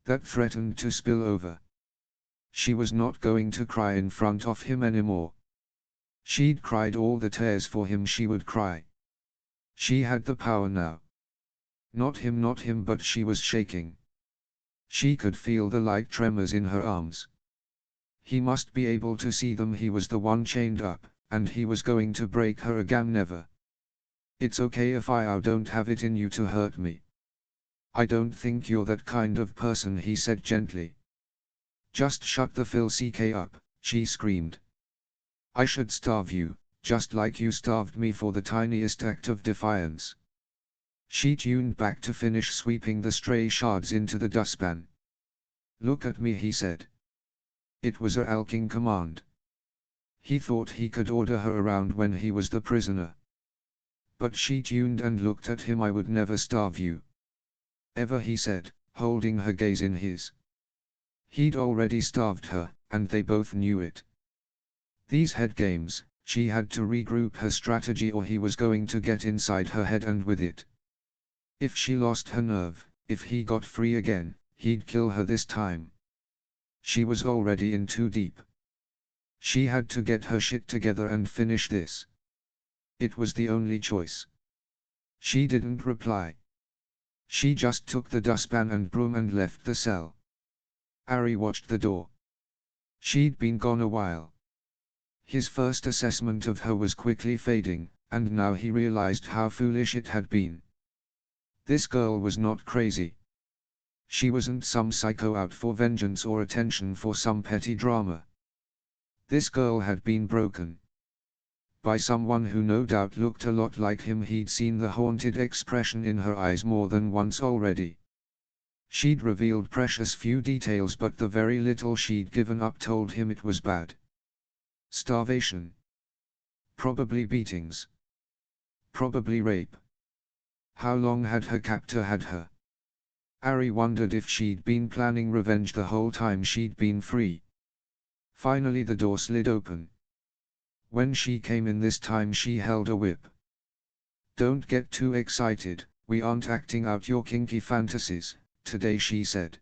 that threatened to spill over. She was not going to cry in front of him anymore. She'd cried all the tears for him she would cry. She had the power now. Not him, but she was shaking. She could feel the light tremors in her arms. He must be able to see them. He was the one chained up, and he was going to break her again. Never. It's okay if I don't have it in you to hurt me. I don't think you're that kind of person, he said gently. Just shut the filthy up, she screamed. I should starve you, just like you starved me for the tiniest act of defiance. She tuned back to finish sweeping the stray shards into the dustpan. Look at me, he said. It was a hulking command. He thought he could order her around when he was the prisoner. But she tuned and looked at him. I would never starve you. Ever, he said, holding her gaze in his. He'd already starved her, and they both knew it. These head games, she had to regroup her strategy or he was going to get inside her head and with it. If she lost her nerve, if he got free again, he'd kill her this time. She was already in too deep. She had to get her shit together and finish this. It was the only choice. She didn't reply. She just took the dustpan and broom and left the cell. Ari watched the door. She'd been gone a while. His first assessment of her was quickly fading, and now he realized how foolish it had been. This girl was not crazy. She wasn't some psycho out for vengeance or attention for some petty drama. This girl had been broken. By someone who no doubt looked a lot like him. He'd seen the haunted expression in her eyes more than once already. She'd revealed precious few details, but the very little she'd given up told him it was bad. Starvation. Probably beatings. Probably rape. How long had her captor had her? Ari wondered if she'd been planning revenge the whole time she'd been free. Finally the door slid open. When she came in this time she held a whip. Don't get too excited, we aren't acting out your kinky fantasies today, she said.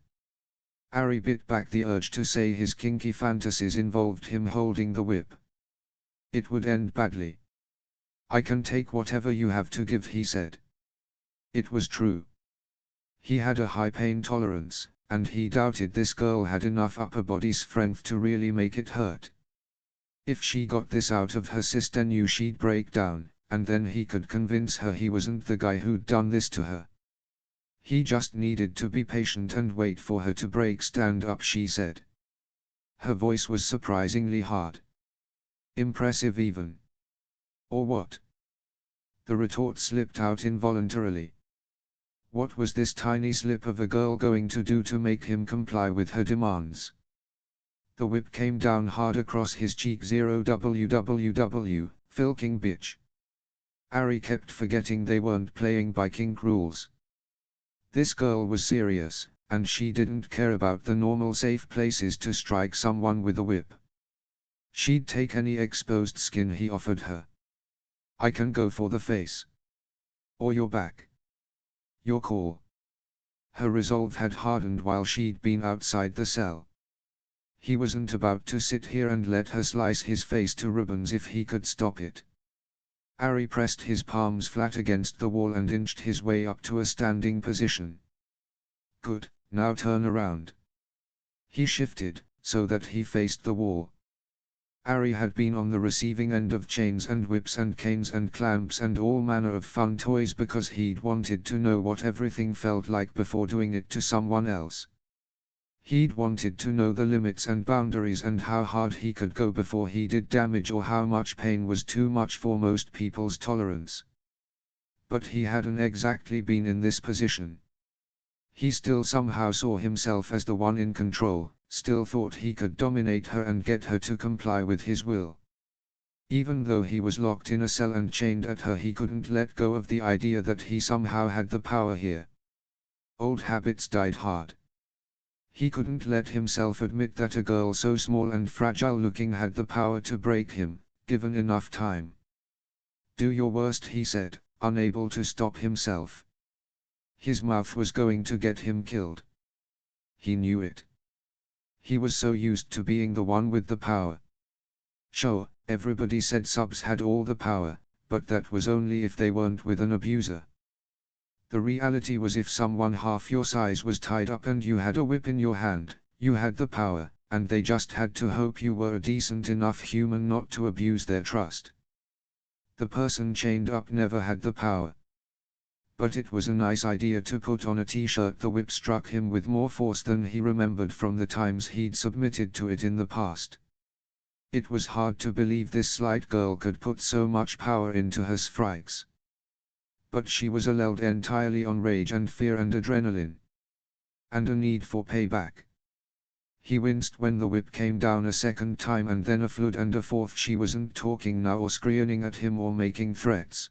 Ari bit back the urge to say his kinky fantasies involved him holding the whip. It would end badly. I can take whatever you have to give, he said. It was true. He had a high pain tolerance, and he doubted this girl had enough upper body strength to really make it hurt. If she got this out of her sister, knew she'd break down, and then he could convince her he wasn't the guy who'd done this to her. He just needed to be patient and wait for her to break. Stand up, she said. Her voice was surprisingly hard. Impressive even. Or what? The retort slipped out involuntarily. What was this tiny slip of a girl going to do to make him comply with her demands? The whip came down hard across his cheek. 0 filking bitch. Ari kept forgetting they weren't playing by kink rules. This girl was serious, and she didn't care about the normal safe places to strike someone with a whip. She'd take any exposed skin he offered her. I can go for the face. Or your back. Your call. Her resolve had hardened while she'd been outside the cell. He wasn't about to sit here and let her slice his face to ribbons if he could stop it. Ari pressed his palms flat against the wall and inched his way up to a standing position. Good, now turn around. He shifted, so that he faced the wall. Ari had been on the receiving end of chains and whips and canes and clamps and all manner of fun toys because he'd wanted to know what everything felt like before doing it to someone else. He'd wanted to know the limits and boundaries and how hard he could go before he did damage or how much pain was too much for most people's tolerance. But he hadn't exactly been in this position. He still somehow saw himself as the one in control, still thought he could dominate her and get her to comply with his will. Even though he was locked in a cell and chained at her, he couldn't let go of the idea that he somehow had the power here. Old habits died hard. He couldn't let himself admit that a girl so small and fragile looking had the power to break him, given enough time. Do your worst, he said, unable to stop himself. His mouth was going to get him killed. he knew it. He was so used to being the one with the power. Sure, everybody said subs had all the power, but that was only if they weren't with an abuser. The reality was if someone half your size was tied up and you had a whip in your hand, you had the power, and they just had to hope you were a decent enough human not to abuse their trust. The person chained up never had the power. But it was a nice idea to put on a t-shirt. The whip struck him with more force than he remembered from the times he'd submitted to it in the past. It was hard to believe this slight girl could put so much power into her strikes. But she was allowed entirely on rage and fear and adrenaline. And a need for payback. He winced when the whip came down a second time and then a third and a fourth. She wasn't talking now or screaming at him or making threats.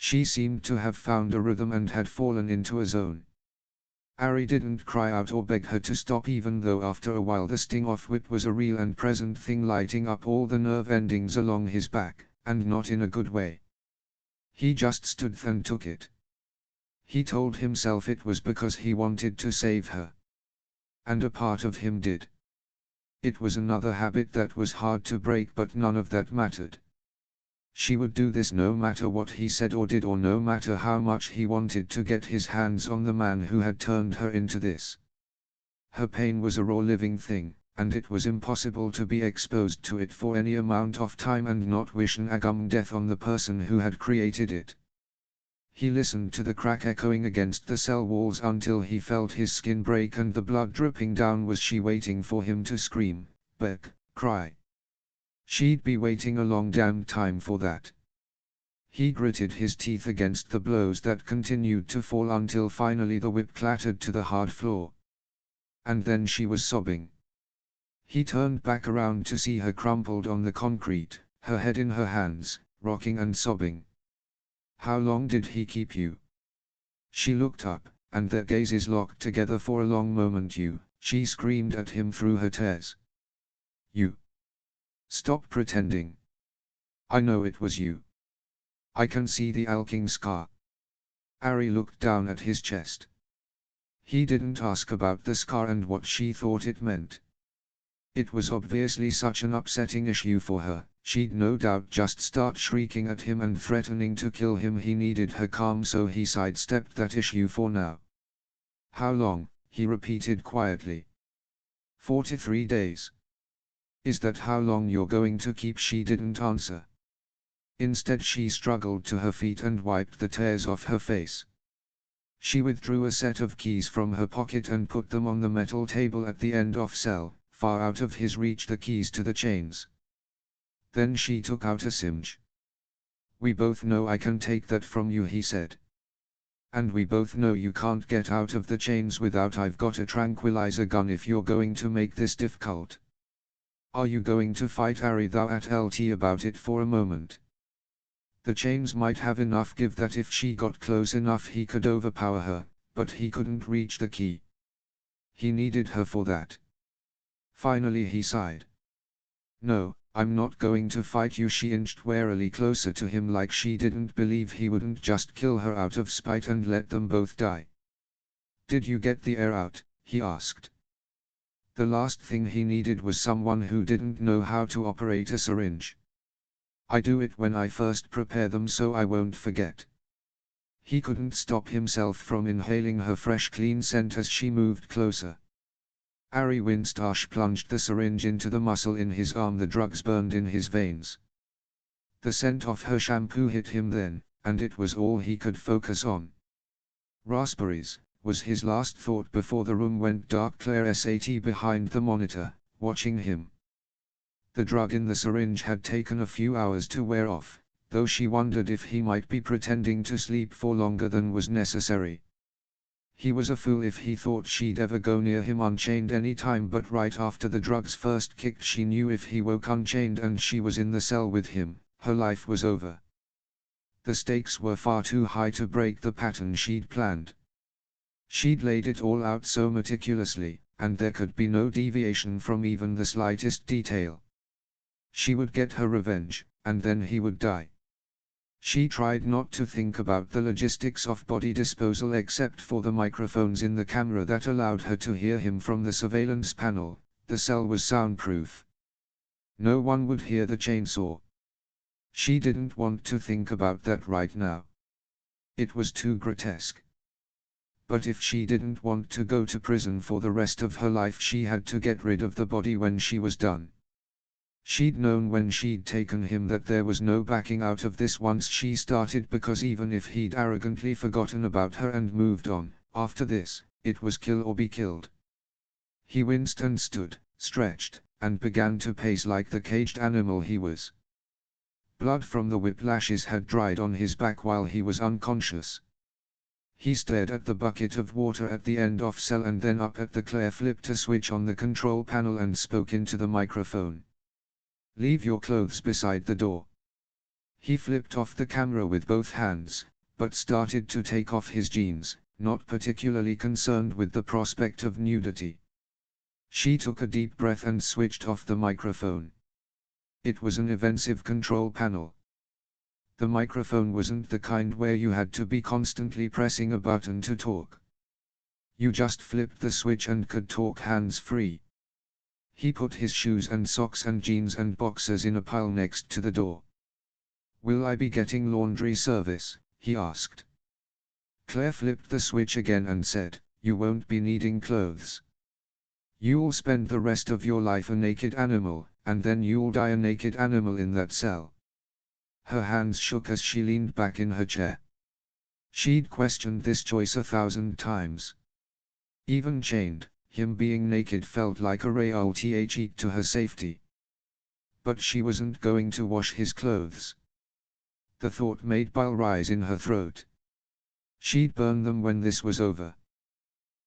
She seemed to have found a rhythm and had fallen into a zone. Ari didn't cry out or beg her to stop, even though after a while the sting of whip was a real and present thing, lighting up all the nerve endings along his back, and not in a good way. He just stood and took it. He told himself it was because he wanted to save her. And a part of him did. It was another habit that was hard to break, but none of that mattered. She would do this no matter what he said or did, or no matter how much he wanted to get his hands on the man who had turned her into this. Her pain was a raw living thing, and it was impossible to be exposed to it for any amount of time and not wish an agum death on the person who had created it. He listened to the crack echoing against the cell walls until he felt his skin break and the blood dripping down. Was she waiting for him to scream, beg, cry? She'd be waiting a long damn time for that. He gritted his teeth against the blows that continued to fall until finally the whip clattered to the hard floor. And then she was sobbing. He turned back around to see her crumpled on the concrete, her head in her hands, rocking and sobbing. "How long did he keep you?" She looked up, and their gazes locked together for a long moment. She screamed at him through her tears. "You. Stop pretending. I know it was you. I can see the alking scar." Ari looked down at his chest. He didn't ask about the scar and what she thought it meant. It was obviously such an upsetting issue for her. She'd no doubt just start shrieking at him and threatening to kill him. He needed her calm, so he sidestepped that issue for now. "How long?" he repeated quietly. 43 days. "Is that how long you're going to keep?" She didn't answer. Instead she struggled to her feet and wiped the tears off her face. She withdrew a set of keys from her pocket and put them on the metal table at the end of cell, far out of his reach, the keys to the chains. Then she took out a SIMG. "We both know I can take that from you," he said. "And we both know you can't get out of the chains without I've got a tranquilizer gun if you're going to make this difficult. Are you going to fight?" Ari thou at LT about it for a moment. The chains might have enough give that if she got close enough he could overpower her, but he couldn't reach the key. He needed her for that. Finally he sighed. "No, I'm not going to fight you." She inched warily closer to him, like she didn't believe he wouldn't just kill her out of spite and let them both die. "Did you get the air out?" he asked. The last thing he needed was someone who didn't know how to operate a syringe. "I do it when I first prepare them so I won't forget." He couldn't stop himself from inhaling her fresh clean scent as she moved closer. Ari winced. Ash plunged the syringe into the muscle in his arm. The drugs burned in his veins. The scent of her shampoo hit him then, and it was all he could focus on. Raspberries, was his last thought before the room went dark. Claire sat behind the monitor, watching him. The drug in the syringe had taken a few hours to wear off, though she wondered if he might be pretending to sleep for longer than was necessary. He was a fool if he thought she'd ever go near him unchained any time, but right after the drugs first kicked she knew if he woke unchained and she was in the cell with him, her life was over. The stakes were far too high to break the pattern she'd planned. She'd laid it all out so meticulously, and there could be no deviation from even the slightest detail. She would get her revenge, and then he would die. She tried not to think about the logistics of body disposal except for the microphones in the camera that allowed her to hear him from the surveillance panel. The cell was soundproof. No one would hear the chainsaw. She didn't want to think about that right now. It was too grotesque. But if she didn't want to go to prison for the rest of her life, she had to get rid of the body when she was done. She'd known when she'd taken him that there was no backing out of this once she started, because even if he'd arrogantly forgotten about her and moved on, after this, it was kill or be killed. He winced and stood, stretched, and began to pace like the caged animal he was. Blood from the whiplashes had dried on his back while he was unconscious. He stared at the bucket of water at the end of cell and then up at the Claire flipped a switch on the control panel and spoke into the microphone. "Leave your clothes beside the door." He flipped off the camera with both hands, but started to take off his jeans, not particularly concerned with the prospect of nudity. She took a deep breath and switched off the microphone. It was an evasive control panel. The microphone wasn't the kind where you had to be constantly pressing a button to talk. You just flipped the switch and could talk hands-free. He put his shoes and socks and jeans and boxers in a pile next to the door. "Will I be getting laundry service?" he asked. Claire flipped the switch again and said, "You won't be needing clothes. You'll spend the rest of your life a naked animal, and then you'll die a naked animal in that cell." Her hands shook as she leaned back in her chair. She'd questioned this choice 1,000 times. Even chained, him being naked felt like a reality cheat to her safety. But she wasn't going to wash his clothes. The thought made bile rise in her throat. She'd burn them when this was over.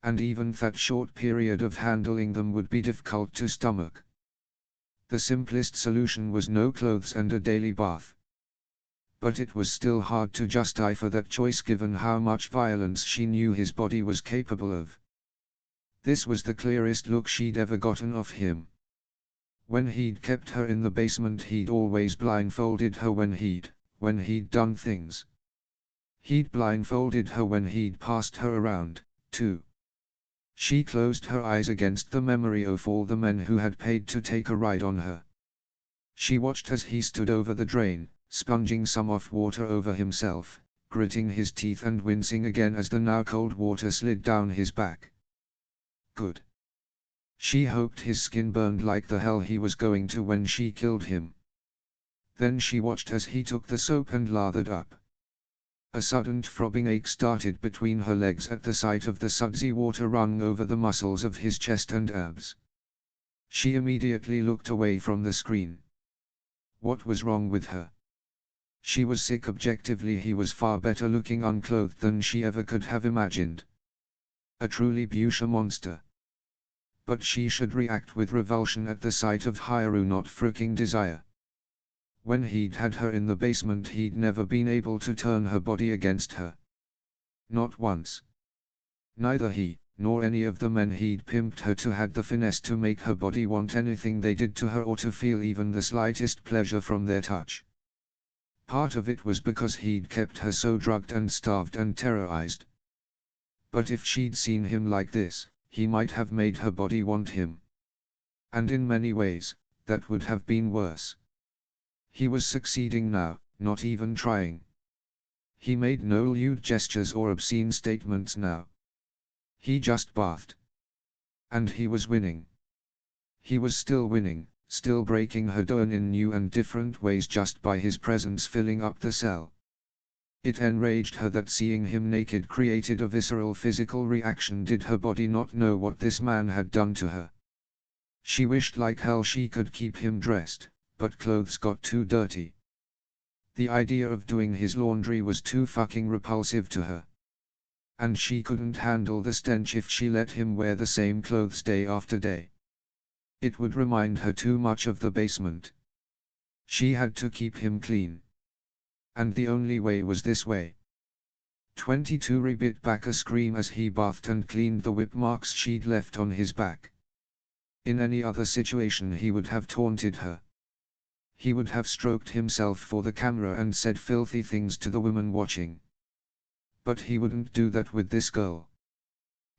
And even that short period of handling them would be difficult to stomach. The simplest solution was no clothes and a daily bath. But it was still hard to justify that choice given how much violence she knew his body was capable of. This was the clearest look she'd ever gotten of him. When he'd kept her in the basement, he'd always blindfolded her when he'd done things. He'd blindfolded her when he'd passed her around, too. She closed her eyes against the memory of all the men who had paid to take a ride on her. She watched as he stood over the drain, sponging some off water over himself, gritting his teeth and wincing again as the now cold water slid down his back. Good. She hoped his skin burned like the hell he was going to when she killed him. Then she watched as he took the soap and lathered up. A sudden throbbing ache started between her legs at the sight of the sudsy water running over the muscles of his chest and abs. She immediately looked away from the screen. What was wrong with her? She was sick. Objectively, he was far better looking unclothed than she ever could have imagined. A truly beautiful monster. But she should react with revulsion at the sight of Hikaru, not freaking desire. When he'd had her in the basement, he'd never been able to turn her body against her. Not once. Neither he, nor any of the men he'd pimped her to had the finesse to make her body want anything they did to her or to feel even the slightest pleasure from their touch. Part of it was because he'd kept her so drugged and starved and terrorized. But if she'd seen him like this, he might have made her body want him. And in many ways, that would have been worse. He was succeeding now, not even trying. He made no lewd gestures or obscene statements now. He just bathed. And he was winning. He was still winning, still breaking her down in new and different ways just by his presence filling up the cell. It enraged her that seeing him naked created a visceral physical reaction. Did her body not know what this man had done to her? She wished like hell she could keep him dressed, but clothes got too dirty. The idea of doing his laundry was too fucking repulsive to her. And she couldn't handle the stench if she let him wear the same clothes day after day. It would remind her too much of the basement. She had to keep him clean. And the only way was this way. 22 bit back a scream as he bathed and cleaned the whip marks she'd left on his back. In any other situation he would have taunted her. he would have stroked himself for the camera and said filthy things to the women watching. But he wouldn't do that with this girl.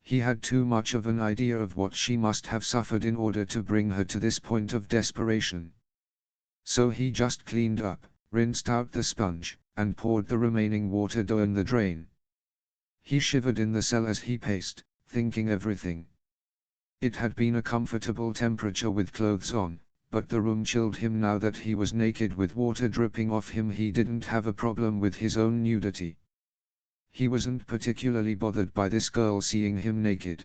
He had too much of an idea of what she must have suffered in order to bring her to this point of desperation. So he just cleaned up, rinsed out the sponge, and poured the remaining water down the drain. He shivered in the cell as he paced, thinking everything. It had been a comfortable temperature with clothes on, but the room chilled him now that he was naked with water dripping off him. He didn't have a problem with his own nudity. He wasn't particularly bothered by this girl seeing him naked.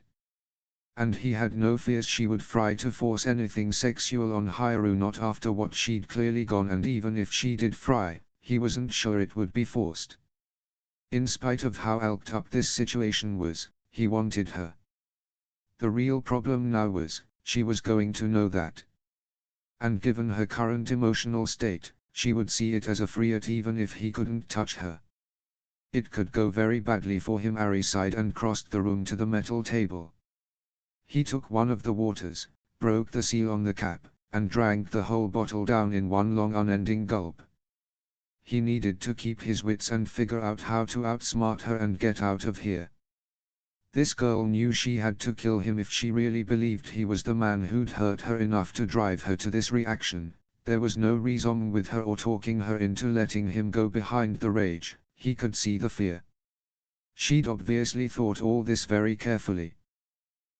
And he had no fears she would try to force anything sexual on Hikaru, not after what she'd clearly gone, and even if she did try, he wasn't sure it would be forced. In spite of how alked up this situation was, he wanted her. The real problem now was, she was going to know that. And given her current emotional state, she would see it as a threat even if he couldn't touch her. It could go very badly for him. Ari sighed and crossed the room to the metal table. He took one of the waters, broke the seal on the cap, and drank the whole bottle down in one long unending gulp. He needed to keep his wits and figure out how to outsmart her and get out of here. This girl knew she had to kill him if she really believed he was the man who'd hurt her enough to drive her to this reaction. There was no reason with her or talking her into letting him go behind the rage. He could see the fear. She'd obviously thought all this very carefully.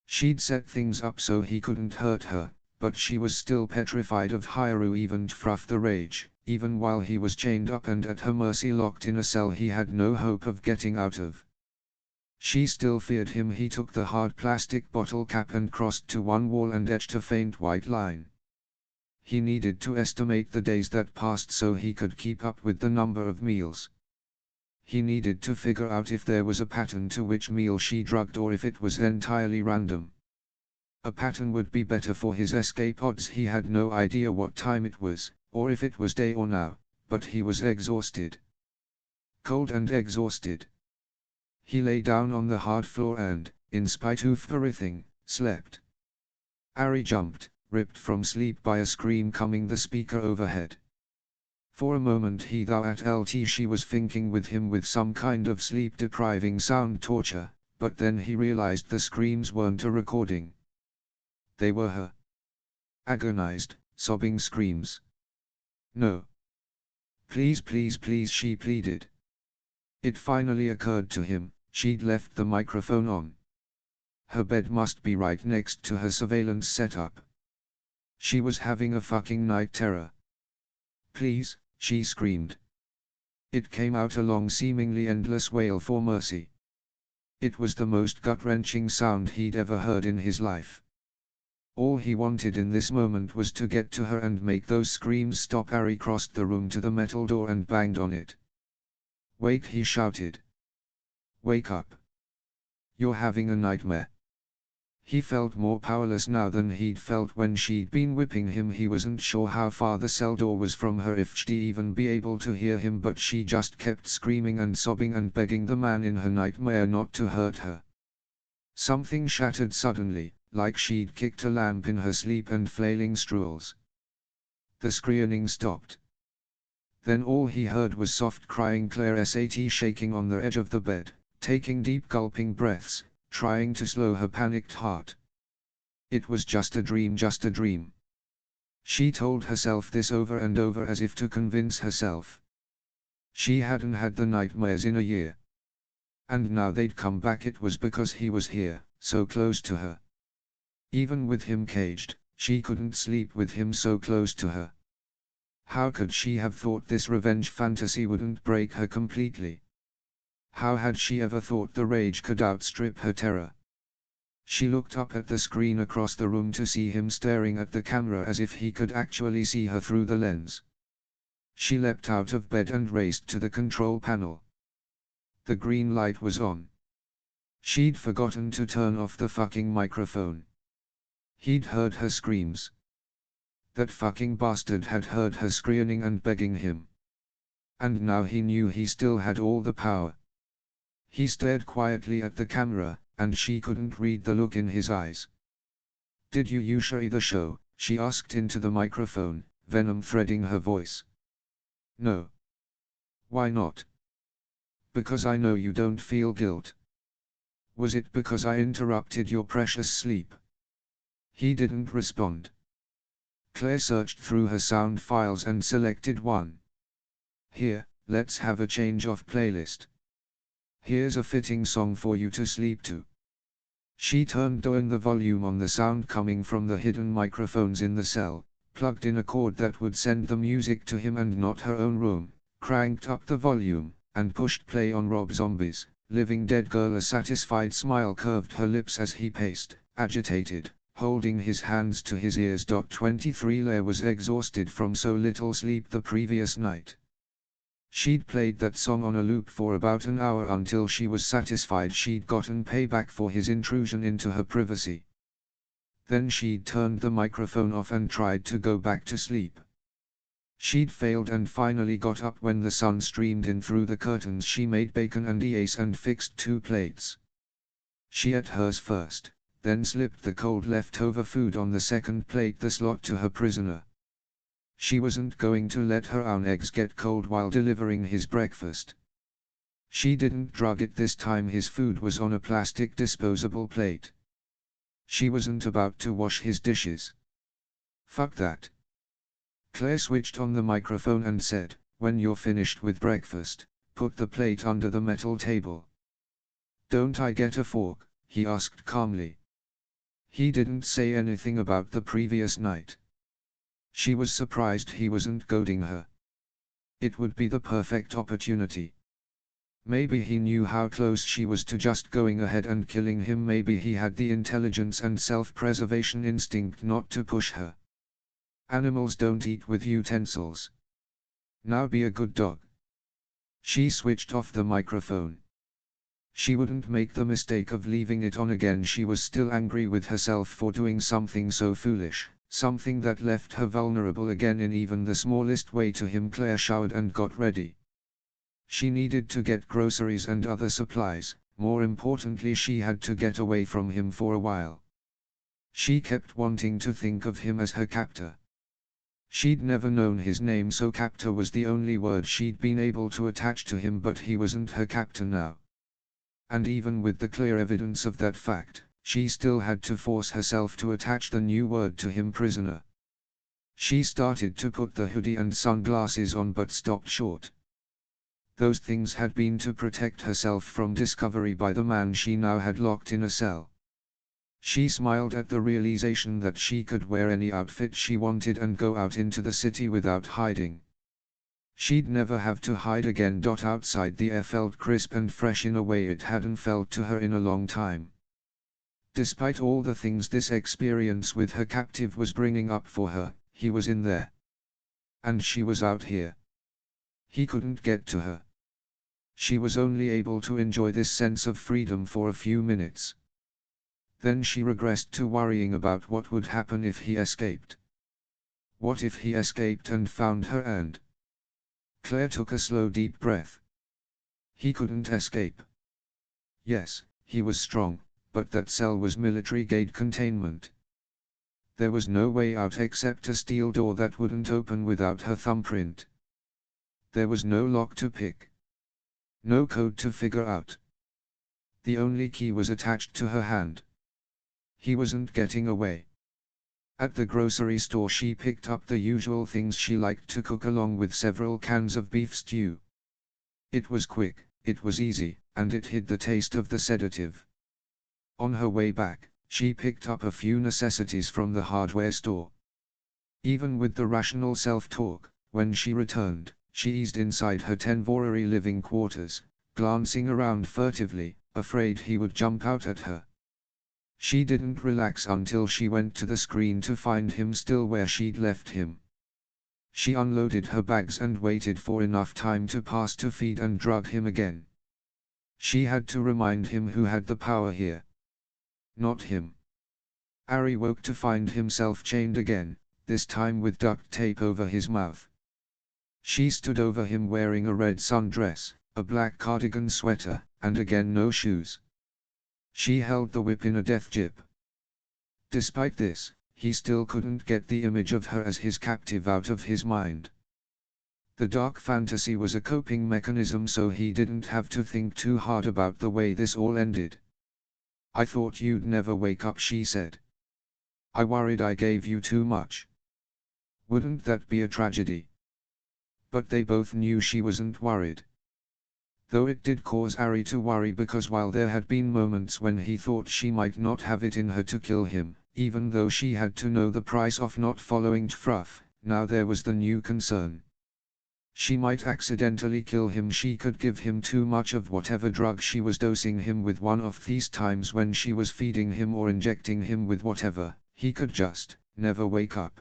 She'd set things up so he couldn't hurt her, but she was still petrified of Hikaru even through the rage, even while he was chained up and at her mercy, locked in a cell he had no hope of getting out of. She still feared him. He took the hard plastic bottle cap and crossed to one wall and etched a faint white line. He needed to estimate the days that passed so he could keep up with the number of meals. He needed to figure out if there was a pattern to which meal she drugged or if it was entirely random. A pattern would be better for his escape odds. He had no idea what time it was, or if it was day or now, but he was exhausted. Cold and exhausted. He lay down on the hard floor and, in spite of everything, slept. Ari jumped, ripped from sleep by a scream coming the speaker overhead. For a moment he thought at LT she was thinking with him with some kind of sleep-depriving sound torture, but then he realized the screams weren't a recording. They were her agonized, sobbing screams. No. Please, please, please, she pleaded. It finally occurred to him, she'd left the microphone on. Her bed must be right next to her surveillance setup. She was having a fucking night terror. Please, she screamed. It came out a long, seemingly endless wail for mercy. It was the most gut-wrenching sound he'd ever heard in his life. All he wanted in this moment was to get to her and make those screams stop. Ari crossed the room to the metal door and banged on it. Wake, he shouted. Wake up. You're having a nightmare. He felt more powerless now than he'd felt when she'd been whipping him. He wasn't sure how far the cell door was from her, if she'd even be able to hear him, but she just kept screaming and sobbing and begging the man in her nightmare not to hurt her. Something shattered suddenly, like she'd kicked a lamp in her sleep and flailing strules. The screaming stopped. Then all he heard was soft crying. Claire sat shaking on the edge of the bed, taking deep gulping breaths, trying to slow her panicked heart. It was just a dream, just a dream. She told herself this over and over as if to convince herself. She hadn't had the nightmares in a year. And now they'd come back. It was because he was here, so close to her. Even with him caged, she couldn't sleep with him so close to her. How could she have thought this revenge fantasy wouldn't break her completely? How had she ever thought the rage could outstrip her terror? She looked up at the screen across the room to see him staring at the camera as if he could actually see her through the lens. She leapt out of bed and raced to the control panel. The green light was on. She'd forgotten to turn off the fucking microphone. He'd heard her screams. That fucking bastard had heard her screaming and begging him. And now he knew he still had all the power. He stared quietly at the camera, and she couldn't read the look in his eyes. Did you usually the show? She asked into the microphone, venom threading her voice. No. Why not? Because I know you don't feel guilt. Was it because I interrupted your precious sleep? He didn't respond. Claire searched through her sound files and selected one. Here, let's have a change of playlist. Here's a fitting song for you to sleep to. She turned down the volume on the sound coming from the hidden microphones in the cell, plugged in a cord that would send the music to him and not her own room, cranked up the volume, and pushed play on Rob Zombie's Living Dead Girl. A satisfied smile curved her lips as he paced, agitated, holding his hands to his ears. 23 Claire was exhausted from so little sleep the previous night. She'd played that song on a loop for about an hour until she was satisfied she'd gotten payback for his intrusion into her privacy. Then she'd turned the microphone off and tried to go back to sleep. She'd failed and finally got up when the sun streamed in through the curtains. She made bacon and eggs and fixed 2 plates. She ate hers first, then slipped the cold leftover food on the second plate, the slot to her prisoner. She wasn't going to let her own eggs get cold while delivering his breakfast. She didn't drug it this time. His food was on a plastic disposable plate. She wasn't about to wash his dishes. Fuck that. Claire switched on the microphone and said, "When you're finished with breakfast, put the plate under the metal table." "Don't I get a fork?" he asked calmly. He didn't say anything about the previous night. She was surprised he wasn't goading her. It would be the perfect opportunity. Maybe he knew how close she was to just going ahead and killing him. Maybe he had the intelligence and self-preservation instinct not to push her. Animals don't eat with utensils. Now be a good dog. She switched off the microphone. She wouldn't make the mistake of leaving it on again. She was still angry with herself for doing something so foolish, something that left her vulnerable again in even the smallest way to him. Claire showered and got ready. She needed to get groceries and other supplies. More importantly, she had to get away from him for a while. She kept wanting to think of him as her captor. She'd never known his name, so captor was the only word she'd been able to attach to him, but he wasn't her captor now. And even with the clear evidence of that fact, she still had to force herself to attach the new word to him: prisoner. She started to put the hoodie and sunglasses on but stopped short. Those things had been to protect herself from discovery by the man she now had locked in a cell. She smiled at the realization that she could wear any outfit she wanted and go out into the city without hiding. She'd never have to hide again. Outside, the air felt crisp and fresh in a way it hadn't felt to her in a long time. Despite all the things this experience with her captive was bringing up for her, he was in there. And she was out here. He couldn't get to her. She was only able to enjoy this sense of freedom for a few minutes. Then she regressed to worrying about what would happen if he escaped. What if he escaped and found her and... Claire took a slow deep breath. He couldn't escape. Yes, he was strong, but that cell was military-grade containment. There was no way out except a steel door that wouldn't open without her thumbprint. There was no lock to pick. No code to figure out. The only key was attached to her hand. He wasn't getting away. At the grocery store she picked up the usual things she liked to cook along with several cans of beef stew. It was quick, it was easy, and it hid the taste of the sedative. On her way back, she picked up a few necessities from the hardware store. Even with the rational self-talk, when she returned, she eased inside her temporary living quarters, glancing around furtively, afraid he would jump out at her. She didn't relax until she went to the screen to find him still where she'd left him. She unloaded her bags and waited for enough time to pass to feed and drug him again. She had to remind him who had the power here. Not him. Ari woke to find himself chained again, this time with duct tape over his mouth. She stood over him wearing a red sundress, a black cardigan sweater, and again no shoes. She held the whip in a death grip. Despite this, he still couldn't get the image of her as his captive out of his mind. The dark fantasy was a coping mechanism, so he didn't have to think too hard about the way this all ended. "I thought you'd never wake up," she said. "I worried I gave you too much. Wouldn't that be a tragedy?" But they both knew she wasn't worried. Though it did cause Ari to worry, because while there had been moments when he thought she might not have it in her to kill him, even though she had to know the price of not following Tfruff, now there was the new concern. She might accidentally kill him. She could give him too much of whatever drug she was dosing him with one of these times when she was feeding him or injecting him with whatever, he could just never wake up.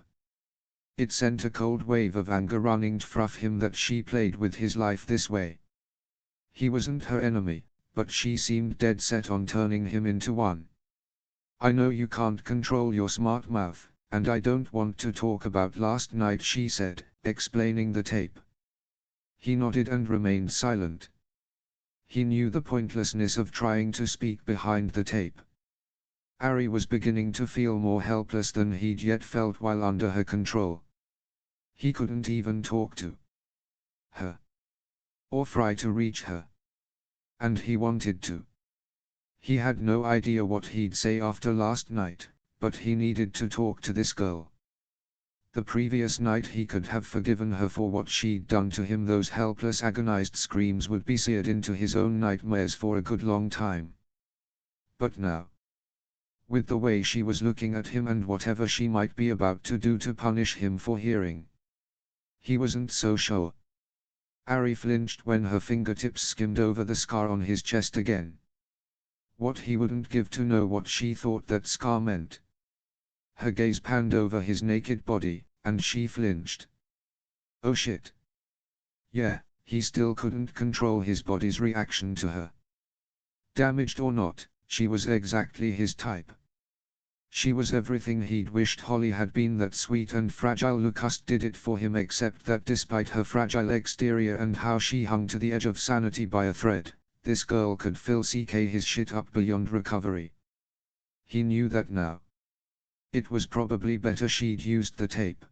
It sent a cold wave of anger running through him that she played with his life this way. He wasn't her enemy, but she seemed dead set on turning him into one. "I know you can't control your smart mouth, and I don't want to talk about last night," she said, explaining the tape. He nodded and remained silent. He knew the pointlessness of trying to speak behind the tape. Ari was beginning to feel more helpless than he'd yet felt while under her control. He couldn't even talk to her, or try to reach her. And he wanted to. He had no idea what he'd say after last night, but he needed to talk to this girl. The previous night he could have forgiven her for what she'd done to him. Those helpless, agonized screams would be seared into his own nightmares for a good long time. But now, with the way she was looking at him and whatever she might be about to do to punish him for hearing, he wasn't so sure. Ari flinched when her fingertips skimmed over the scar on his chest again. What he wouldn't give to know what she thought that scar meant. Her gaze panned over his naked body, and she flinched. Oh shit. Yeah, he still couldn't control his body's reaction to her. Damaged or not, she was exactly his type. She was everything he'd wished Holly had been. That sweet and fragile Lucas did it for him, except that despite her fragile exterior and how she hung to the edge of sanity by a thread, this girl could fill his shit up beyond recovery. He knew that now. It was probably better she'd used the tape.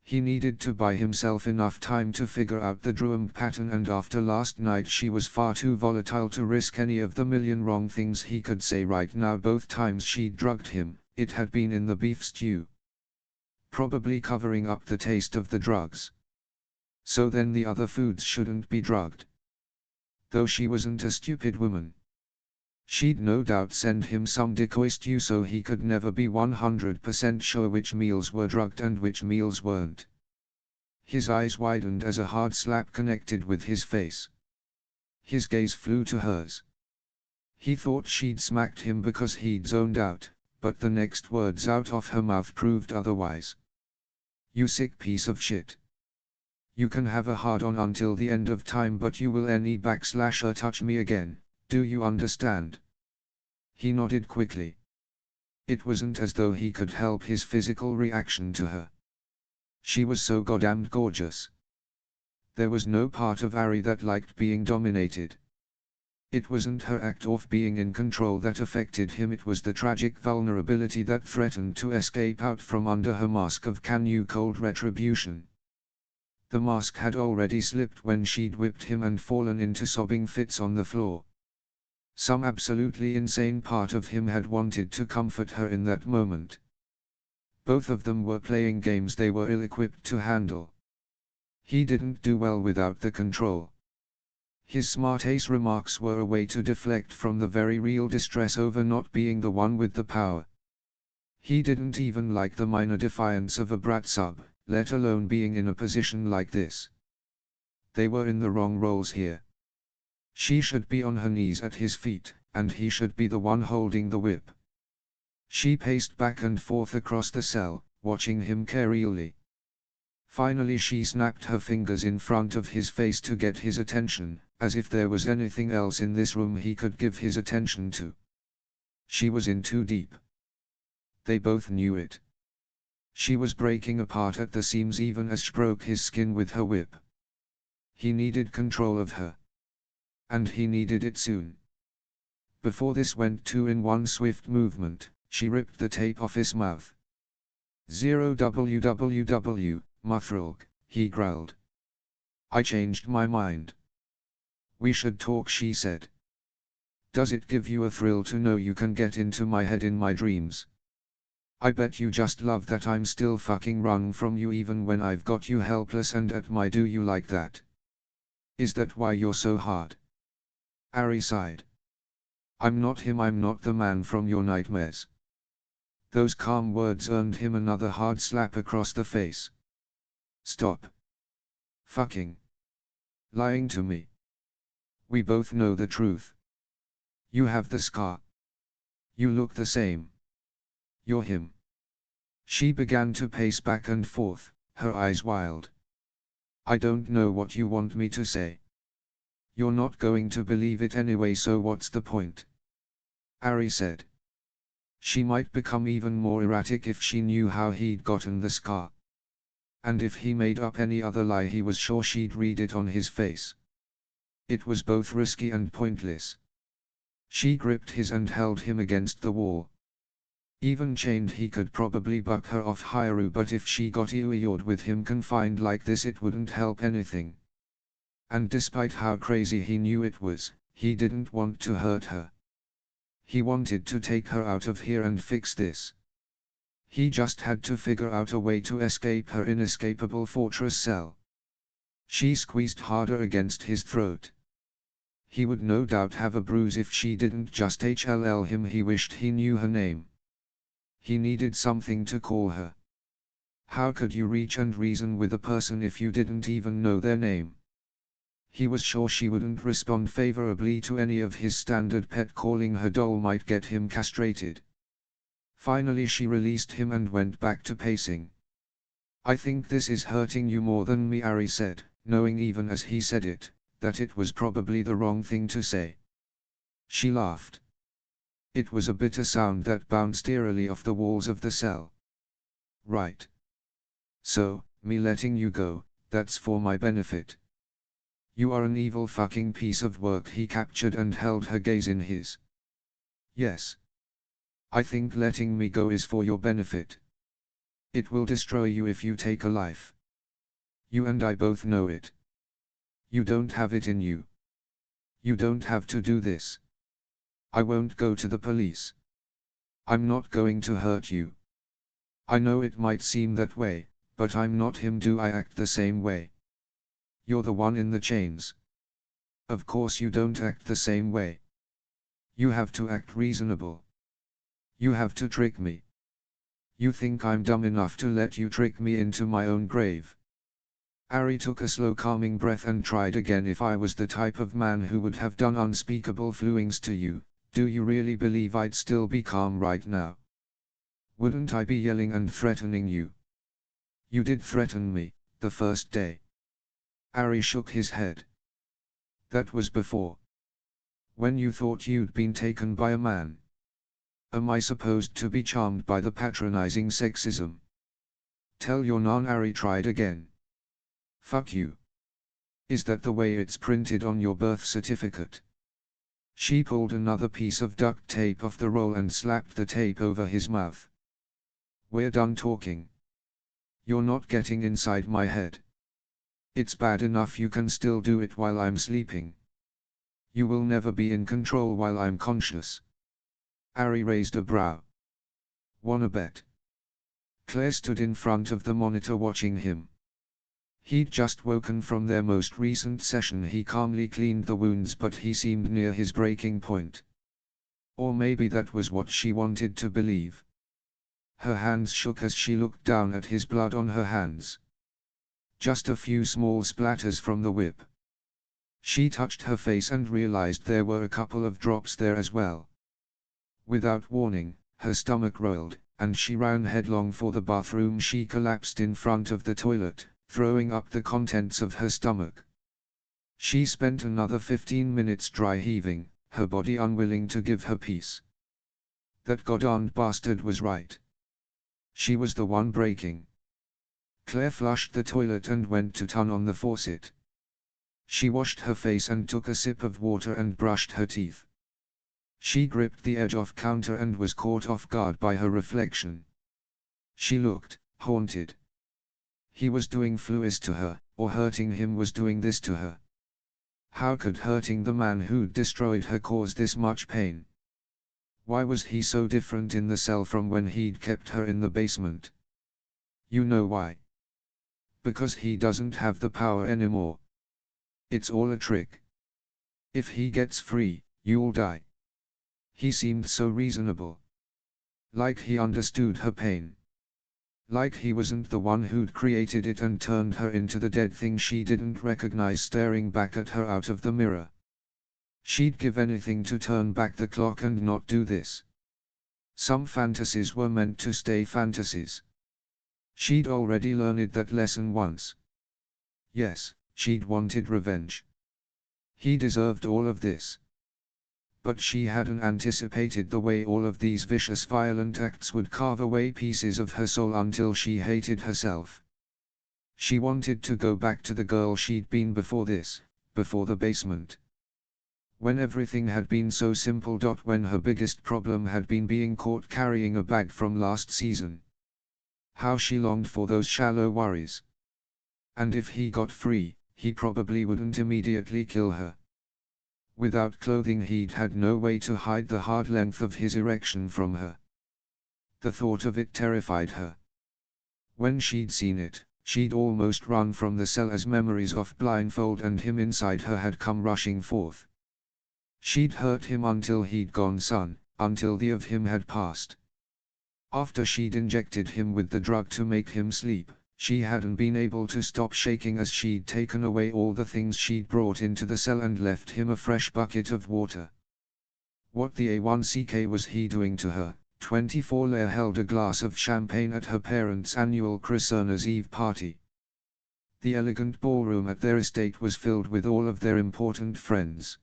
He needed to buy himself enough time to figure out the Druum pattern, and after last night she was far too volatile to risk any of the million wrong things he could say right now. Both times she'd drugged him, it had been in the beef stew. Probably covering up the taste of the drugs. So then the other foods shouldn't be drugged. Though she wasn't a stupid woman. She'd no doubt send him some decoy stew so he could never be 100% sure which meals were drugged and which meals weren't. His eyes widened as a hard slap connected with his face. His gaze flew to hers. He thought she'd smacked him because he'd zoned out, but the next words out of her mouth proved otherwise. "You sick piece of shit. You can have a hard-on until the end of time, but you will any / touch me again. Do you understand?" He nodded quickly. It wasn't as though he could help his physical reaction to her. She was so goddamned gorgeous. There was no part of Ari that liked being dominated. It wasn't her act of being in control that affected him, it was the tragic vulnerability that threatened to escape out from under her mask of cold retribution. The mask had already slipped when she'd whipped him and fallen into sobbing fits on the floor. Some absolutely insane part of him had wanted to comfort her in that moment. Both of them were playing games they were ill-equipped to handle. He didn't do well without the control. His smart-ass remarks were a way to deflect from the very real distress over not being the one with the power. He didn't even like the minor defiance of a brat sub, let alone being in a position like this. They were in the wrong roles here. She should be on her knees at his feet, and he should be the one holding the whip. She paced back and forth across the cell, watching him carefully. Finally she snapped her fingers in front of his face to get his attention, as if there was anything else in this room he could give his attention to. She was in too deep. They both knew it. She was breaking apart at the seams even as she broke his skin with her whip. He needed control of her. And he needed it soon. Before this went to in one swift movement, she ripped the tape off his mouth. 0 www, Muthrulk, he growled. I changed my mind. We should talk, she said. Does it give you a thrill to know you can get into my head in my dreams? I bet you just love that I'm still fucking wrung from you even when I've got you helpless and at my do you like that? Is that why you're so hard? Ari sighed. I'm not him, I'm not the man from your nightmares. Those calm words earned him another hard slap across the face. Stop. Fucking lying to me. We both know the truth. You have the scar. You look the same. You're him. She began to pace back and forth, her eyes wild. I don't know what you want me to say. You're not going to believe it anyway, so what's the point? Ari said. She might become even more erratic if she knew how he'd gotten the scar. And if he made up any other lie, he was sure she'd read it on his face. It was both risky and pointless. She gripped his and held him against the wall. Even chained he could probably buck her off Hyrule, but if she got eeyored with him confined like this it wouldn't help anything. And despite how crazy he knew it was, he didn't want to hurt her. He wanted to take her out of here and fix this. He just had to figure out a way to escape her inescapable fortress cell. She squeezed harder against his throat. He would no doubt have a bruise if she didn't just HLL him. He wished he knew her name. He needed something to call her. How could you reach and reason with a person if you didn't even know their name? He was sure she wouldn't respond favorably to any of his standard pet calling her doll might get him castrated. Finally she released him and went back to pacing. I think this is hurting you more than me, Ari said, knowing even as he said it, that it was probably the wrong thing to say. She laughed. It was a bitter sound that bounced eerily off the walls of the cell. Right. So, me letting you go, that's for my benefit. You are an evil fucking piece of work. He captured and held her gaze in his. Yes. I think letting me go is for your benefit. It will destroy you if you take a life. You and I both know it. You don't have it in you. You don't have to do this. I won't go to the police. I'm not going to hurt you. I know it might seem that way, but I'm not him. Do I act the same way? You're the one in the chains. Of course you don't act the same way. You have to act reasonable. You have to trick me. You think I'm dumb enough to let you trick me into my own grave? Ari took a slow calming breath and tried again. If I was the type of man who would have done unspeakable things to you, do you really believe I'd still be calm right now? Wouldn't I be yelling and threatening you? You did threaten me, the first day. Ari shook his head. That was before. When you thought you'd been taken by a man. Am I supposed to be charmed by the patronizing sexism? Tell your non. Ari tried again. Fuck you. Is that the way it's printed on your birth certificate? She pulled another piece of duct tape off the roll and slapped the tape over his mouth. We're done talking. You're not getting inside my head. It's bad enough you can still do it while I'm sleeping. You will never be in control while I'm conscious. Ari raised a brow. Wanna bet? Claire stood in front of the monitor watching him. He'd just woken from their most recent session. He calmly cleaned the wounds, but he seemed near his breaking point. Or maybe that was what she wanted to believe. Her hands shook as she looked down at his blood on her hands. Just a few small splatters from the whip. She touched her face and realized there were a couple of drops there as well. Without warning, her stomach roiled, and she ran headlong for the bathroom. She collapsed in front of the toilet, throwing up the contents of her stomach. She spent another 15 minutes dry heaving, her body unwilling to give her peace. That goddamned bastard was right. She was the one breaking. Claire flushed the toilet and went to turn on the faucet. She washed her face and took a sip of water and brushed her teeth. She gripped the edge off counter and was caught off guard by her reflection. She looked haunted. He was doing fluis to her, or hurting him was doing this to her. How could hurting the man who'd destroyed her cause this much pain? Why was he so different in the cell from when he'd kept her in the basement? You know why? Because he doesn't have the power anymore. It's all a trick. If he gets free, you'll die. He seemed so reasonable. Like he understood her pain. Like he wasn't the one who'd created it and turned her into the dead thing she didn't recognize staring back at her out of the mirror. She'd give anything to turn back the clock and not do this. Some fantasies were meant to stay fantasies. She'd already learned that lesson once. Yes, she'd wanted revenge. He deserved all of this. But she hadn't anticipated the way all of these vicious violent acts would carve away pieces of her soul until she hated herself. She wanted to go back to the girl she'd been before this, before the basement. When everything had been so simple. When her biggest problem had been being caught carrying a bag from last season. How she longed for those shallow worries. And if he got free, he probably wouldn't immediately kill her. Without clothing he'd had no way to hide the hard length of his erection from her. The thought of it terrified her. When she'd seen it, she'd almost run from the cell as memories of blindfold and him inside her had come rushing forth. She'd hurt him until he'd gone son, until the of him had passed. After she'd injected him with the drug to make him sleep, she hadn't been able to stop shaking as she'd taken away all the things she'd brought into the cell and left him a fresh bucket of water. What the A1CK was he doing to her? 24 Leah held a glass of champagne at her parents' annual Christmas Eve party. The elegant ballroom at their estate was filled with all of their important friends.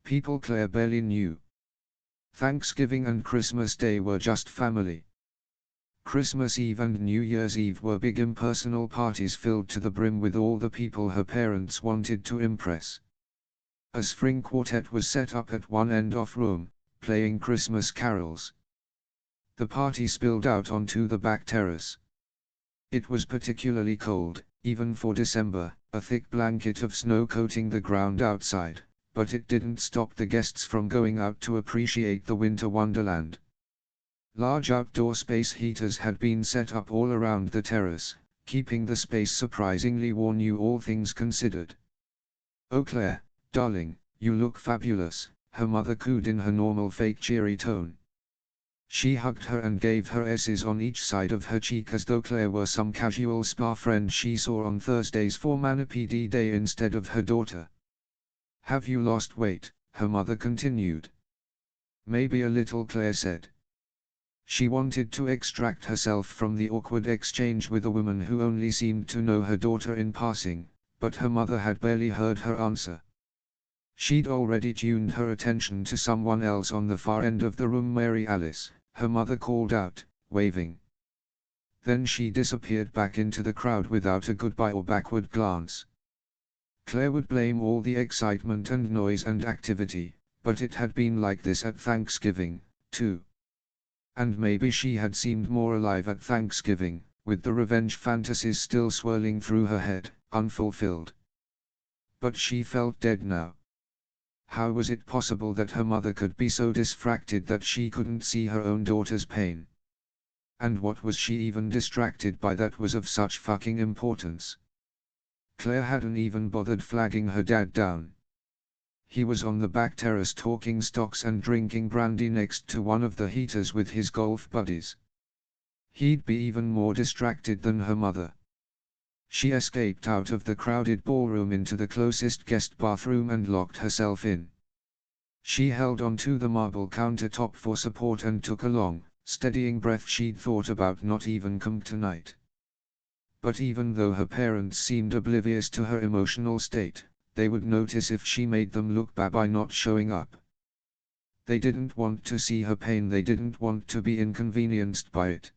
People Claire barely knew. Thanksgiving and Christmas Day were just family. Christmas Eve and New Year's Eve were big impersonal parties filled to the brim with all the people her parents wanted to impress. A string quartet was set up at one end of room, playing Christmas carols. The party spilled out onto the back terrace. It was particularly cold, even for December, a thick blanket of snow coating the ground outside, but it didn't stop the guests from going out to appreciate the winter wonderland. Large outdoor space heaters had been set up all around the terrace, keeping the space surprisingly warm, all things considered. "Oh Claire, darling, you look fabulous," her mother cooed in her normal fake cheery tone. She hugged her and gave her S's on each side of her cheek as though Claire were some casual spa friend she saw on Thursdays for Manapd Day instead of her daughter. "Have you lost weight?" her mother continued. "Maybe a little," Claire said. She wanted to extract herself from the awkward exchange with a woman who only seemed to know her daughter in passing, but her mother had barely heard her answer. She'd already tuned her attention to someone else on the far end of the room. "Mary Alice," her mother called out, waving. Then she disappeared back into the crowd without a goodbye or backward glance. Claire would blame all the excitement and noise and activity, but it had been like this at Thanksgiving, too. And maybe she had seemed more alive at Thanksgiving, with the revenge fantasies still swirling through her head, unfulfilled. But she felt dead now. How was it possible that her mother could be so distracted that she couldn't see her own daughter's pain? And what was she even distracted by that was of such fucking importance? Claire hadn't even bothered flagging her dad down. He was on the back terrace talking stocks and drinking brandy next to one of the heaters with his golf buddies. He'd be even more distracted than her mother. She escaped out of the crowded ballroom into the closest guest bathroom and locked herself in. She held onto the marble countertop for support and took a long, steadying breath. She'd thought about not even come tonight. But even though her parents seemed oblivious to her emotional state, they would notice if she made them look bad by not showing up. They didn't want to see her pain, they didn't want to be inconvenienced by it.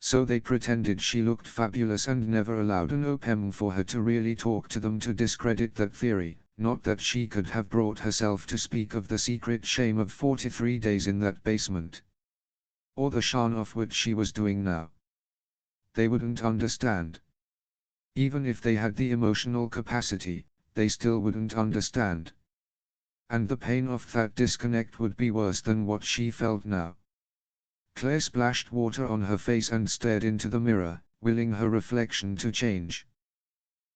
So they pretended she looked fabulous and never allowed an OPEM for her to really talk to them to discredit that theory, not that she could have brought herself to speak of the secret shame of 43 days in that basement. or the shan of what she was doing now. They wouldn't understand. Even if they had the emotional capacity, they still wouldn't understand. And the pain of that disconnect would be worse than what she felt now. Claire splashed water on her face and stared into the mirror, willing her reflection to change.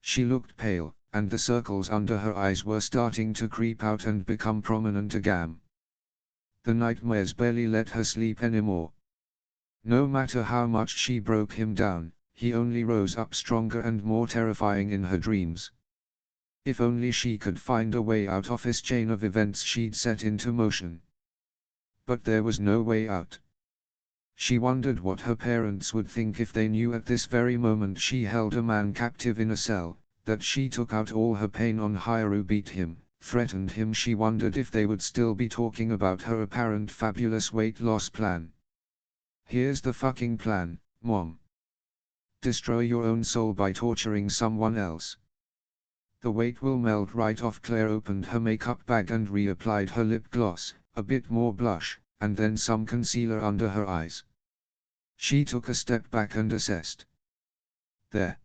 She looked pale, and the circles under her eyes were starting to creep out and become prominent again. The nightmares barely let her sleep anymore. No matter how much she broke him down, he only rose up stronger and more terrifying in her dreams. If only she could find a way out of this chain of events she'd set into motion. But there was no way out. She wondered what her parents would think if they knew at this very moment she held a man captive in a cell, that she took out all her pain on Hyoru, beat him, threatened him. She wondered if they would still be talking about her apparent fabulous weight loss plan. Here's the fucking plan, Mom. Destroy your own soul by torturing someone else. The weight will melt right off. Claire opened her makeup bag and reapplied her lip gloss, a bit more blush, and then some concealer under her eyes. She took a step back and assessed. There.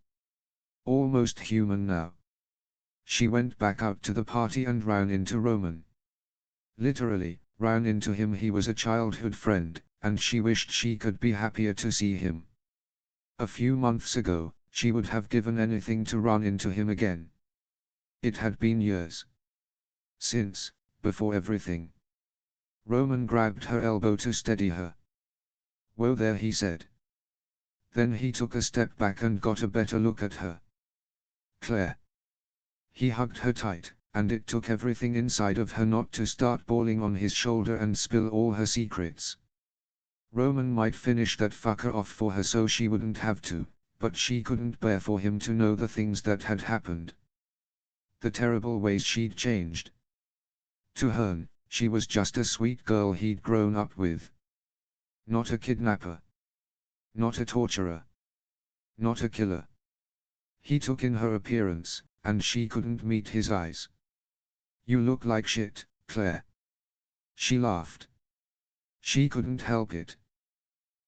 Almost human now. She went back out to the party and ran into Roman. Literally, ran into him. He was a childhood friend, and she wished she could be happier to see him. A few months ago, she would have given anything to run into him again. It had been years since, before everything. Roman grabbed her elbow to steady her. Whoa there, he said. Then he took a step back and got a better look at her. Claire. He hugged her tight, and it took everything inside of her not to start bawling on his shoulder and spill all her secrets. Roman might finish that fucker off for her so she wouldn't have to, but she couldn't bear for him to know the things that had happened. The terrible ways she'd changed. To her, she was just a sweet girl he'd grown up with. Not a kidnapper. Not a torturer. Not a killer. He took in her appearance, and she couldn't meet his eyes. You look like shit, Claire. She laughed. She couldn't help it.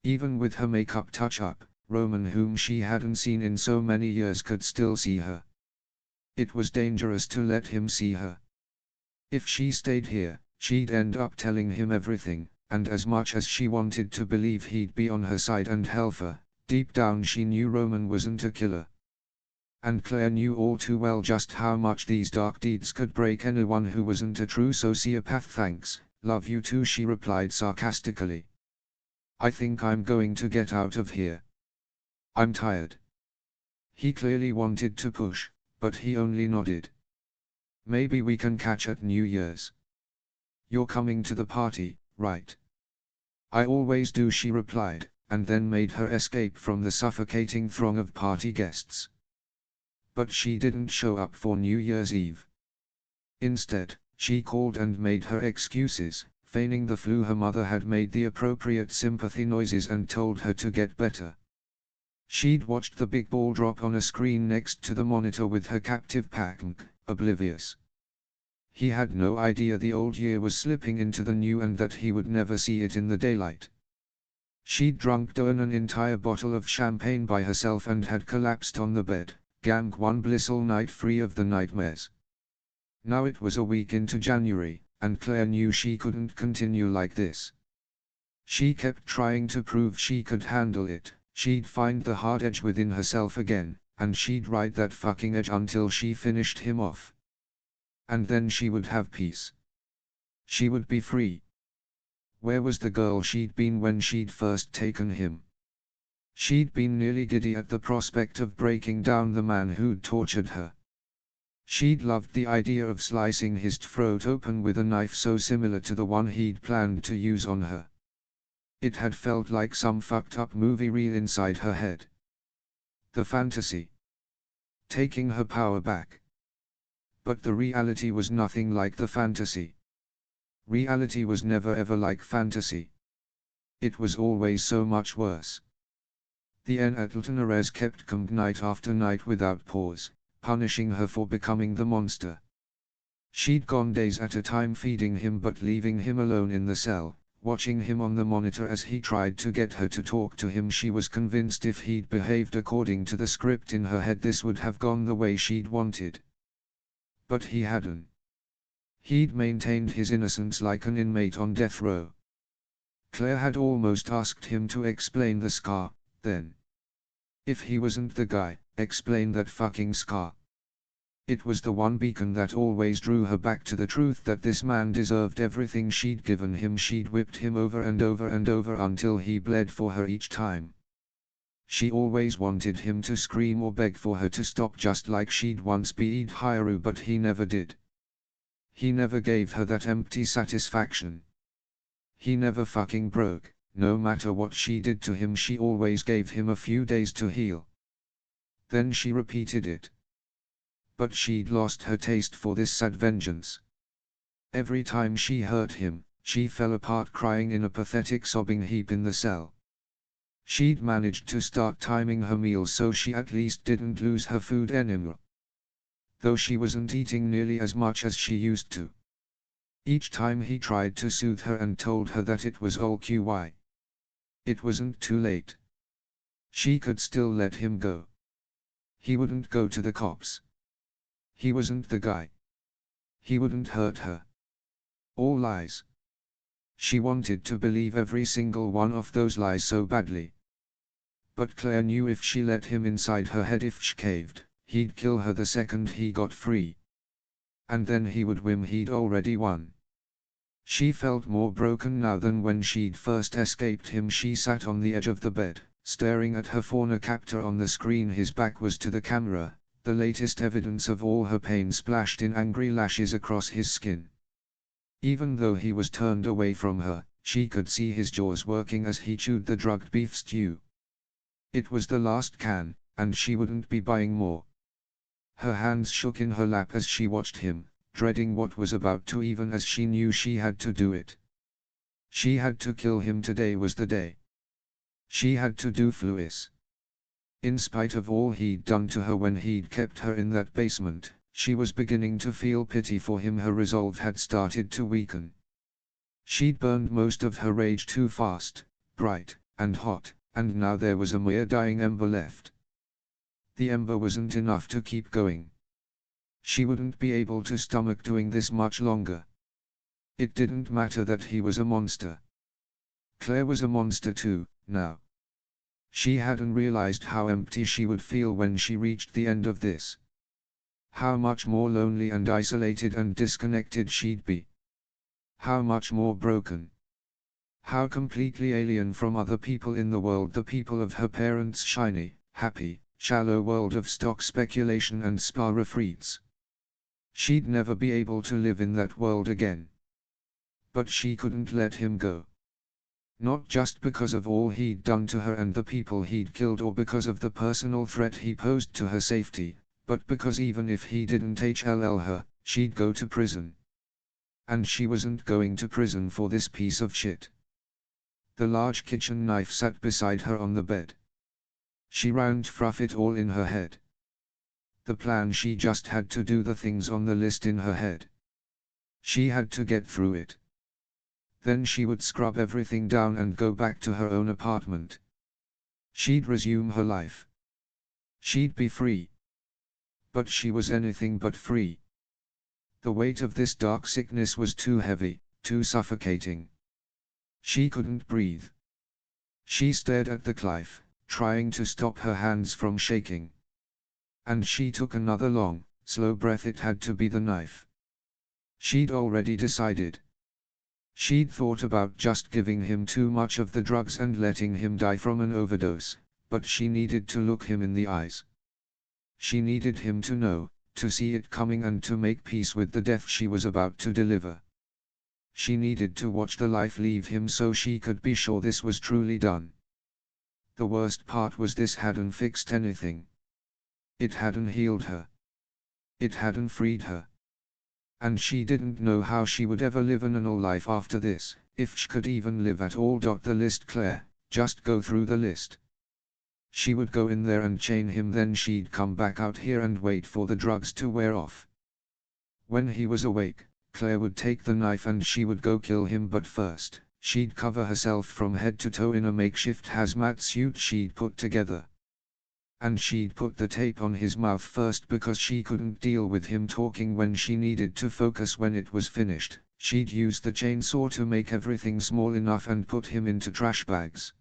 Even with her makeup touch-up, Roman, whom she hadn't seen in so many years, could still see her. It was dangerous to let him see her. If she stayed here, she'd end up telling him everything, and as much as she wanted to believe he'd be on her side and help her, deep down she knew Roman wasn't a killer. And Claire knew all too well just how much these dark deeds could break anyone who wasn't a true sociopath. Thanks, love you too, she replied sarcastically. I think I'm going to get out of here. I'm tired. He clearly wanted to push, but he only nodded. Maybe we can catch at New Year's. You're coming to the party, right? I always do, she replied, and then made her escape from the suffocating throng of party guests. But she didn't show up for New Year's Eve. Instead, she called and made her excuses, feigning the flu. Her mother had made the appropriate sympathy noises and told her to get better. She'd watched the big ball drop on a screen next to the monitor with her captive Pankaj, oblivious. He had no idea the old year was slipping into the new and that he would never see it in the daylight. She'd drunk down an entire bottle of champagne by herself and had collapsed on the bed, gang one blissful night free of the nightmares. Now it was a week into January, and Claire knew she couldn't continue like this. She kept trying to prove she could handle it. She'd find the hard edge within herself again, and she'd ride that fucking edge until she finished him off. And then she would have peace. She would be free. Where was the girl she'd been when she'd first taken him? She'd been nearly giddy at the prospect of breaking down the man who'd tortured her. She'd loved the idea of slicing his throat open with a knife so similar to the one he'd planned to use on her. It had felt like some fucked up movie reel inside her head. The fantasy. Taking her power back. But the reality was nothing like the fantasy. Reality was never ever like fantasy. It was always so much worse. The Enetaltonares kept coming night after night without pause, punishing her for becoming the monster. She'd gone days at a time feeding him but leaving him alone in the cell, watching him on the monitor as he tried to get her to talk to him. She was convinced if he'd behaved according to the script in her head this would have gone the way she'd wanted. But he hadn't. He'd maintained his innocence like an inmate on death row. Claire had almost asked him to explain the scar, then. If he wasn't the guy, explain that fucking scar. It was the one beacon that always drew her back to the truth that this man deserved everything she'd given him. She'd whipped him over and over and over until he bled for her each time. She always wanted him to scream or beg for her to stop, just like she'd once beat Hikaru, but he never did. He never gave her that empty satisfaction. He never fucking broke. No matter what she did to him, she always gave him a few days to heal. Then she repeated it. But she'd lost her taste for this sad vengeance. Every time she hurt him, she fell apart crying in a pathetic sobbing heap in the cell. She'd managed to start timing her meals so she at least didn't lose her food anymore. Though she wasn't eating nearly as much as she used to. Each time he tried to soothe her and told her that it was all QY. It wasn't too late. She could still let him go. He wouldn't go to the cops. He wasn't the guy. He wouldn't hurt her. All lies. She wanted to believe every single one of those lies so badly. But Claire knew if she let him inside her head, if she caved, he'd kill her the second he got free. And then he would win. He'd already won. She felt more broken now than when she'd first escaped him. She sat on the edge of the bed, staring at her fauna captor on the screen. His back was to the camera, the latest evidence of all her pain splashed in angry lashes across his skin. Even though he was turned away from her, she could see his jaws working as he chewed the drugged beef stew. It was the last can, and she wouldn't be buying more. Her hands shook in her lap as she watched him, dreading what was about to, even as she knew she had to do it. She had to kill him. Today was the day. She had to do Fluis. In spite of all he'd done to her when he'd kept her in that basement, she was beginning to feel pity for him. Her resolve had started to weaken. She'd burned most of her rage too fast, bright and hot, and now there was a mere dying ember left. The ember wasn't enough to keep going. She wouldn't be able to stomach doing this much longer. It didn't matter that he was a monster. Claire was a monster too, now. She hadn't realized how empty she would feel when she reached the end of this. How much more lonely and isolated and disconnected she'd be. How much more broken. How completely alien from other people in the world, the people of her parents' shiny, happy, shallow world of stock speculation and spa retreats. She'd never be able to live in that world again. But she couldn't let him go. Not just because of all he'd done to her and the people he'd killed, or because of the personal threat he posed to her safety, but because even if he didn't HLL her, she'd go to prison. And she wasn't going to prison for this piece of shit. The large kitchen knife sat beside her on the bed. She round rough it all in her head. The plan: she just had to do the things on the list in her head. She had to get through it. Then she would scrub everything down and go back to her own apartment. She'd resume her life. She'd be free. But she was anything but free. The weight of this dark sickness was too heavy, too suffocating. She couldn't breathe. She stared at the knife, trying to stop her hands from shaking. And she took another long, slow breath. It had to be the knife. She'd already decided. She'd thought about just giving him too much of the drugs and letting him die from an overdose, but she needed to look him in the eyes. She needed him to know, to see it coming, and to make peace with the death she was about to deliver. She needed to watch the life leave him so she could be sure this was truly done. The worst part was this hadn't fixed anything. It hadn't healed her. It hadn't freed her. And she didn't know how she would ever live a normal life after this, if she could even live at all. The list, Claire, just go through the list. She would go in there and chain him, then she'd come back out here and wait for the drugs to wear off. When he was awake, Claire would take the knife and she would go kill him, but first, She'd cover herself from head to toe in a makeshift hazmat suit she'd put together. And she'd put the tape on his mouth first because she couldn't deal with him talking when she needed to focus. When it was finished, she'd use the chainsaw to make everything small enough and put him into trash bags.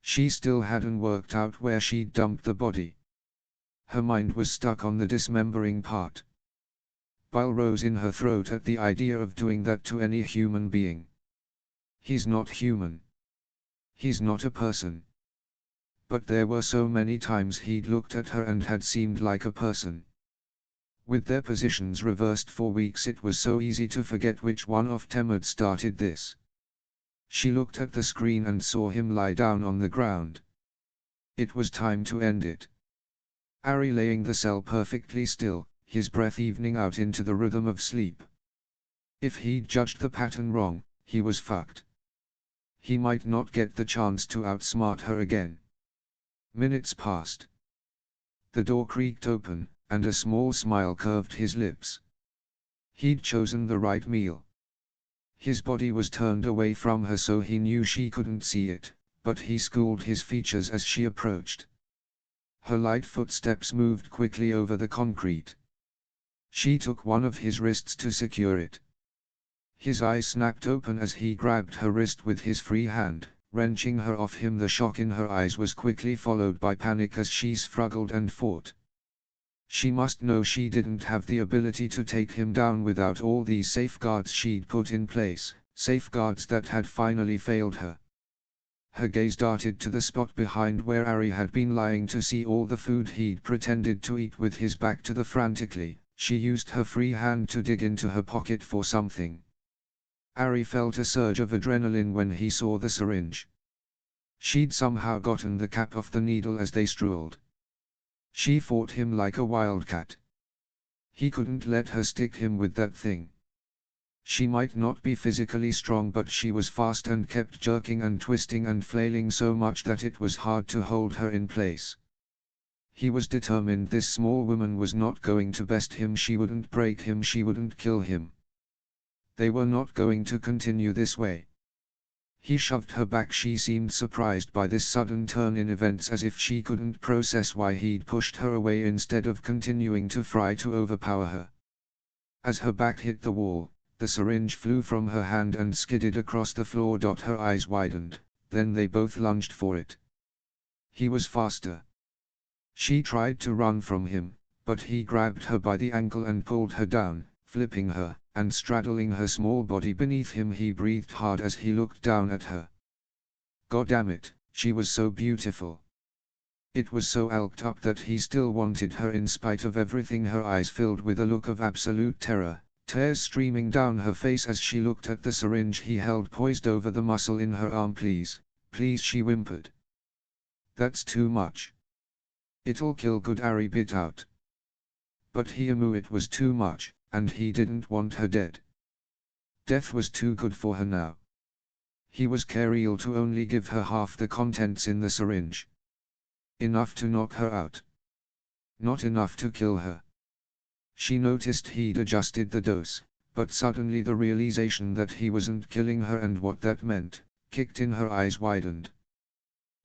She still hadn't worked out where she'd dumped the body. Her mind was stuck on the dismembering part. Bile rose in her throat at the idea of doing that to any human being. He's not human. He's not a person. But there were so many times he'd looked at her and had seemed like a person. With their positions reversed for weeks, it was so easy to forget which one of them had started this. She looked at the screen and saw him lie down on the ground. It was time to end it. Ari laying the cell perfectly still, his breath evening out into the rhythm of sleep. If he'd judged the pattern wrong, he was fucked. He might not get the chance to outsmart her again. Minutes passed. The door creaked open, and a small smile curved his lips. He'd chosen the right meal. His body was turned away from her so he knew she couldn't see it, but he schooled his features as she approached. Her light footsteps moved quickly over the concrete. She took one of his wrists to secure it. His eyes snapped open as he grabbed her wrist with his free hand, wrenching her off him. The shock in her eyes was quickly followed by panic as she struggled and fought. She must know she didn't have the ability to take him down without all these safeguards she'd put in place, safeguards that had finally failed her. Her gaze darted to the spot behind where Ari had been lying to see all the food he'd pretended to eat. With his back to the frantically, she used her free hand to dig into her pocket for something. Ari felt a surge of adrenaline when he saw the syringe. She'd somehow gotten the cap off the needle as they strolled. She fought him like a wildcat. He couldn't let her stick him with that thing. She might not be physically strong, but she was fast and kept jerking and twisting and flailing so much that it was hard to hold her in place. He was determined this small woman was not going to best him. She wouldn't break him, she wouldn't kill him. They were not going to continue this way. He shoved her back. She seemed surprised by this sudden turn in events, as if she couldn't process why he'd pushed her away instead of continuing to try to overpower her. As her back hit the wall, the syringe flew from her hand and skidded across the floor. Her eyes widened, then they both lunged for it. He was faster. She tried to run from him, but he grabbed her by the ankle and pulled her down, flipping her, and straddling her small body beneath him. He breathed hard as he looked down at her. God damn it, she was so beautiful. It was so alked up that he still wanted her in spite of everything. Her eyes filled with a look of absolute terror, tears streaming down her face as she looked at the syringe he held poised over the muscle in her arm. Please, please, she whimpered. That's too much. It'll kill. Good, Ari bit out. But he knew it was too much, and he didn't want her dead. Death was too good for her now. He was careful to only give her half the contents in the syringe. Enough to knock her out. Not enough to kill her. She noticed he'd adjusted the dose, but suddenly the realization that he wasn't killing her and what that meant, kicked in. Her eyes widened.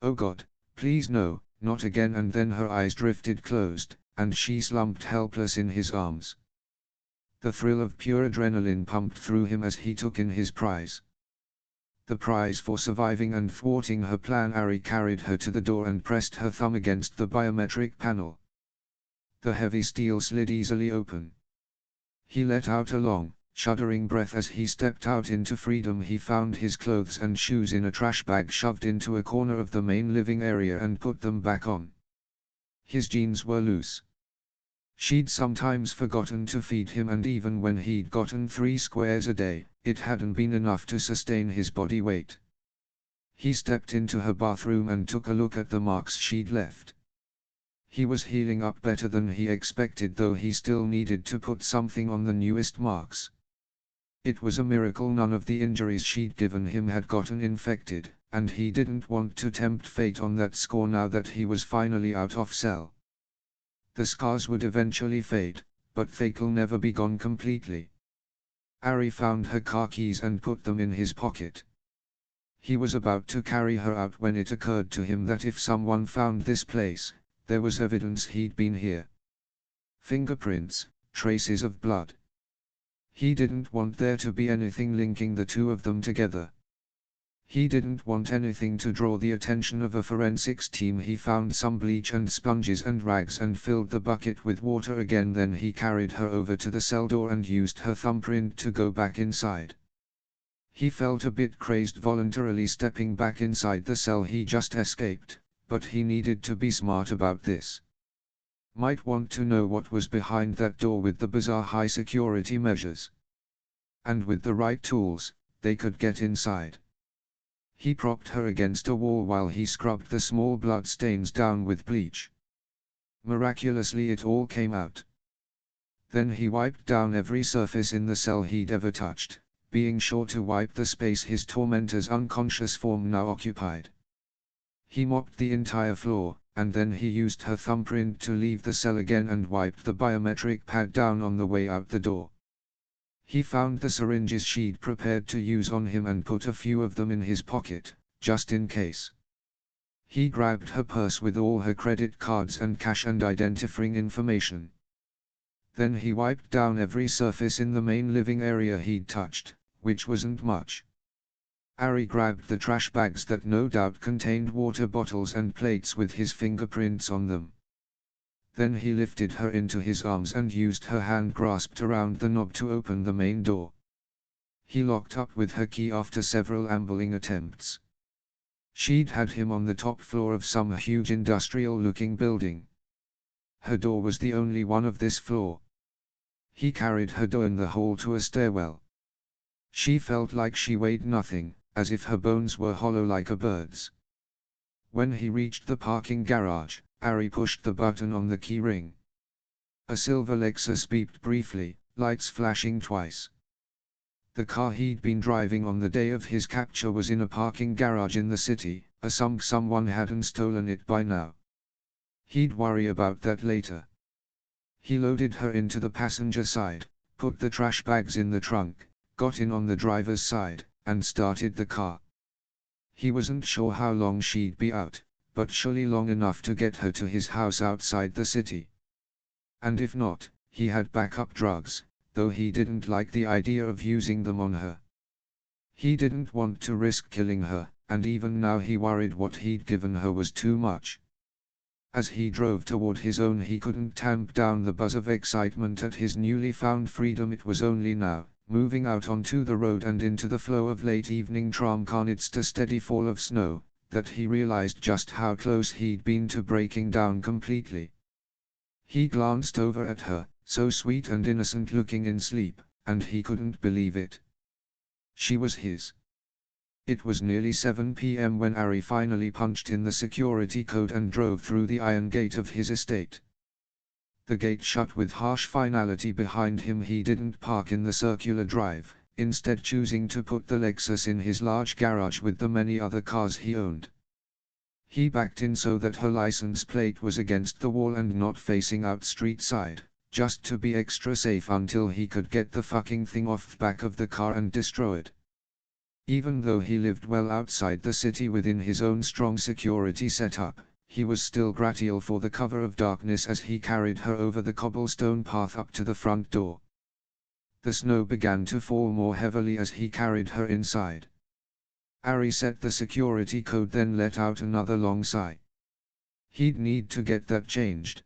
Oh God, please no, not again. And then her eyes drifted closed, and she slumped helpless in his arms. The thrill of pure adrenaline pumped through him as he took in his prize. The prize for surviving and thwarting her plan. Ari carried her to the door and pressed her thumb against the biometric panel. The heavy steel slid easily open. He let out a long, shuddering breath as he stepped out into freedom. He found his clothes and shoes in a trash bag shoved into a corner of the main living area and put them back on. His jeans were loose. She'd sometimes forgotten to feed him, and even when he'd gotten 3 squares a day, it hadn't been enough to sustain his body weight. He stepped into her bathroom and took a look at the marks she'd left. He was healing up better than he expected, though he still needed to put something on the newest marks. It was a miracle none of the injuries she'd given him had gotten infected, and he didn't want to tempt fate on that score now that he was finally out of cell. The scars would eventually fade, but they'll never be gone completely. Ari found her car keys and put them in his pocket. He was about to carry her out when it occurred to him that if someone found this place, there was evidence he'd been here. Fingerprints, traces of blood. He didn't want there to be anything linking the two of them together. He didn't want anything to draw the attention of a forensics team. He found some bleach and sponges and rags and filled the bucket with water again. Then he carried her over to the cell door and used her thumbprint to go back inside. He felt a bit crazed voluntarily stepping back inside the cell he just escaped, but he needed to be smart about this. Might want to know what was behind that door with the bizarre high security measures. And with the right tools, they could get inside. He propped her against a wall while he scrubbed the small blood stains down with bleach. Miraculously it all came out. Then he wiped down every surface in the cell he'd ever touched, being sure to wipe the space his tormentor's unconscious form now occupied. He mopped the entire floor, and then he used her thumbprint to leave the cell again and wiped the biometric pad down on the way out the door. He found the syringes she'd prepared to use on him and put a few of them in his pocket, just in case. He grabbed her purse with all her credit cards and cash and identifying information. Then he wiped down every surface in the main living area he'd touched, which wasn't much. Ari grabbed the trash bags that no doubt contained water bottles and plates with his fingerprints on them. Then he lifted her into his arms and used her hand grasped around the knob to open the main door. He locked up with her key after several ambling attempts. She'd had him on the top floor of some huge industrial-looking building. Her door was the only one of this floor. He carried her down the hall to a stairwell. She felt like she weighed nothing, as if her bones were hollow like a bird's. When he reached the parking garage, Ari pushed the button on the key ring. A silver Lexus beeped briefly, lights flashing twice. The car he'd been driving on the day of his capture was in a parking garage in the city, someone hadn't stolen it by now. He'd worry about that later. He loaded her into the passenger side, put the trash bags in the trunk, got in on the driver's side, and started the car. He wasn't sure how long she'd be out, but surely long enough to get her to his house outside the city. And if not, he had backup drugs, though he didn't like the idea of using them on her. He didn't want to risk killing her, and even now he worried what he'd given her was too much. As he drove toward his own, he couldn't tamp down the buzz of excitement at his newly found freedom. It was only now, moving out onto the road and into the flow of late evening tram amidst a steady fall of snow, that he realized just how close he'd been to breaking down completely. He glanced over at her, so sweet and innocent looking in sleep, and he couldn't believe it. She was his. It was nearly 7 p.m. when Ari finally punched in the security code and drove through the iron gate of his estate. The gate shut with harsh finality behind him. He didn't park in the circular drive, instead choosing to put the Lexus in his large garage with the many other cars he owned. He backed in so that her license plate was against the wall and not facing out street side, just to be extra safe until he could get the fucking thing off the back of the car and destroy it. Even though he lived well outside the city within his own strong security setup, he was still grateful for the cover of darkness as he carried her over the cobblestone path up to the front door. The snow began to fall more heavily as he carried her inside. Ari set the security code, then let out another long sigh. He'd need to get that changed.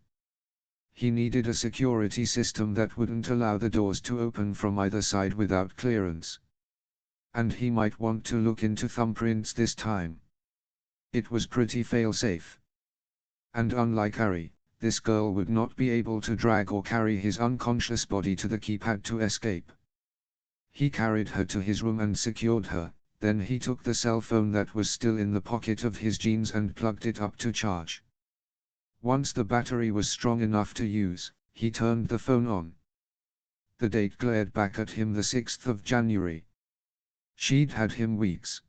He needed a security system that wouldn't allow the doors to open from either side without clearance. And he might want to look into thumbprints this time. It was pretty fail-safe. And unlike Ari, this girl would not be able to drag or carry his unconscious body to the keypad to escape. He carried her to his room and secured her, then he took the cell phone that was still in the pocket of his jeans and plugged it up to charge. Once the battery was strong enough to use, he turned the phone on. The date glared back at him, the 6th of January. She'd had him weeks.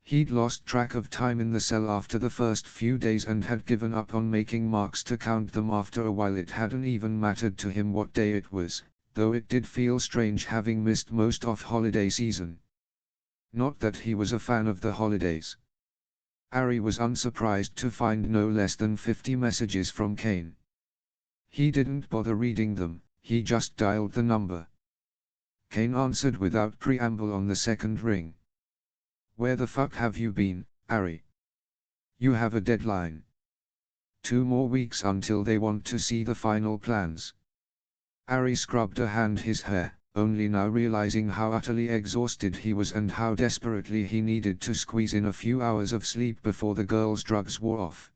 He'd lost track of time in the cell after the first few days and had given up on making marks to count them after a while. It hadn't even mattered to him what day it was, though it did feel strange having missed most of holiday season. Not that he was a fan of the holidays. Ari was unsurprised to find no less than 50 messages from Kane. He didn't bother reading them, he just dialed the number. Kane answered without preamble on the second ring. "Where the fuck have you been, Ari? You have a deadline. 2 more weeks until they want to see the final plans." Ari scrubbed a hand his hair, only now realizing how utterly exhausted he was and how desperately he needed to squeeze in a few hours of sleep before the girl's drugs wore off.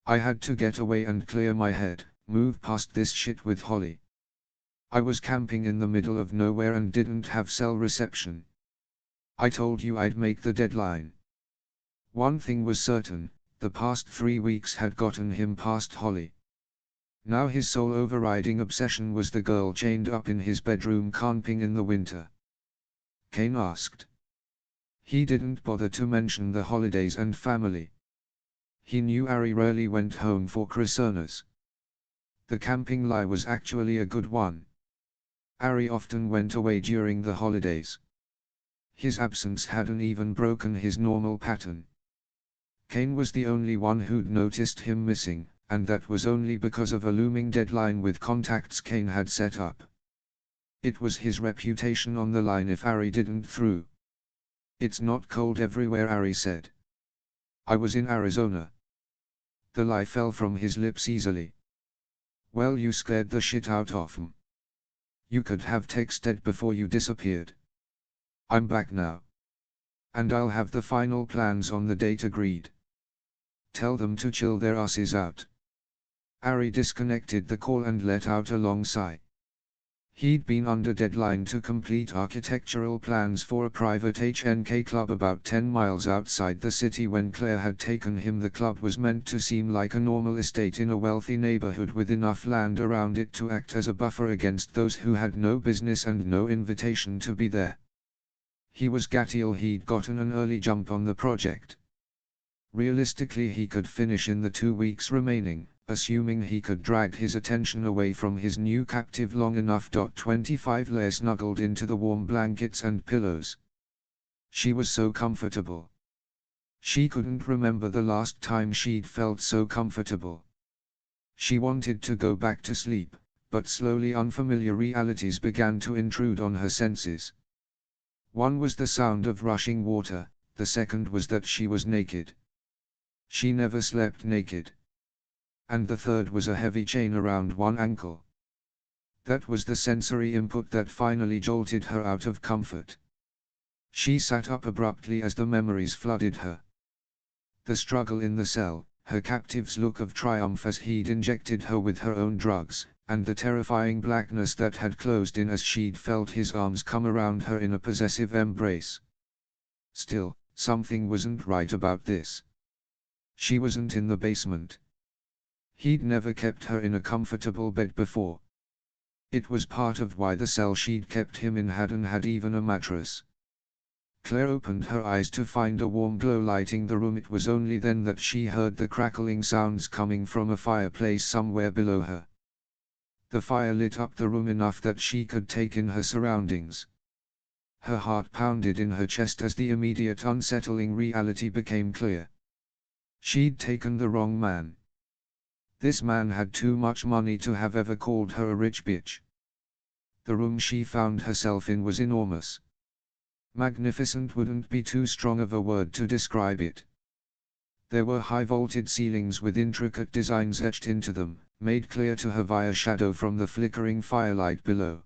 "I had to get away and clear my head, move past this shit with Holly. I was camping in the middle of nowhere and didn't have cell reception. I told you I'd make the deadline." One thing was certain, the past 3 weeks had gotten him past Holly. Now his sole overriding obsession was the girl chained up in his bedroom camping in the winter. Kane asked. He didn't bother to mention the holidays and family. He knew Ari rarely went home for Christmas. The camping lie was actually a good one. Ari often went away during the holidays. His absence hadn't even broken his normal pattern. Kane was the only one who'd noticed him missing, and that was only because of a looming deadline with contacts Kane had set up. It was his reputation on the line if Ari didn't through. "It's not cold everywhere," Ari said. "I was in Arizona." The lie fell from his lips easily. "Well, you scared the shit out of him. You could have texted before you disappeared. I'm back now. And I'll have the final plans on the date agreed. Tell them to chill their asses out." Ari disconnected the call and let out a long sigh. He'd been under deadline to complete architectural plans for a private HNK club about 10 miles outside the city when Claire had taken him. The club was meant to seem like a normal estate in a wealthy neighborhood with enough land around it to act as a buffer against those who had no business and no invitation to be there. He was gutted he'd gotten an early jump on the project. Realistically, he could finish in the 2 weeks remaining, assuming he could drag his attention away from his new captive long enough. 25 lay snuggled into the warm blankets and pillows. She was so comfortable. She couldn't remember the last time she'd felt so comfortable. She wanted to go back to sleep, but slowly unfamiliar realities began to intrude on her senses. One was the sound of rushing water, the second was that she was naked. She never slept naked. And the third was a heavy chain around one ankle. That was the sensory input that finally jolted her out of comfort. She sat up abruptly as the memories flooded her. The struggle in the cell, her captive's look of triumph as he'd injected her with her own drugs, and the terrifying blackness that had closed in as she'd felt his arms come around her in a possessive embrace. Still, something wasn't right about this. She wasn't in the basement. He'd never kept her in a comfortable bed before. It was part of why the cell she'd kept him in hadn't had even a mattress. Claire opened her eyes to find a warm glow lighting the room. It was only then that she heard the crackling sounds coming from a fireplace somewhere below her. The fire lit up the room enough that she could take in her surroundings. Her heart pounded in her chest as the immediate unsettling reality became clear. She'd taken the wrong man. This man had too much money to have ever called her a rich bitch. The room she found herself in was enormous. Magnificent wouldn't be too strong of a word to describe it. There were high-vaulted ceilings with intricate designs etched into them, made clear to her via shadow from the flickering firelight below.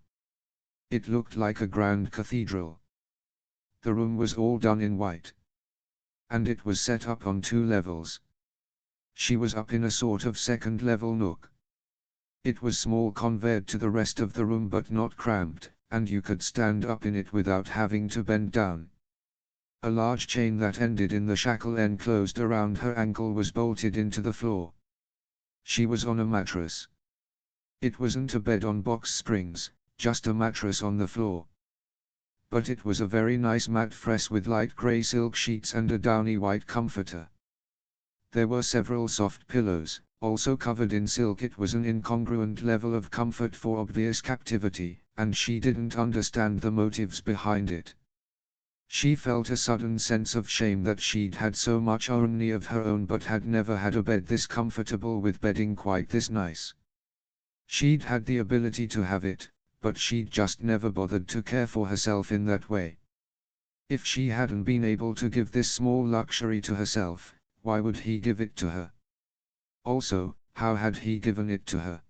It looked like a grand cathedral. The room was all done in white. And it was set up on 2 levels. She was up in a sort of second-level nook. It was small compared to the rest of the room but not cramped, and you could stand up in it without having to bend down. A large chain that ended in the shackle enclosed around her ankle was bolted into the floor. She was on a mattress. It wasn't a bed on box springs, just a mattress on the floor. But it was a very nice mattress with light grey silk sheets and a downy white comforter. There were several soft pillows, also covered in silk. It was an incongruent level of comfort for obvious captivity, and she didn't understand the motives behind it. She felt a sudden sense of shame that she'd had so much only of her own but had never had a bed this comfortable with bedding quite this nice. She'd had the ability to have it, but she'd just never bothered to care for herself in that way. If she hadn't been able to give this small luxury to herself, why would he give it to her? Also, how had he given it to her?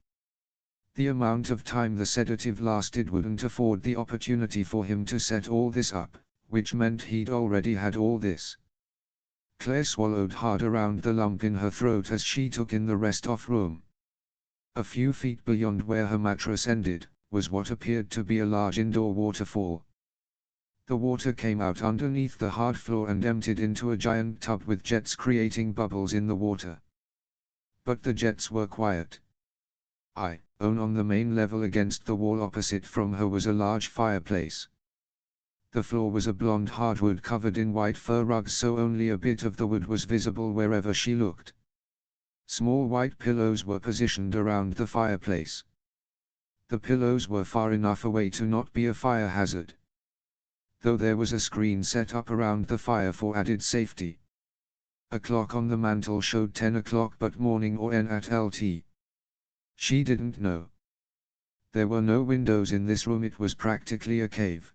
The amount of time the sedative lasted wouldn't afford the opportunity for him to set all this up, which meant he'd already had all this. Claire swallowed hard around the lump in her throat as she took in the rest of room. A few feet beyond where her mattress ended, was what appeared to be a large indoor waterfall. The water came out underneath the hard floor and emptied into a giant tub with jets creating bubbles in the water. But the jets were quiet. On the main level against the wall opposite from her was a large fireplace. The floor was a blonde hardwood covered in white fur rugs, so only a bit of the wood was visible wherever she looked. Small white pillows were positioned around the fireplace. The pillows were far enough away to not be a fire hazard, though there was a screen set up around the fire for added safety. A clock on the mantel showed 10 o'clock, but morning or N at LT. She didn't know. There were no windows in this room, it was practically a cave.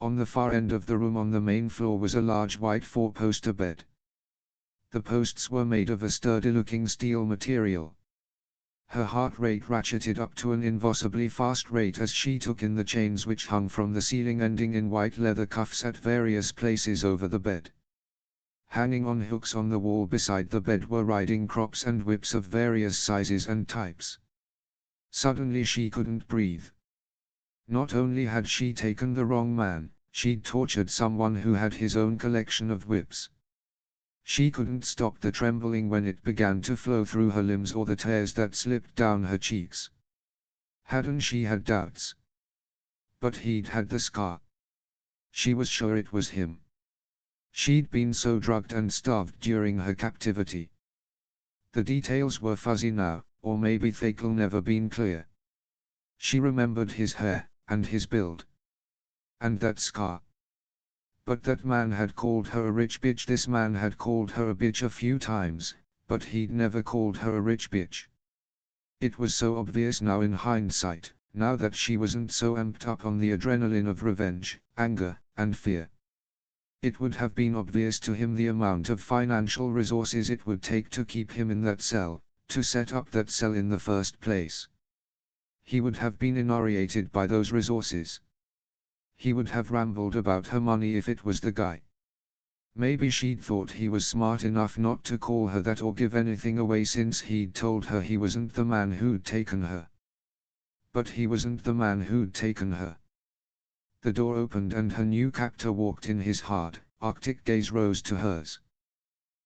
On the far end of the room on the main floor was a large white four-poster bed. The posts were made of a sturdy-looking steel material. Her heart rate ratcheted up to an impossibly fast rate as she took in the chains which hung from the ceiling, ending in white leather cuffs at various places over the bed. Hanging on hooks on the wall beside the bed were riding crops and whips of various sizes and types. Suddenly she couldn't breathe. Not only had she taken the wrong man, she'd tortured someone who had his own collection of whips. She couldn't stop the trembling when it began to flow through her limbs or the tears that slipped down her cheeks. Hadn't she had doubts? But he'd had the scar. She was sure it was him. She'd been so drugged and starved during her captivity. The details were fuzzy now, or maybe they'll never been clear. She remembered his hair, and his build. And that scar. But that man had called her a rich bitch. This man had called her a bitch a few times, but he'd never called her a rich bitch. It was so obvious now in hindsight, now that she wasn't so amped up on the adrenaline of revenge, anger, and fear. It would have been obvious to him the amount of financial resources it would take to keep him in that cell, to set up that cell in the first place. He would have been infuriated by those resources. He would have rambled about her money if it was the guy. Maybe she'd thought he was smart enough not to call her that or give anything away, since he'd told her he wasn't the man who'd taken her. But he wasn't the man who'd taken her. The door opened and her new captor walked in. His hard, arctic gaze rose to hers.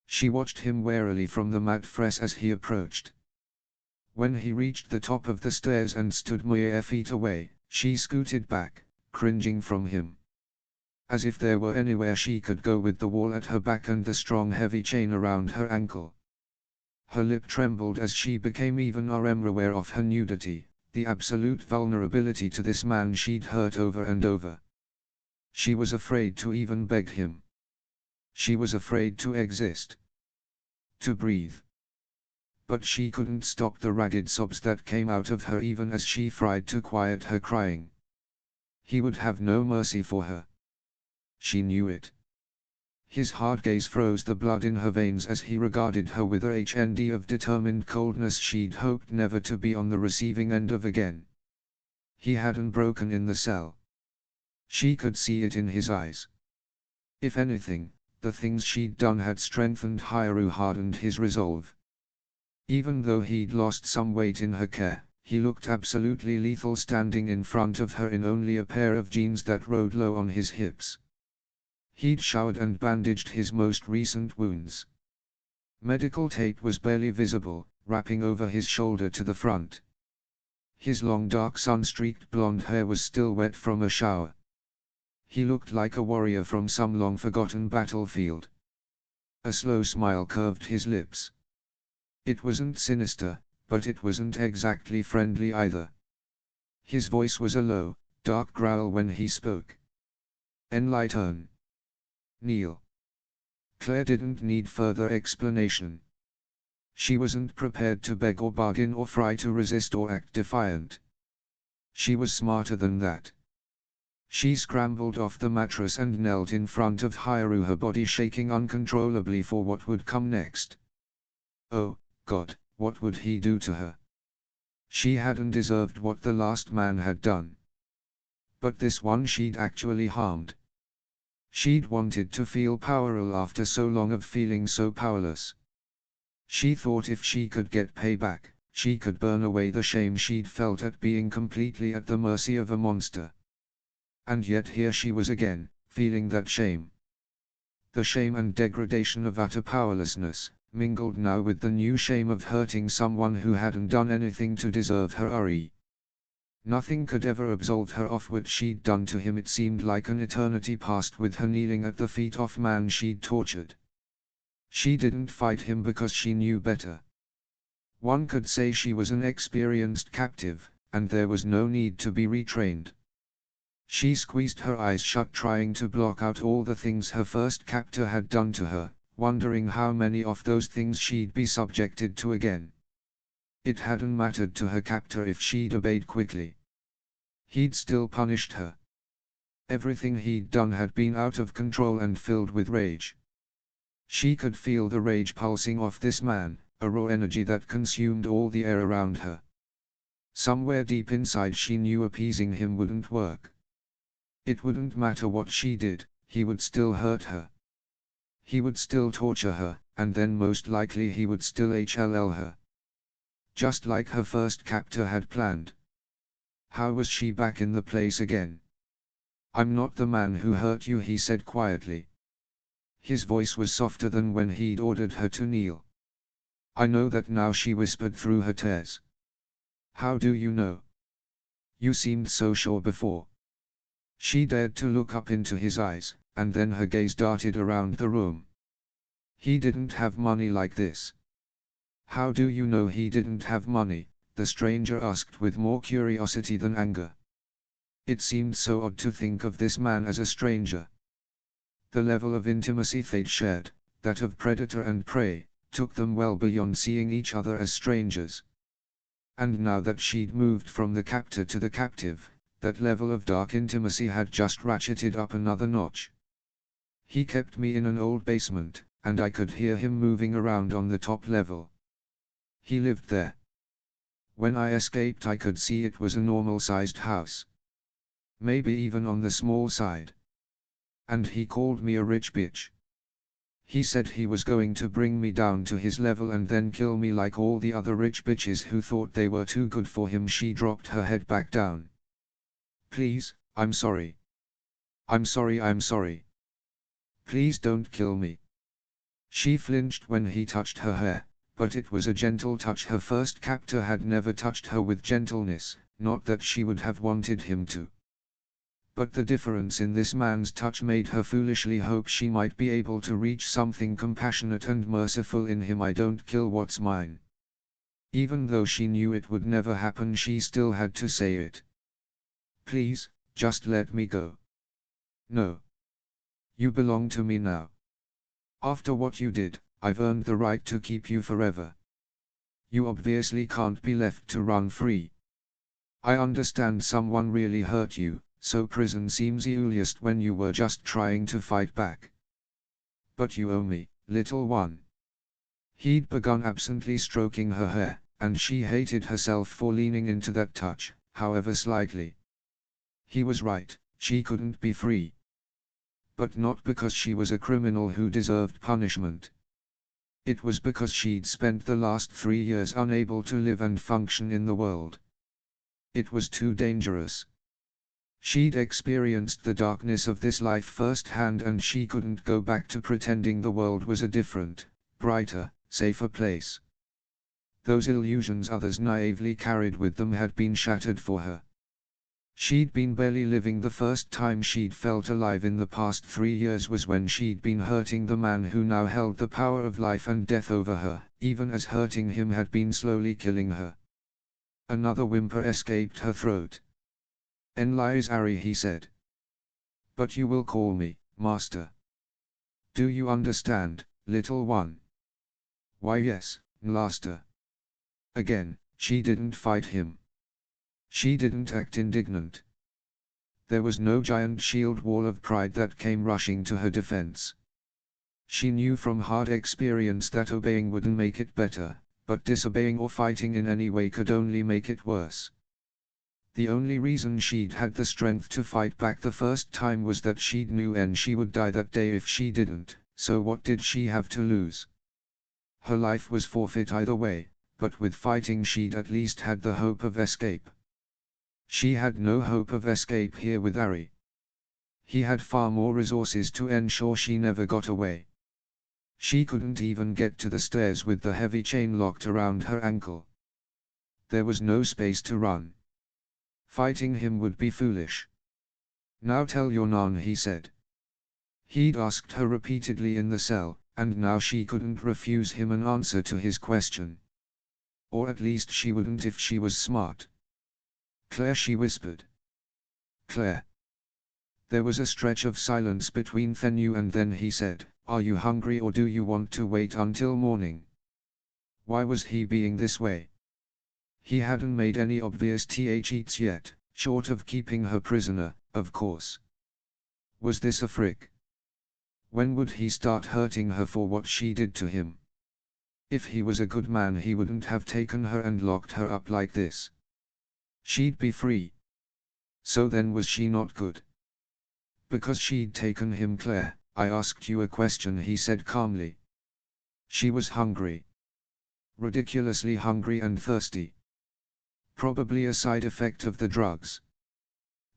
She watched him warily from the mattress as he approached. When he reached the top of the stairs and stood mere feet away, she scooted back, cringing from him. As if there were anywhere she could go with the wall at her back and the strong heavy chain around her ankle. Her lip trembled as she became even more aware of her nudity, the absolute vulnerability to this man she'd hurt over and over. She was afraid to even beg him. She was afraid to exist. To breathe. But she couldn't stop the ragged sobs that came out of her even as she tried to quiet her crying. He would have no mercy for her. She knew it. His hard gaze froze the blood in her veins as he regarded her with a HND of determined coldness she'd hoped never to be on the receiving end of again. He hadn't broken in the cell. She could see it in his eyes. If anything, the things she'd done had strengthened Hairu, hardened his resolve. Even though he'd lost some weight in her care, he looked absolutely lethal standing in front of her in only a pair of jeans that rode low on his hips. He'd showered and bandaged his most recent wounds. Medical tape was barely visible, wrapping over his shoulder to the front. His long dark sun-streaked blonde hair was still wet from a shower. He looked like a warrior from some long-forgotten battlefield. A slow smile curved his lips. It wasn't sinister, but it wasn't exactly friendly either. His voice was a low, dark growl when he spoke. "Enlighten." Kneel. Claire didn't need further explanation. She wasn't prepared to beg or bargain or try to resist or act defiant. She was smarter than that. She scrambled off the mattress and knelt in front of Hairu, her body shaking uncontrollably for what would come next. Oh, God, what would he do to her? She hadn't deserved what the last man had done. But this one she'd actually harmed. She'd wanted to feel powerful after so long of feeling so powerless. She thought if she could get payback, she could burn away the shame she'd felt at being completely at the mercy of a monster. And yet here she was again, feeling that shame. The shame and degradation of utter powerlessness, mingled now with the new shame of hurting someone who hadn't done anything to deserve her Uri. Nothing could ever absolve her of what she'd done to him. It seemed like an eternity passed with her kneeling at the feet of man she'd tortured. She didn't fight him because she knew better. One could say she was an experienced captive, and there was no need to be retrained. She squeezed her eyes shut, trying to block out all the things her first captor had done to her, wondering how many of those things she'd be subjected to again. It hadn't mattered to her captor if she'd obeyed quickly. He'd still punished her. Everything he'd done had been out of control and filled with rage. She could feel the rage pulsing off this man, a raw energy that consumed all the air around her. Somewhere deep inside she knew appeasing him wouldn't work. It wouldn't matter what she did, he would still hurt her. He would still torture her, and then most likely he would still HLL her. Just like her first captor had planned. How was she back in the place again? "I'm not the man who hurt you," he said quietly. His voice was softer than when he'd ordered her to kneel. "I know that now," she whispered through her tears. "How do you know? You seemed so sure before." She dared to look up into his eyes, and then her gaze darted around the room. "He didn't have money like this." "How do you know he didn't have money?" the stranger asked with more curiosity than anger. It seemed so odd to think of this man as a stranger. The level of intimacy they'd shared, that of predator and prey, took them well beyond seeing each other as strangers. And now that she'd moved from the captor to the captive, that level of dark intimacy had just ratcheted up another notch. "He kept me in an old basement, and I could hear him moving around on the top level. He lived there. When I escaped I could see it was a normal-sized house. Maybe even on the small side. And he called me a rich bitch. He said he was going to bring me down to his level and then kill me like all the other rich bitches who thought they were too good for him." She dropped her head back down. "Please, I'm sorry. I'm sorry. Please don't kill me." She flinched when he touched her hair, but it was a gentle touch. Her first captor had never touched her with gentleness, not that she would have wanted him to. But the difference in this man's touch made her foolishly hope she might be able to reach something compassionate and merciful in him. "I don't kill what's mine." Even though she knew it would never happen, she still had to say it. "Please, just let me go." "No. You belong to me now. After what you did, I've earned the right to keep you forever. You obviously can't be left to run free. I understand someone really hurt you, so prison seems easiest when you were just trying to fight back. But you owe me, little one." He'd begun absently stroking her hair, and she hated herself for leaning into that touch, however slightly. He was right, she couldn't be free. But not because she was a criminal who deserved punishment. It was because she'd spent the last 3 years unable to live and function in the world. It was too dangerous. She'd experienced the darkness of this life firsthand, and she couldn't go back to pretending the world was a different, brighter, safer place. Those illusions others naively carried with them had been shattered for her. She'd been barely living. The first time she'd felt alive in the past 3 years was when she'd been hurting the man who now held the power of life and death over her, even as hurting him had been slowly killing her. Another whimper escaped her throat. "Enlai's Ari," he said. "But you will call me, Master." Do you understand, little one? Why yes, master. Again, she didn't fight him. She didn't act indignant. There was no giant shield wall of pride that came rushing to her defense. She knew from hard experience that obeying wouldn't make it better, but disobeying or fighting in any way could only make it worse. The only reason she'd had the strength to fight back the first time was that she'd knew and she would die that day if she didn't, so what did she have to lose? Her life was forfeit either way, but with fighting she'd at least had the hope of escape. She had no hope of escape here with Ari. He had far more resources to ensure she never got away. She couldn't even get to the stairs with the heavy chain locked around her ankle. There was no space to run. Fighting him would be foolish. Now tell your Nan, he said. He'd asked her repeatedly in the cell, and now she couldn't refuse him an answer to his question. Or at least she wouldn't if she was smart. Claire, she whispered. Claire. There was a stretch of silence between Thenu and then he said, are you hungry or do you want to wait until morning? Why was he being this way? He hadn't made any obvious eats yet, short of keeping her prisoner, of course. Was this a frick? When would he start hurting her for what she did to him? If he was a good man he wouldn't have taken her and locked her up like this. She'd be free. So then was she not good? Because she'd taken him. Claire, I asked you a question, he said calmly. She was hungry. Ridiculously hungry and thirsty. Probably a side effect of the drugs.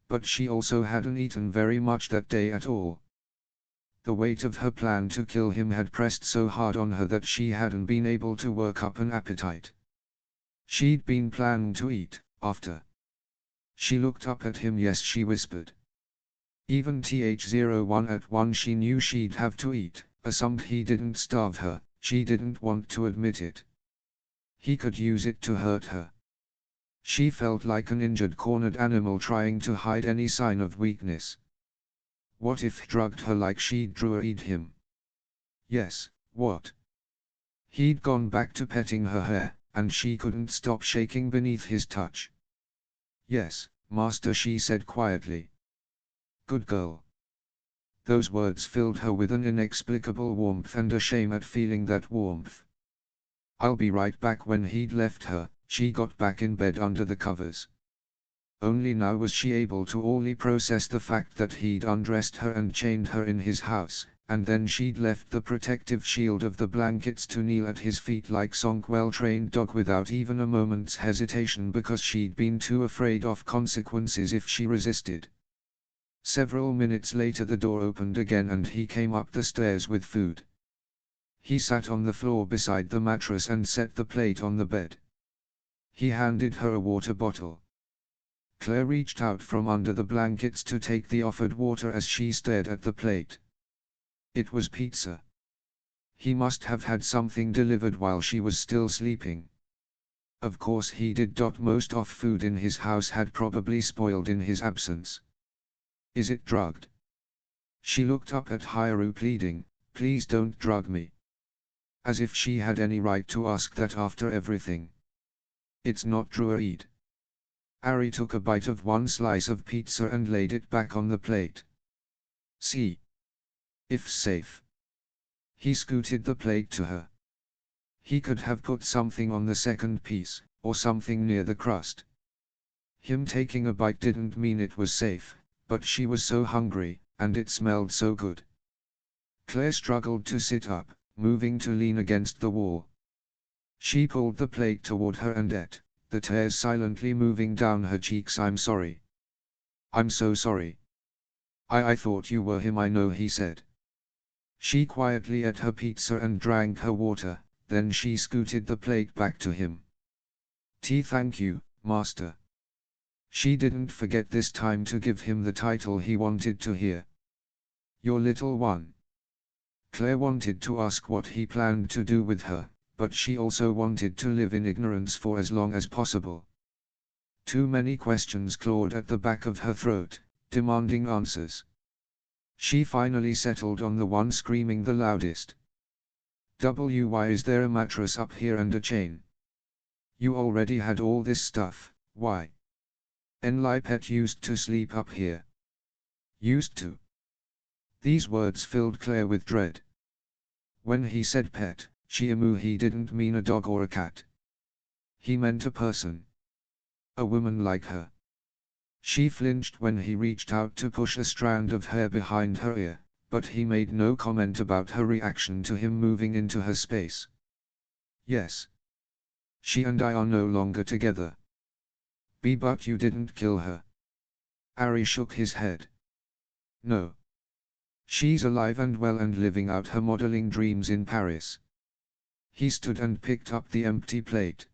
But she also hadn't eaten very much that day at all. The weight of her plan to kill him had pressed so hard on her that she hadn't been able to work up an appetite. She'd been planning to eat, after. She looked up at him. Yes, she whispered. Even TH01 at 1 she knew she'd have to eat, assumed he didn't starve her, she didn't want to admit it. He could use it to hurt her. She felt like an injured, cornered animal trying to hide any sign of weakness. What if he drugged her like she'd druid him? Yes, what? He'd gone back to petting her hair, and she couldn't stop shaking beneath his touch. Yes, master, she said quietly. Good girl. Those words filled her with an inexplicable warmth and a shame at feeling that warmth. I'll be right back. When he'd left her, she got back in bed under the covers. Only now was she able to fully process the fact that he'd undressed her and chained her in his house, and then she'd left the protective shield of the blankets to kneel at his feet like some well-trained dog without even a moment's hesitation because she'd been too afraid of consequences if she resisted. Several minutes later the door opened again and he came up the stairs with food. He sat on the floor beside the mattress and set the plate on the bed. He handed her a water bottle. Claire reached out from under the blankets to take the offered water as she stared at the plate. It was pizza. He must have had something delivered while she was still sleeping. Of course he did. Most of food in his house had probably spoiled in his absence. Is it drugged? She looked up at Hairu pleading, please don't drug me. As if she had any right to ask that after everything. It's not druid. Ari took a bite of one slice of pizza and laid it back on the plate. See if safe. He scooted the plate to her. He could have put something on the second piece, or something near the crust. Him taking a bite didn't mean it was safe, but she was so hungry, and it smelled so good. Claire struggled to sit up, moving to lean against the wall. She pulled the plate toward her and ate, the tears silently moving down her cheeks. I'm sorry. I'm so sorry. I thought you were him. I know, he said. She quietly ate her pizza and drank her water, then she scooted the plate back to him. Thank you, master. She didn't forget this time to give him the title he wanted to hear. Your little one. Claire wanted to ask what he planned to do with her, but she also wanted to live in ignorance for as long as possible. Too many questions clawed at the back of her throat, demanding answers. She finally settled on the one screaming the loudest. Why is there a mattress up here and a chain? You already had all this stuff, why? Enlipet used to sleep up here. Used to. These words filled Claire with dread. When he said pet, she knew he didn't mean a dog or a cat. He meant a person. A woman like her. She flinched when he reached out to push a strand of hair behind her ear, but he made no comment about her reaction to him moving into her space. Yes. She and I are no longer together. But you didn't kill her. Ari shook his head. No. She's alive and well and living out her modeling dreams in Paris. He stood and picked up the empty plate.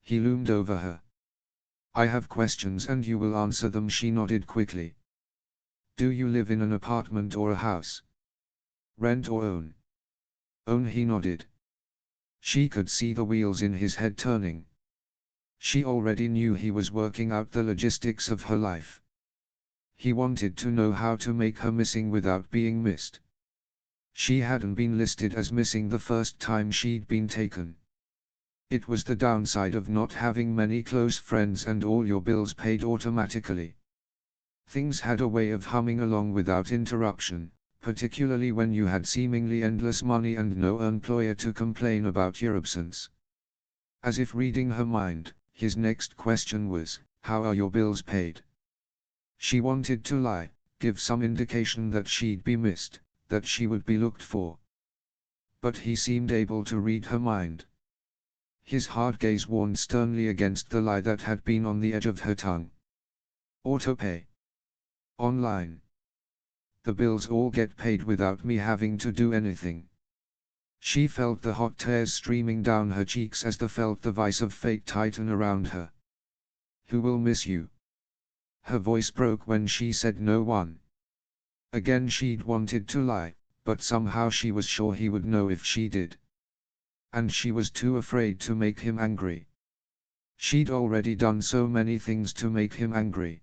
He loomed over her. I have questions and you will answer them, she nodded quickly. Do you live in an apartment or a house? Rent or own? Own, he nodded. She could see the wheels in his head turning. She already knew he was working out the logistics of her life. He wanted to know how to make her missing without being missed. She hadn't been listed as missing the first time she'd been taken. It was the downside of not having many close friends and all your bills paid automatically. Things had a way of humming along without interruption, particularly when you had seemingly endless money and no employer to complain about your absence. As if reading her mind, his next question was, how are your bills paid? She wanted to lie, give some indication that she'd be missed, that she would be looked for. But he seemed able to read her mind. His hard gaze warned sternly against the lie that had been on the edge of her tongue. Autopay. Online. The bills all get paid without me having to do anything. She felt the hot tears streaming down her cheeks as they felt the vice of fate tighten around her. Who will miss you? Her voice broke when she said no one. Again she'd wanted to lie, but somehow she was sure he would know if she did. And she was too afraid to make him angry. She'd already done so many things to make him angry.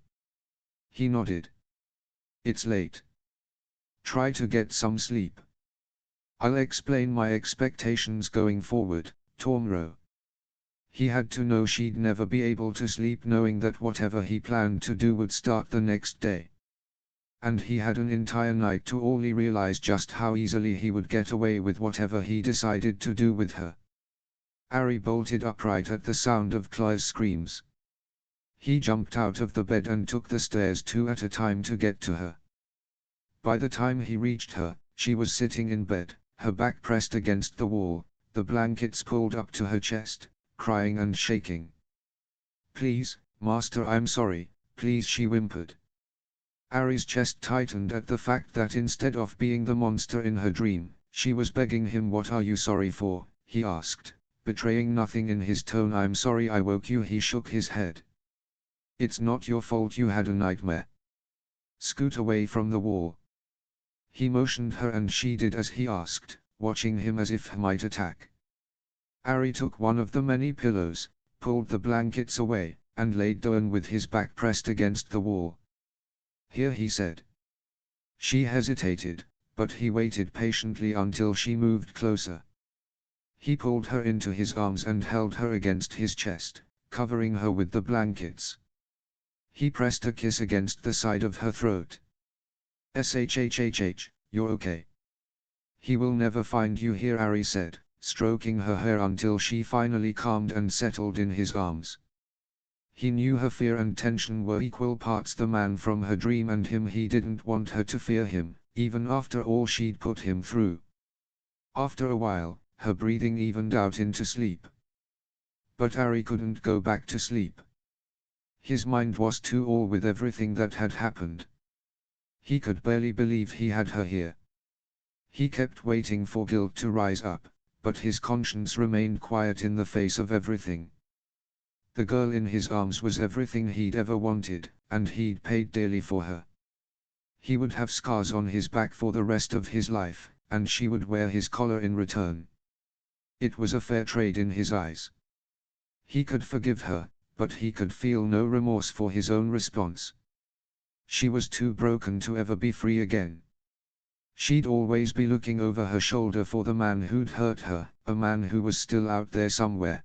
He nodded. It's late. Try to get some sleep. I'll explain my expectations going forward, Tomro. He had to know she'd never be able to sleep knowing that whatever he planned to do would start the next day. And he had an entire night to only realize just how easily he would get away with whatever he decided to do with her. Ari bolted upright at the sound of Claire's screams. He jumped out of the bed and took the stairs 2 at a time to get to her. By the time he reached her, she was sitting in bed, her back pressed against the wall, the blankets pulled up to her chest, crying and shaking. Please, Master, I'm sorry, please, she whimpered. Ari's chest tightened at the fact that instead of being the monster in her dream, she was begging him. What are you sorry for? He asked, betraying nothing in his tone. I'm sorry I woke you. He shook his head. It's not your fault you had a nightmare. Scoot away from the wall. He motioned her and she did as he asked, watching him as if he might attack. Ari took one of the many pillows, pulled the blankets away, and laid down with his back pressed against the wall. Here, he said. She hesitated, but he waited patiently until she moved closer. He pulled her into his arms and held her against his chest, covering her with the blankets. He pressed a kiss against the side of her throat. Shhhh, you're okay. He will never find you here, Ari said, stroking her hair until she finally calmed and settled in his arms. He knew her fear and tension were equal parts the man from her dream and him. He didn't want her to fear him, even after all she'd put him through. After a while, her breathing evened out into sleep. But Ari couldn't go back to sleep. His mind was too all with everything that had happened. He could barely believe he had her here. He kept waiting for guilt to rise up, but his conscience remained quiet in the face of everything. The girl in his arms was everything he'd ever wanted, and he'd paid dearly for her. He would have scars on his back for the rest of his life, and she would wear his collar in return. It was a fair trade in his eyes. He could forgive her, but he could feel no remorse for his own response. She was too broken to ever be free again. She'd always be looking over her shoulder for the man who'd hurt her, a man who was still out there somewhere.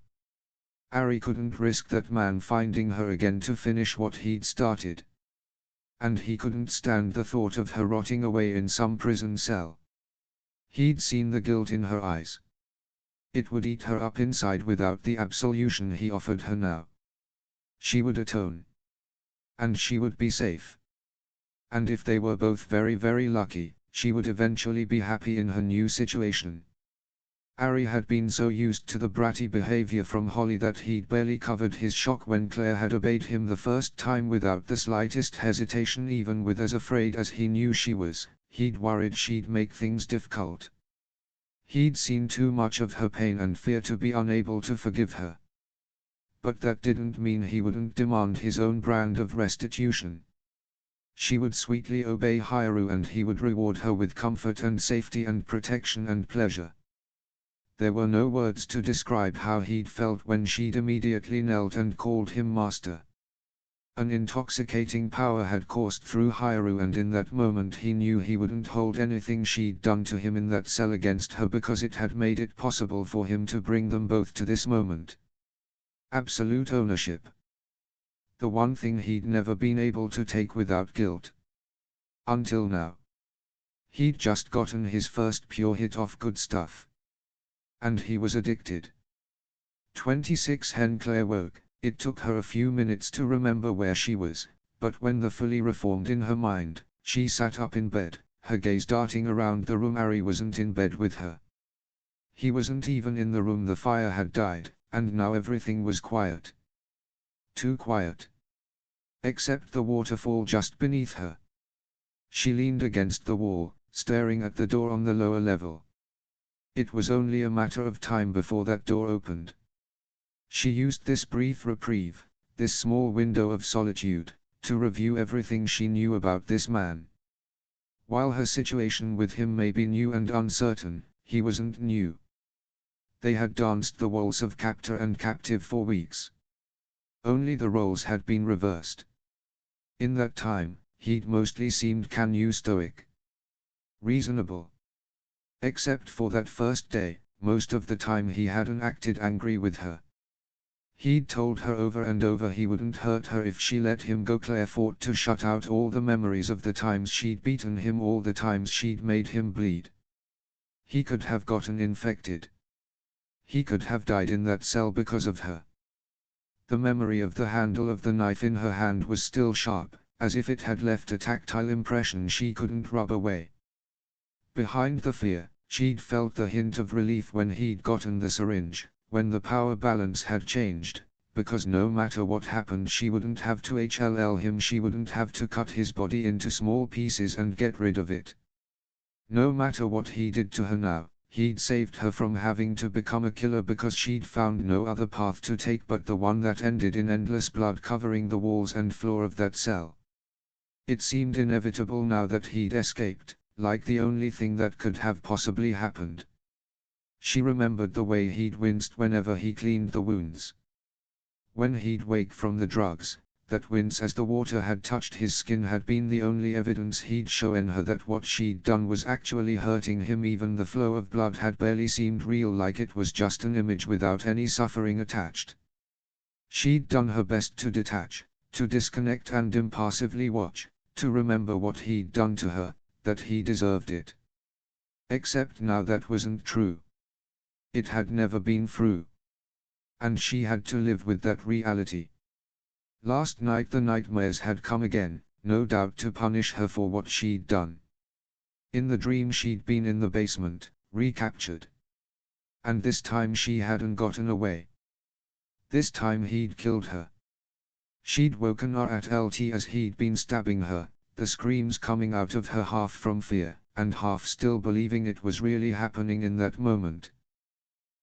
Ari couldn't risk that man finding her again to finish what he'd started. And he couldn't stand the thought of her rotting away in some prison cell. He'd seen the guilt in her eyes. It would eat her up inside without the absolution he offered her now. She would atone. And she would be safe. And if they were both very, very lucky, she would eventually be happy in her new situation. Ari had been so used to the bratty behavior from Holly that he'd barely covered his shock when Claire had obeyed him the first time without the slightest hesitation, even with as afraid as he knew she was. He'd worried she'd make things difficult. He'd seen too much of her pain and fear to be unable to forgive her. But that didn't mean he wouldn't demand his own brand of restitution. She would sweetly obey Hairu and he would reward her with comfort and safety and protection and pleasure. There were no words to describe how he'd felt when she'd immediately knelt and called him master. An intoxicating power had coursed through Hairu, and in that moment he knew he wouldn't hold anything she'd done to him in that cell against her, because it had made it possible for him to bring them both to this moment. Absolute ownership. The one thing he'd never been able to take without guilt. Until now. He'd just gotten his first pure hit of good stuff. And he was addicted. 26 When Claire woke, it took her a few minutes to remember where she was, but when the fully reformed in her mind, she sat up in bed, her gaze darting around the room. Ari wasn't in bed with her. He wasn't even in the room. The fire had died, and now everything was quiet. Too quiet. Except the waterfall just beneath her. She leaned against the wall, staring at the door on the lower level. It was only a matter of time before that door opened. She used this brief reprieve, this small window of solitude, to review everything she knew about this man. While her situation with him may be new and uncertain, he wasn't new. They had danced the waltz of captor and captive for weeks. Only the roles had been reversed. In that time, he'd mostly seemed stoic. Reasonable. Except for that first day, most of the time he hadn't acted angry with her. He'd told her over and over he wouldn't hurt her if she let him go. Claire fought to shut out all the memories of the times she'd beaten him, all the times she'd made him bleed. He could have gotten infected. He could have died in that cell because of her. The memory of the handle of the knife in her hand was still sharp, as if it had left a tactile impression she couldn't rub away. Behind the fear, she'd felt the hint of relief when he'd gotten the syringe, when the power balance had changed, because no matter what happened she wouldn't have to HLL him, she wouldn't have to cut his body into small pieces and get rid of it. No matter what he did to her now, he'd saved her from having to become a killer, because she'd found no other path to take but the one that ended in endless blood covering the walls and floor of that cell. It seemed inevitable now that he'd escaped, like the only thing that could have possibly happened. She remembered the way he'd winced whenever he cleaned the wounds. When he'd wake from the drugs, that wince as the water had touched his skin had been the only evidence he'd shown her that what she'd done was actually hurting him. Even the flow of blood had barely seemed real, like it was just an image without any suffering attached. She'd done her best to detach, to disconnect and impassively watch, to remember what he'd done to her, that he deserved it. Except now that wasn't true. It had never been true. And she had to live with that reality. Last night the nightmares had come again, no doubt to punish her for what she'd done. In the dream she'd been in the basement, recaptured. And this time she hadn't gotten away. This time he'd killed her. She'd woken up at LT as he'd been stabbing her, the screams coming out of her half from fear, and half still believing it was really happening in that moment.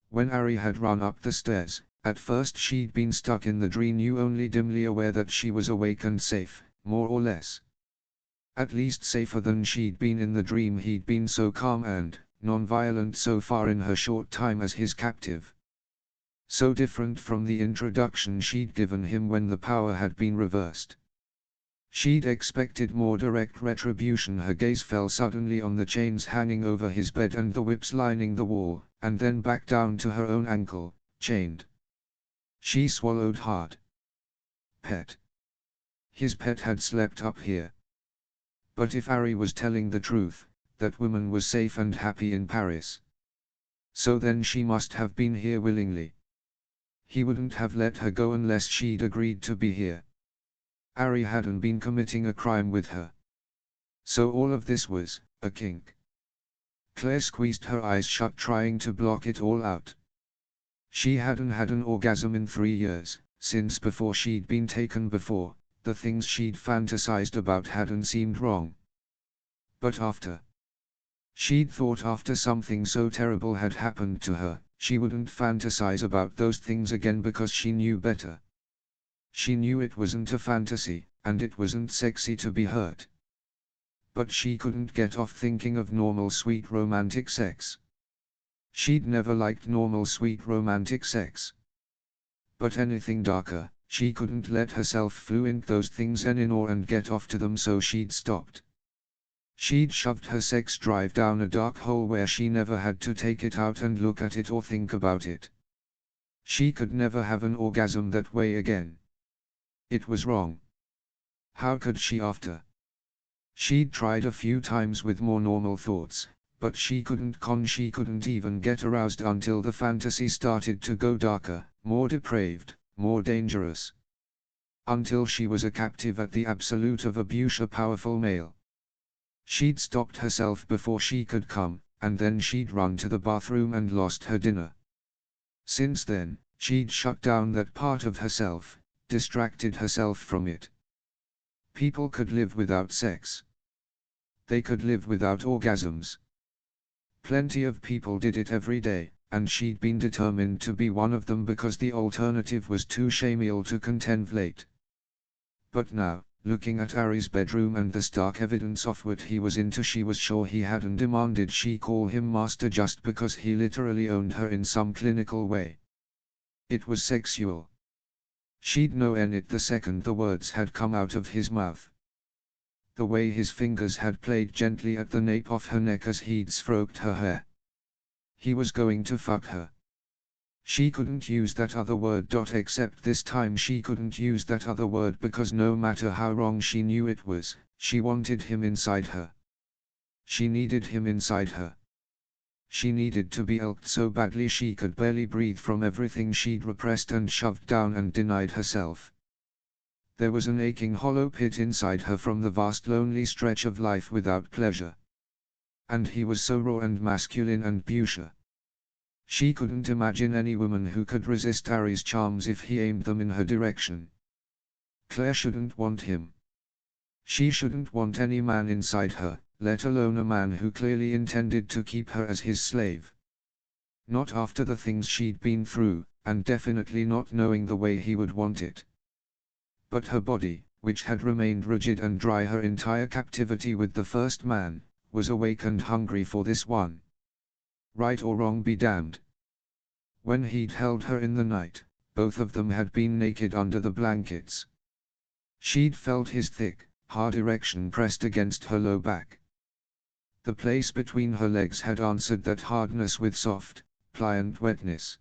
When Ari had run up the stairs, at first she'd been stuck in the dream, only dimly aware that she was awake and safe, more or less. At least safer than she'd been in the dream. He'd been so calm and non-violent so far in her short time as his captive. So different from the introduction she'd given him when the power had been reversed. She'd expected more direct retribution. Her gaze fell suddenly on the chains hanging over his bed and the whips lining the wall, and then back down to her own ankle, chained. She swallowed hard. Pet. His pet had slept up here. But if Ari was telling the truth, that woman was safe and happy in Paris. So then she must have been here willingly. He wouldn't have let her go unless she'd agreed to be here. Ari hadn't been committing a crime with her. So all of this was a kink. Claire squeezed her eyes shut, trying to block it all out. She hadn't had an orgasm in 3 years, since before she'd been taken before. The things she'd fantasized about hadn't seemed wrong. But after. She'd thought after something so terrible had happened to her, she wouldn't fantasize about those things again because she knew better. She knew it wasn't a fantasy, and it wasn't sexy to be hurt. But she couldn't get off thinking of normal sweet romantic sex. She'd never liked normal sweet romantic sex. But anything darker, she couldn't let herself fluent those things anymore and get off to them, so she'd stopped. She'd shoved her sex drive down a dark hole where she never had to take it out and look at it or think about it. She could never have an orgasm that way again. It was wrong. How could she after? She'd tried a few times with more normal thoughts, but she couldn't even get aroused until the fantasy started to go darker, more depraved, more dangerous. Until she was a captive at the absolute of abuse, a powerful male. She'd stopped herself before she could come, and then she'd run to the bathroom and lost her dinner. Since then, she'd shut down that part of herself, distracted herself from it. People could live without sex. They could live without orgasms. Plenty of people did it every day, and she'd been determined to be one of them because the alternative was too shameful to contemplate. But now, looking at Ari's bedroom and the stark evidence of what he was into, she was sure he hadn't demanded she call him master just because he literally owned her in some clinical way. It was sexual. She'd known it the second the words had come out of his mouth. The way his fingers had played gently at the nape of her neck as he'd stroked her hair. He was going to fuck her. She couldn't use that other word. Except this time she couldn't use that other word because no matter how wrong she knew it was, she wanted him inside her. She needed him inside her. She needed to be elked so badly she could barely breathe from everything she'd repressed and shoved down and denied herself. There was an aching hollow pit inside her from the vast lonely stretch of life without pleasure. And he was so raw and masculine and beautiful. She couldn't imagine any woman who could resist Ari's charms if he aimed them in her direction. Claire shouldn't want him. She shouldn't want any man inside her, let alone a man who clearly intended to keep her as his slave. Not after the things she'd been through, and definitely not knowing the way he would want it. But her body, which had remained rigid and dry her entire captivity with the first man, was awake and hungry for this one. Right or wrong be damned. When he'd held her in the night, both of them had been naked under the blankets. She'd felt his thick, hard erection pressed against her low back. The place between her legs had answered that hardness with soft, pliant wetness.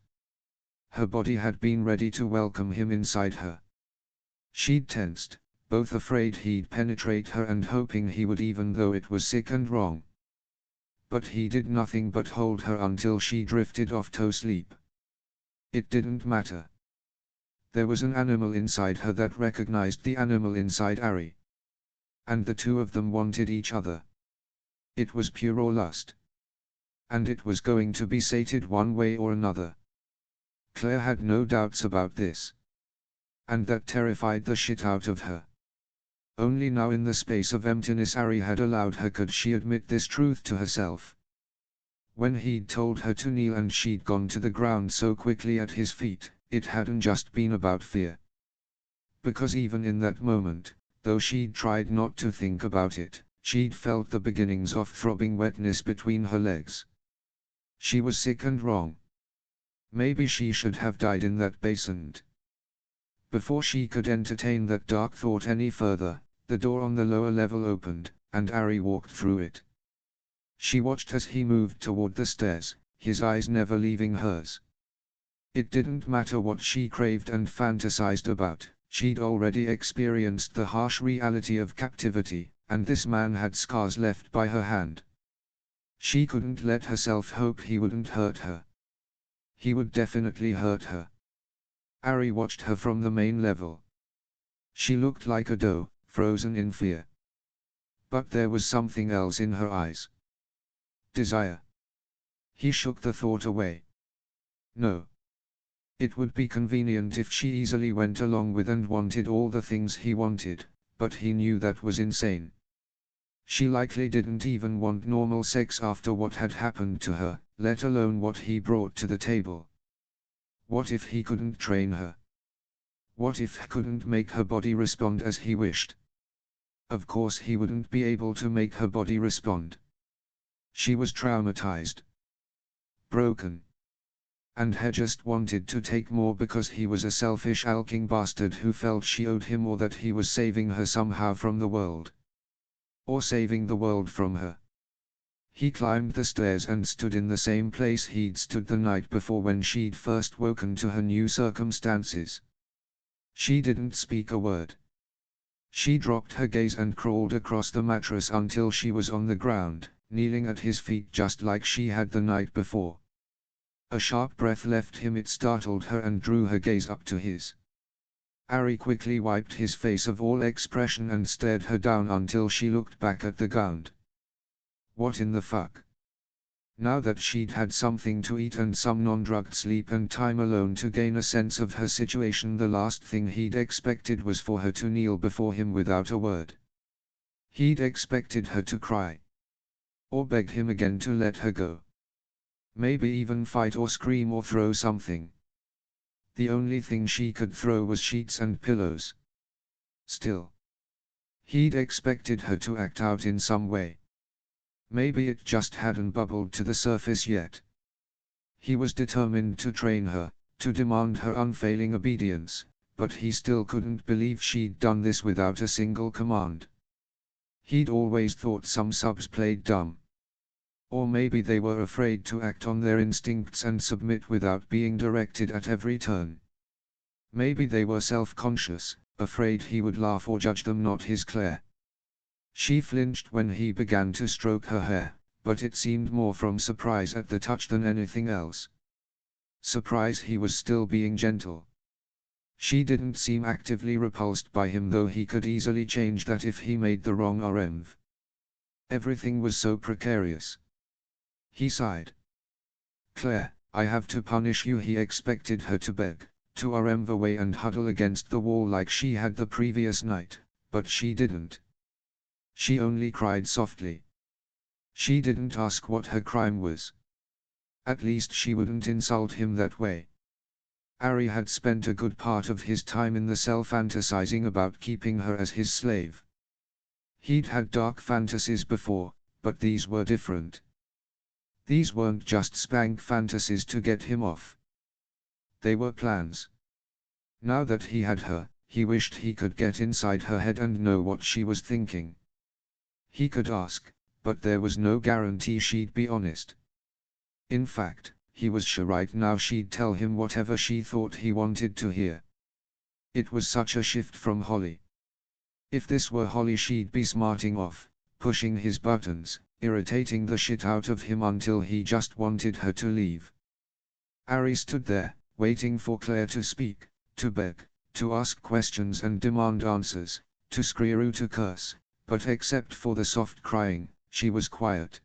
Her body had been ready to welcome him inside her. She'd tensed, both afraid he'd penetrate her and hoping he would, even though it was sick and wrong. But he did nothing but hold her until she drifted off to sleep. It didn't matter. There was an animal inside her that recognized the animal inside Ari. And the two of them wanted each other. It was pure lust. And it was going to be sated one way or another. Claire had no doubts about this. And that terrified the shit out of her. Only now in the space of emptiness Ari had allowed her could she admit this truth to herself. When he'd told her to kneel and she'd gone to the ground so quickly at his feet, it hadn't just been about fear. Because even in that moment, though she'd tried not to think about it, she'd felt the beginnings of throbbing wetness between her legs. She was sick and wrong. Maybe she should have died in that basin. Before she could entertain that dark thought any further, The door on the lower level opened, and Ari walked through it. She watched as he moved toward the stairs, his eyes never leaving hers. It didn't matter what she craved and fantasized about, she'd already experienced the harsh reality of captivity, and this man had scars left by her hand. She couldn't let herself hope he wouldn't hurt her. He would definitely hurt her. Ari watched her from the main level. She looked like a doe, frozen in fear. But there was something else in her eyes. Desire. He shook the thought away. No. It would be convenient if she easily went along with and wanted all the things he wanted, but he knew that was insane. She likely didn't even want normal sex after what had happened to her, let alone what he brought to the table. What if he couldn't train her? What if he couldn't make her body respond as he wished? Of course he wouldn't be able to make her body respond. She was traumatized. Broken. And he just wanted to take more because he was a selfish alking bastard who felt she owed him or that he was saving her somehow from the world. Or saving the world from her. He climbed the stairs and stood in the same place he'd stood the night before when she'd first woken to her new circumstances. She didn't speak a word. She dropped her gaze and crawled across the mattress until she was on the ground, kneeling at his feet just like she had the night before. A sharp breath left him. It startled her and drew her gaze up to his. Ari quickly wiped his face of all expression and stared her down until she looked back at the ground. What in the fuck? Now that she'd had something to eat and some non-drugged sleep and time alone to gain a sense of her situation, the last thing he'd expected was for her to kneel before him without a word. He'd expected her to cry. Or beg him again to let her go. Maybe even fight or scream or throw something. The only thing she could throw was sheets and pillows. Still. He'd expected her to act out in some way. Maybe it just hadn't bubbled to the surface yet. He was determined to train her, to demand her unfailing obedience, but he still couldn't believe she'd done this without a single command. He'd always thought some subs played dumb. Or maybe they were afraid to act on their instincts and submit without being directed at every turn. Maybe they were self-conscious, afraid he would laugh or judge them, not his Claire. She flinched when he began to stroke her hair, but it seemed more from surprise at the touch than anything else. Surprise he was still being gentle. She didn't seem actively repulsed by him, though he could easily change that if he made the wrong RMV. Everything was so precarious. He sighed. Claire, I have to punish you. He expected her to beg, to RMV away and huddle against the wall like she had the previous night, but she didn't. She only cried softly. She didn't ask what her crime was. At least she wouldn't insult him that way. Ari had spent a good part of his time in the cell fantasizing about keeping her as his slave. He'd had dark fantasies before, but these were different. These weren't just spank fantasies to get him off. They were plans. Now that he had her, he wished he could get inside her head and know what she was thinking. He could ask, but there was no guarantee she'd be honest. In fact, he was sure right now she'd tell him whatever she thought he wanted to hear. It was such a shift from Holly. If this were Holly, she'd be smarting off, pushing his buttons, irritating the shit out of him until he just wanted her to leave. Ari stood there, waiting for Claire to speak, to beg, to ask questions and demand answers, to scream or to curse, but except for the soft crying, she was quiet.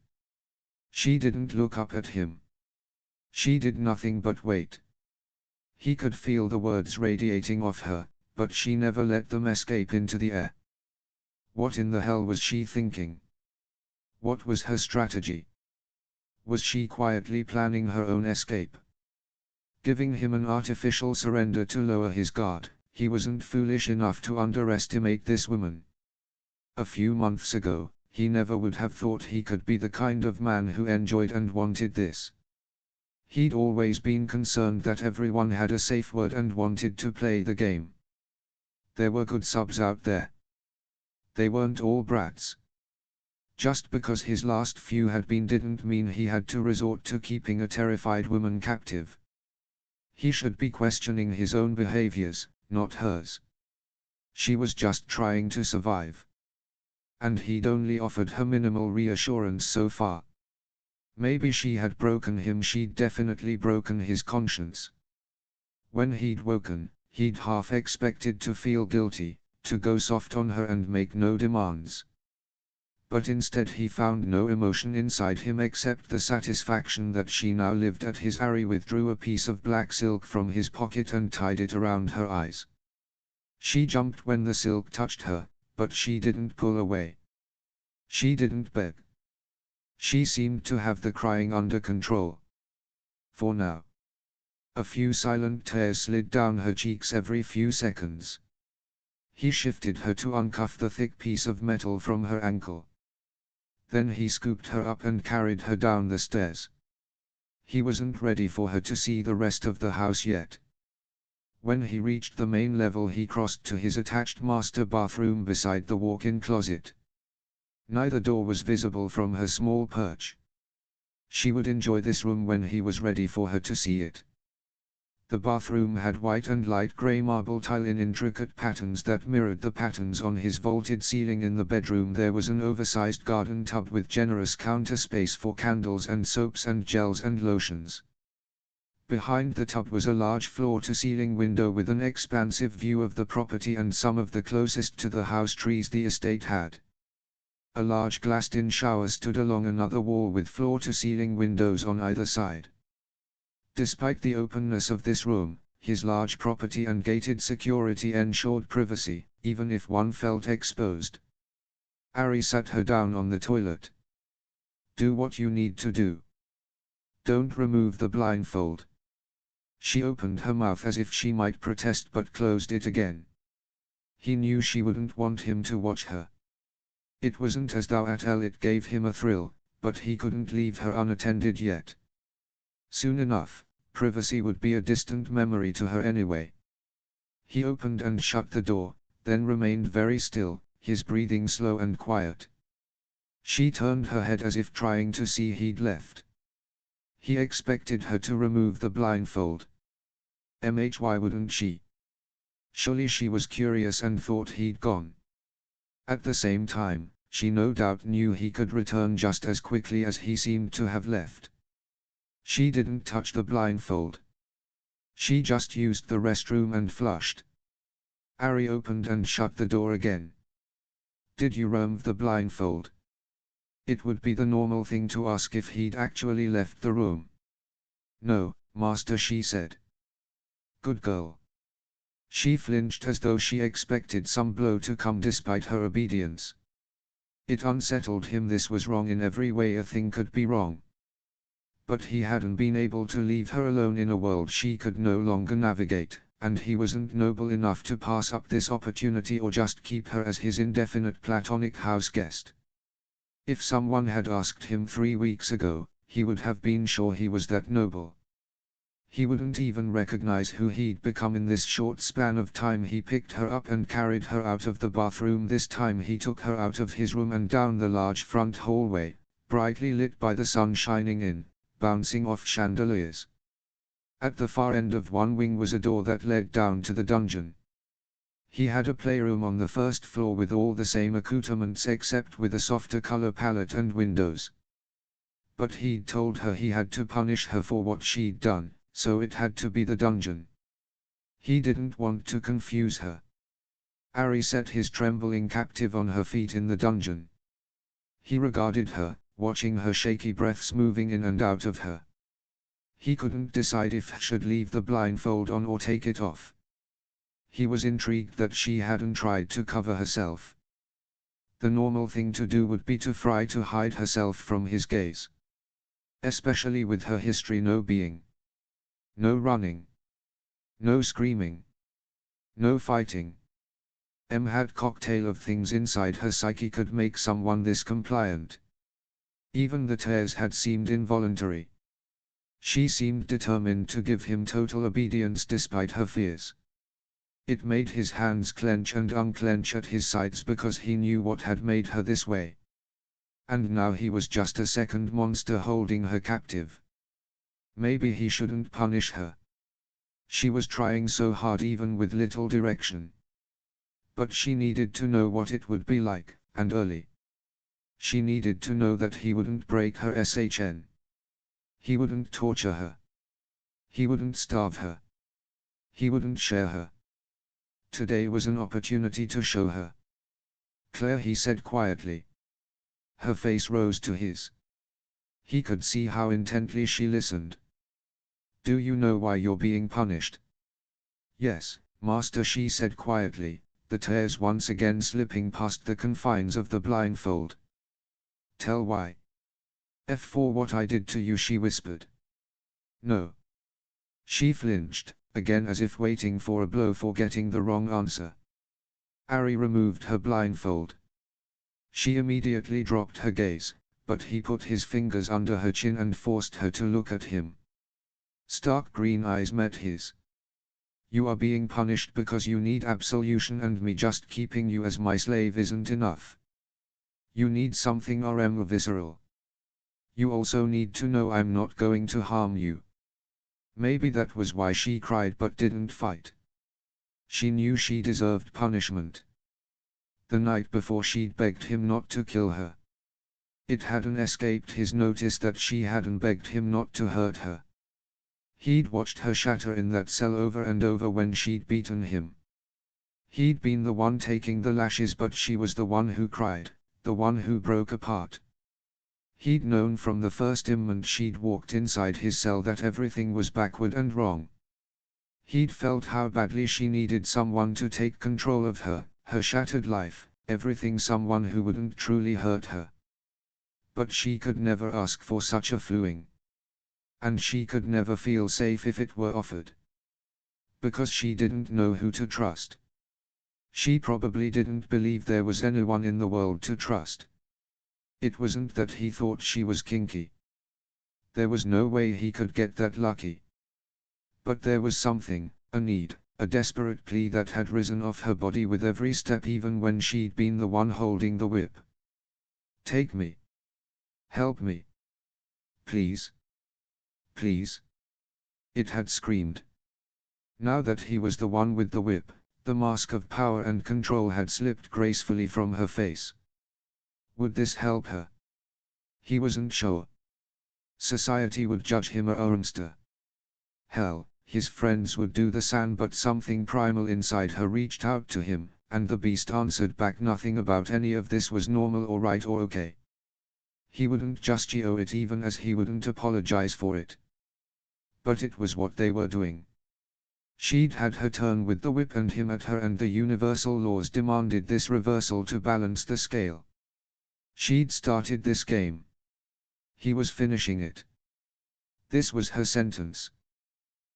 She didn't look up at him. She did nothing but wait. He could feel the words radiating off her, but she never let them escape into the air. What in the hell was she thinking? What was her strategy? Was she quietly planning her own escape? Giving him an artificial surrender to lower his guard, he wasn't foolish enough to underestimate this woman. A few months ago, he never would have thought he could be the kind of man who enjoyed and wanted this. He'd always been concerned that everyone had a safe word and wanted to play the game. There were good subs out there. They weren't all brats. Just because his last few had been didn't mean he had to resort to keeping a terrified woman captive. He should be questioning his own behaviors, not hers. She was just trying to survive. And he'd only offered her minimal reassurance so far. Maybe she had broken him, she'd definitely broken his conscience. When he'd woken, he'd half expected to feel guilty, to go soft on her and make no demands. But instead he found no emotion inside him except the satisfaction that she now lived at his. Ari withdrew a piece of black silk from his pocket and tied it around her eyes. She jumped when the silk touched her, but she didn't pull away. She didn't beg. She seemed to have the crying under control. For now. A few silent tears slid down her cheeks every few seconds. He shifted her to uncuff the thick piece of metal from her ankle. Then he scooped her up and carried her down the stairs. He wasn't ready for her to see the rest of the house yet. When he reached the main level, he crossed to his attached master bathroom beside the walk-in closet. Neither door was visible from her small perch. She would enjoy this room when he was ready for her to see it. The bathroom had white and light grey marble tile in intricate patterns that mirrored the patterns on his vaulted ceiling. In the bedroom there was an oversized garden tub with generous counter space for candles and soaps and gels and lotions. Behind the tub was a large floor-to-ceiling window with an expansive view of the property and some of the closest to the house trees the estate had. A large glassed-in shower stood along another wall with floor-to-ceiling windows on either side. Despite the openness of this room, his large property and gated security ensured privacy, even if one felt exposed. Ari sat her down on the toilet. "Do what you need to do. Don't remove the blindfold." She opened her mouth as if she might protest but closed it again. He knew she wouldn't want him to watch her. It wasn't as though at all it gave him a thrill, but he couldn't leave her unattended yet. Soon enough, privacy would be a distant memory to her anyway. He opened and shut the door, then remained very still, his breathing slow and quiet. She turned her head as if trying to see he'd left. He expected her to remove the blindfold. Why wouldn't she? Surely she was curious and thought he'd gone. At the same time, she no doubt knew he could return just as quickly as he seemed to have left. She didn't touch the blindfold. She just used the restroom and flushed. Ari opened and shut the door again. "Did you remove the blindfold?" It would be the normal thing to ask if he'd actually left the room. "No, master," she said. "Good girl." She flinched as though she expected some blow to come despite her obedience. It unsettled him. This was wrong in every way a thing could be wrong. But he hadn't been able to leave her alone in a world she could no longer navigate, and he wasn't noble enough to pass up this opportunity or just keep her as his indefinite platonic house guest. If someone had asked him 3 weeks ago, he would have been sure he was that noble. He wouldn't even recognize who he'd become in this short span of time. He picked her up and carried her out of the bathroom. This time he took her out of his room and down the large front hallway, brightly lit by the sun shining in, bouncing off chandeliers. At the far end of one wing was a door that led down to the dungeon. He had a playroom on the first floor with all the same accoutrements except with a softer color palette and windows. But he'd told her he had to punish her for what she'd done, so it had to be the dungeon. He didn't want to confuse her. Ari set his trembling captive on her feet in the dungeon. He regarded her, watching her shaky breaths moving in and out of her. He couldn't decide if he should leave the blindfold on or take it off. He was intrigued that she hadn't tried to cover herself. The normal thing to do would be to try to hide herself from his gaze. Especially with her history. No being. No running. No screaming. No fighting. Had cocktail of things inside her psyche could make someone this compliant. Even the tears had seemed involuntary. She seemed determined to give him total obedience despite her fears. It made his hands clench and unclench at his sides because he knew what had made her this way. And now he was just a second monster holding her captive. Maybe he shouldn't punish her. She was trying so hard even with little direction. But she needed to know what it would be like, and early. She needed to know that he wouldn't break her SHN. He wouldn't torture her. He wouldn't starve her. He wouldn't share her. Today was an opportunity to show her. Claire, he said quietly. Her face rose to his. He could see how intently she listened. Do you know why you're being punished? Yes, Master, she said quietly, the tears once again slipping past the confines of the blindfold. Tell why. For what I did to you, she whispered. No. She flinched, again as if waiting for a blow for getting the wrong answer. Ari removed her blindfold. She immediately dropped her gaze, but he put his fingers under her chin and forced her to look at him. Stark green eyes met his. You are being punished because you need absolution, and me just keeping you as my slave isn't enough. You need something more visceral. You also need to know I'm not going to harm you. Maybe that was why she cried but didn't fight. She knew she deserved punishment. The night before she'd begged him not to kill her. It hadn't escaped his notice that she hadn't begged him not to hurt her. He'd watched her shatter in that cell over and over when she'd beaten him. He'd been the one taking the lashes, but she was the one who cried, the one who broke apart. He'd known from the first moment she'd walked inside his cell that everything was backward and wrong. He'd felt how badly she needed someone to take control of her, her shattered life, everything, someone who wouldn't truly hurt her. But she could never ask for such a fluing. And she could never feel safe if it were offered. Because she didn't know who to trust. She probably didn't believe there was anyone in the world to trust. It wasn't that he thought she was kinky. There was no way he could get that lucky. But there was something, a need, a desperate plea that had risen off her body with every step, even when she'd been the one holding the whip. Take me. Help me. Please. Please. It had screamed. Now that he was the one with the whip, the mask of power and control had slipped gracefully from her face. Would this help her? He wasn't sure. Society would judge him a monster. Hell, his friends would do the same, but something primal inside her reached out to him, and the beast answered back. Nothing about any of this was normal or right or okay. He wouldn't just owe it, even as he wouldn't apologize for it. But it was what they were doing. She'd had her turn with the whip and him at her, and the universal laws demanded this reversal to balance the scale. She'd started this game. He was finishing it. This was her sentence.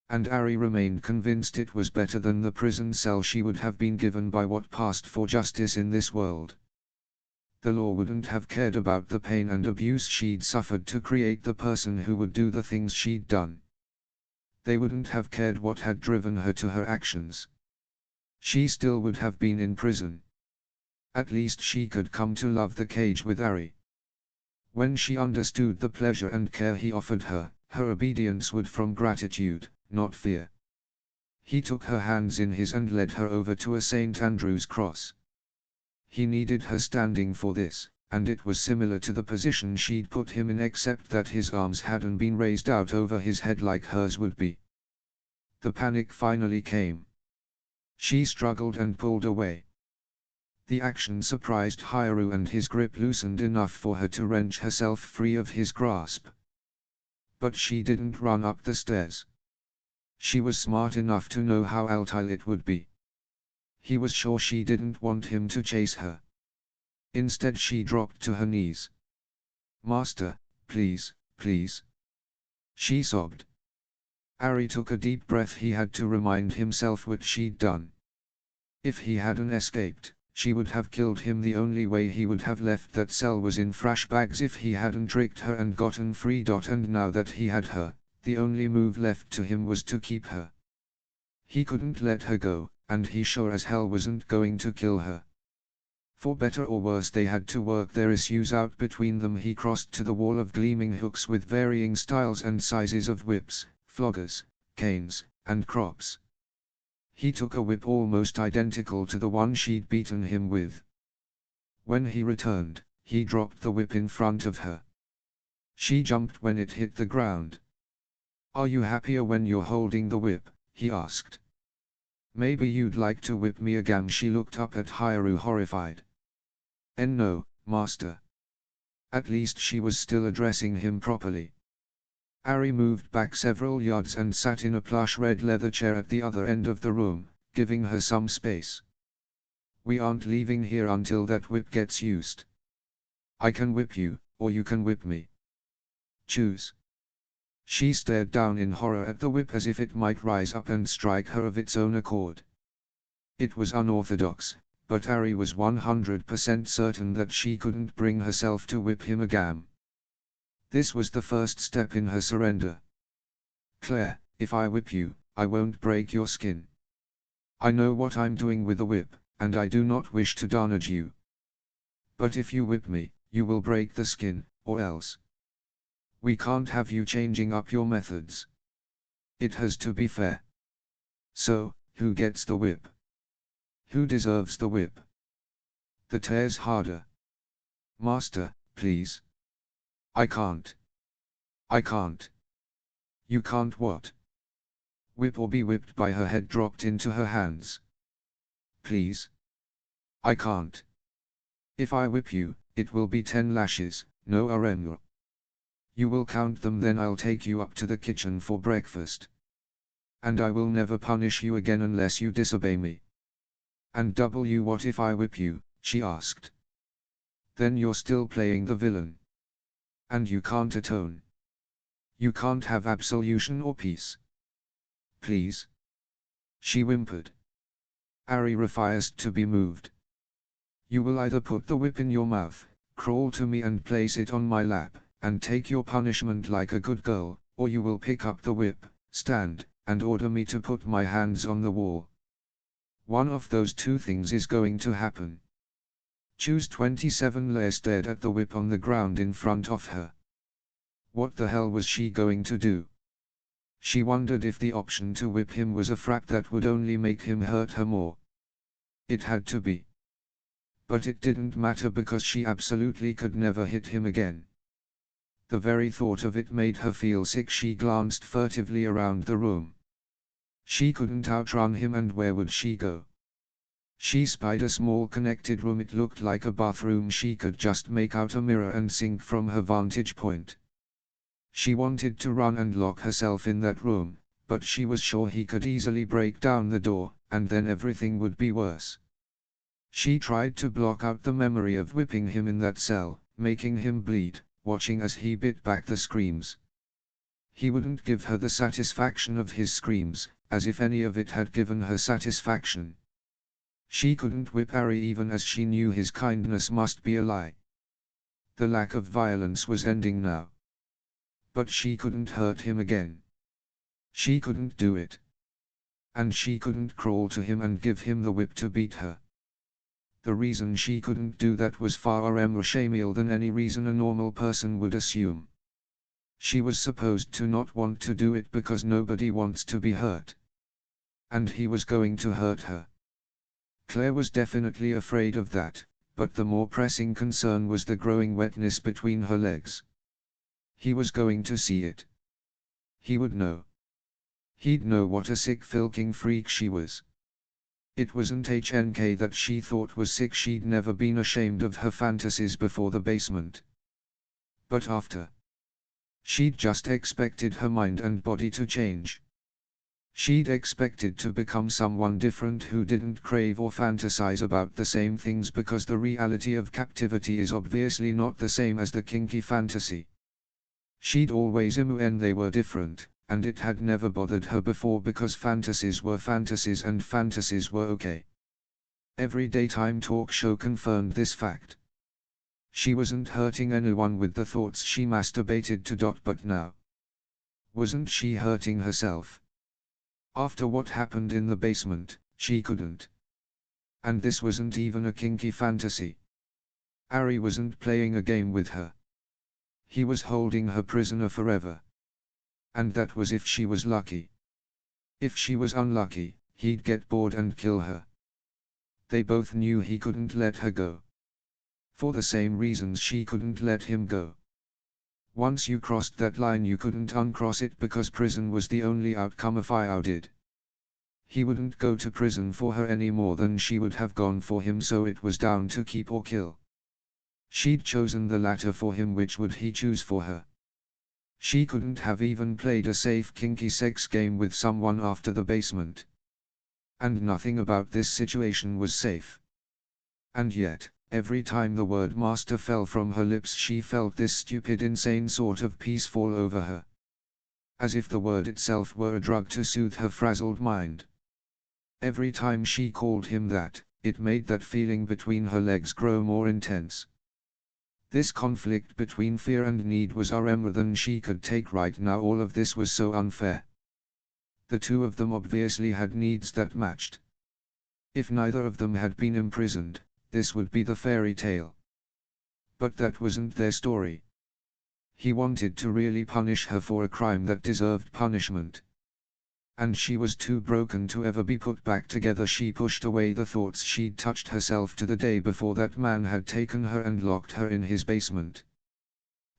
And Ari remained convinced it was better than the prison cell she would have been given by what passed for justice in this world. The law wouldn't have cared about the pain and abuse she'd suffered to create the person who would do the things she'd done. They wouldn't have cared what had driven her to her actions. She still would have been in prison. At least she could come to love the cage with Ari. When she understood the pleasure and care he offered her, her obedience would from gratitude, not fear. He took her hands in his and led her over to a St. Andrew's cross. He needed her standing for this, and it was similar to the position she'd put him in, except that his arms hadn't been raised out over his head like hers would be. The panic finally came. She struggled and pulled away. The action surprised Hairu, and his grip loosened enough for her to wrench herself free of his grasp. But she didn't run up the stairs. She was smart enough to know how volatile it would be. He was sure she didn't want him to chase her. Instead she dropped to her knees. "Master, please, please," she sobbed. Ari took a deep breath. He had to remind himself what she'd done. If he hadn't escaped, she would have killed him. The only way he would have left that cell was in flashbacks if he hadn't tricked her and gotten free. And now that he had her, the only move left to him was to keep her. He couldn't let her go, and he sure as hell wasn't going to kill her. For better or worse they had to work their issues out between them. He crossed to the wall of gleaming hooks with varying styles and sizes of whips, floggers, canes, and crops. He took a whip almost identical to the one she'd beaten him with. When he returned, he dropped the whip in front of her. She jumped when it hit the ground. "Are you happier when you're holding the whip?" he asked. "Maybe you'd like to whip me again." She looked up at Hayaru horrified. "No, master." At least she was still addressing him properly. Ari moved back several yards and sat in a plush red leather chair at the other end of the room, giving her some space. "We aren't leaving here until that whip gets used. I can whip you, or you can whip me. Choose." She stared down in horror at the whip as if it might rise up and strike her of its own accord. It was unorthodox, but Ari was 100% certain that she couldn't bring herself to whip him again. This was the first step in her surrender. "Claire, if I whip you, I won't break your skin. I know what I'm doing with the whip, and I do not wish to damage you. But if you whip me, you will break the skin, or else. We can't have you changing up your methods. It has to be fair. So, who gets the whip? Who deserves the whip?" "The tears harder." "Master, please." "I can't. I can't." "You can't what?" "Whip or be whipped." By her head dropped into her hands. "Please." "I can't. If I whip you, it will be 10 lashes, no aremra. You will count them, then I'll take you up to the kitchen for breakfast. And I will never punish you again unless you disobey me." "And what if I whip you?" she asked. "Then you're still playing the villain. And you can't atone. You can't have absolution or peace." "Please." she whimpered. Ari refused to be moved. "You will either put the whip in your mouth, crawl to me and place it on my lap, and take your punishment like a good girl, or you will pick up the whip, stand, and order me to put my hands on the wall. One of those two things is going to happen. Choose." 27. Claire stared at the whip on the ground in front of her. What the hell was she going to do? She wondered if the option to whip him was a frap that would only make him hurt her more. It had to be. But it didn't matter because she absolutely could never hit him again. The very thought of it made her feel sick. She glanced furtively around the room. She couldn't outrun him, and where would she go? She spied a small connected room. It looked like a bathroom. She could just make out a mirror and sink from her vantage point. She wanted to run and lock herself in that room, but she was sure he could easily break down the door, and then everything would be worse. She tried to block out the memory of whipping him in that cell, making him bleed, watching as he bit back the screams. He wouldn't give her the satisfaction of his screams, as if any of it had given her satisfaction. She couldn't whip Ari even as she knew his kindness must be a lie. The lack of violence was ending now. But she couldn't hurt him again. She couldn't do it. And she couldn't crawl to him and give him the whip to beat her. The reason she couldn't do that was far more shameful than any reason a normal person would assume. She was supposed to not want to do it because nobody wants to be hurt. And he was going to hurt her. Claire was definitely afraid of that, but the more pressing concern was the growing wetness between her legs. He was going to see it. He would know. He'd know what a sick filking freak she was. It wasn't HNK that she thought was sick. She'd never been ashamed of her fantasies before the basement. But after. She'd just expected her mind and body to change. She'd expected to become someone different who didn't crave or fantasize about the same things, because the reality of captivity is obviously not the same as the kinky fantasy. She'd always known they were different, and it had never bothered her before because fantasies were fantasies and fantasies were okay. Every daytime talk show confirmed this fact. She wasn't hurting anyone with the thoughts she masturbated to. But now, wasn't she hurting herself? After what happened in the basement, she couldn't. And this wasn't even a kinky fantasy. Ari wasn't playing a game with her. He was holding her prisoner forever. And that was if she was lucky. If she was unlucky, he'd get bored and kill her. They both knew he couldn't let her go. For the same reasons she couldn't let him go. Once you crossed that line you couldn't uncross it because prison was the only outcome if I did. He wouldn't go to prison for her any more than she would have gone for him, so it was down to keep or kill. She'd chosen the latter for him. Which would he choose for her? She couldn't have even played a safe kinky sex game with someone after the basement. And nothing about this situation was safe. And yet, every time the word master fell from her lips she felt this stupid insane sort of peace fall over her. As if the word itself were a drug to soothe her frazzled mind. Every time she called him that, it made that feeling between her legs grow more intense. This conflict between fear and need was more than she could take right now. All of this was so unfair. The two of them obviously had needs that matched. If neither of them had been imprisoned, this would be the fairy tale. But that wasn't their story. He wanted to really punish her for a crime that deserved punishment. And she was too broken to ever be put back together. She pushed away the thoughts she'd touched herself to the day before that man had taken her and locked her in his basement.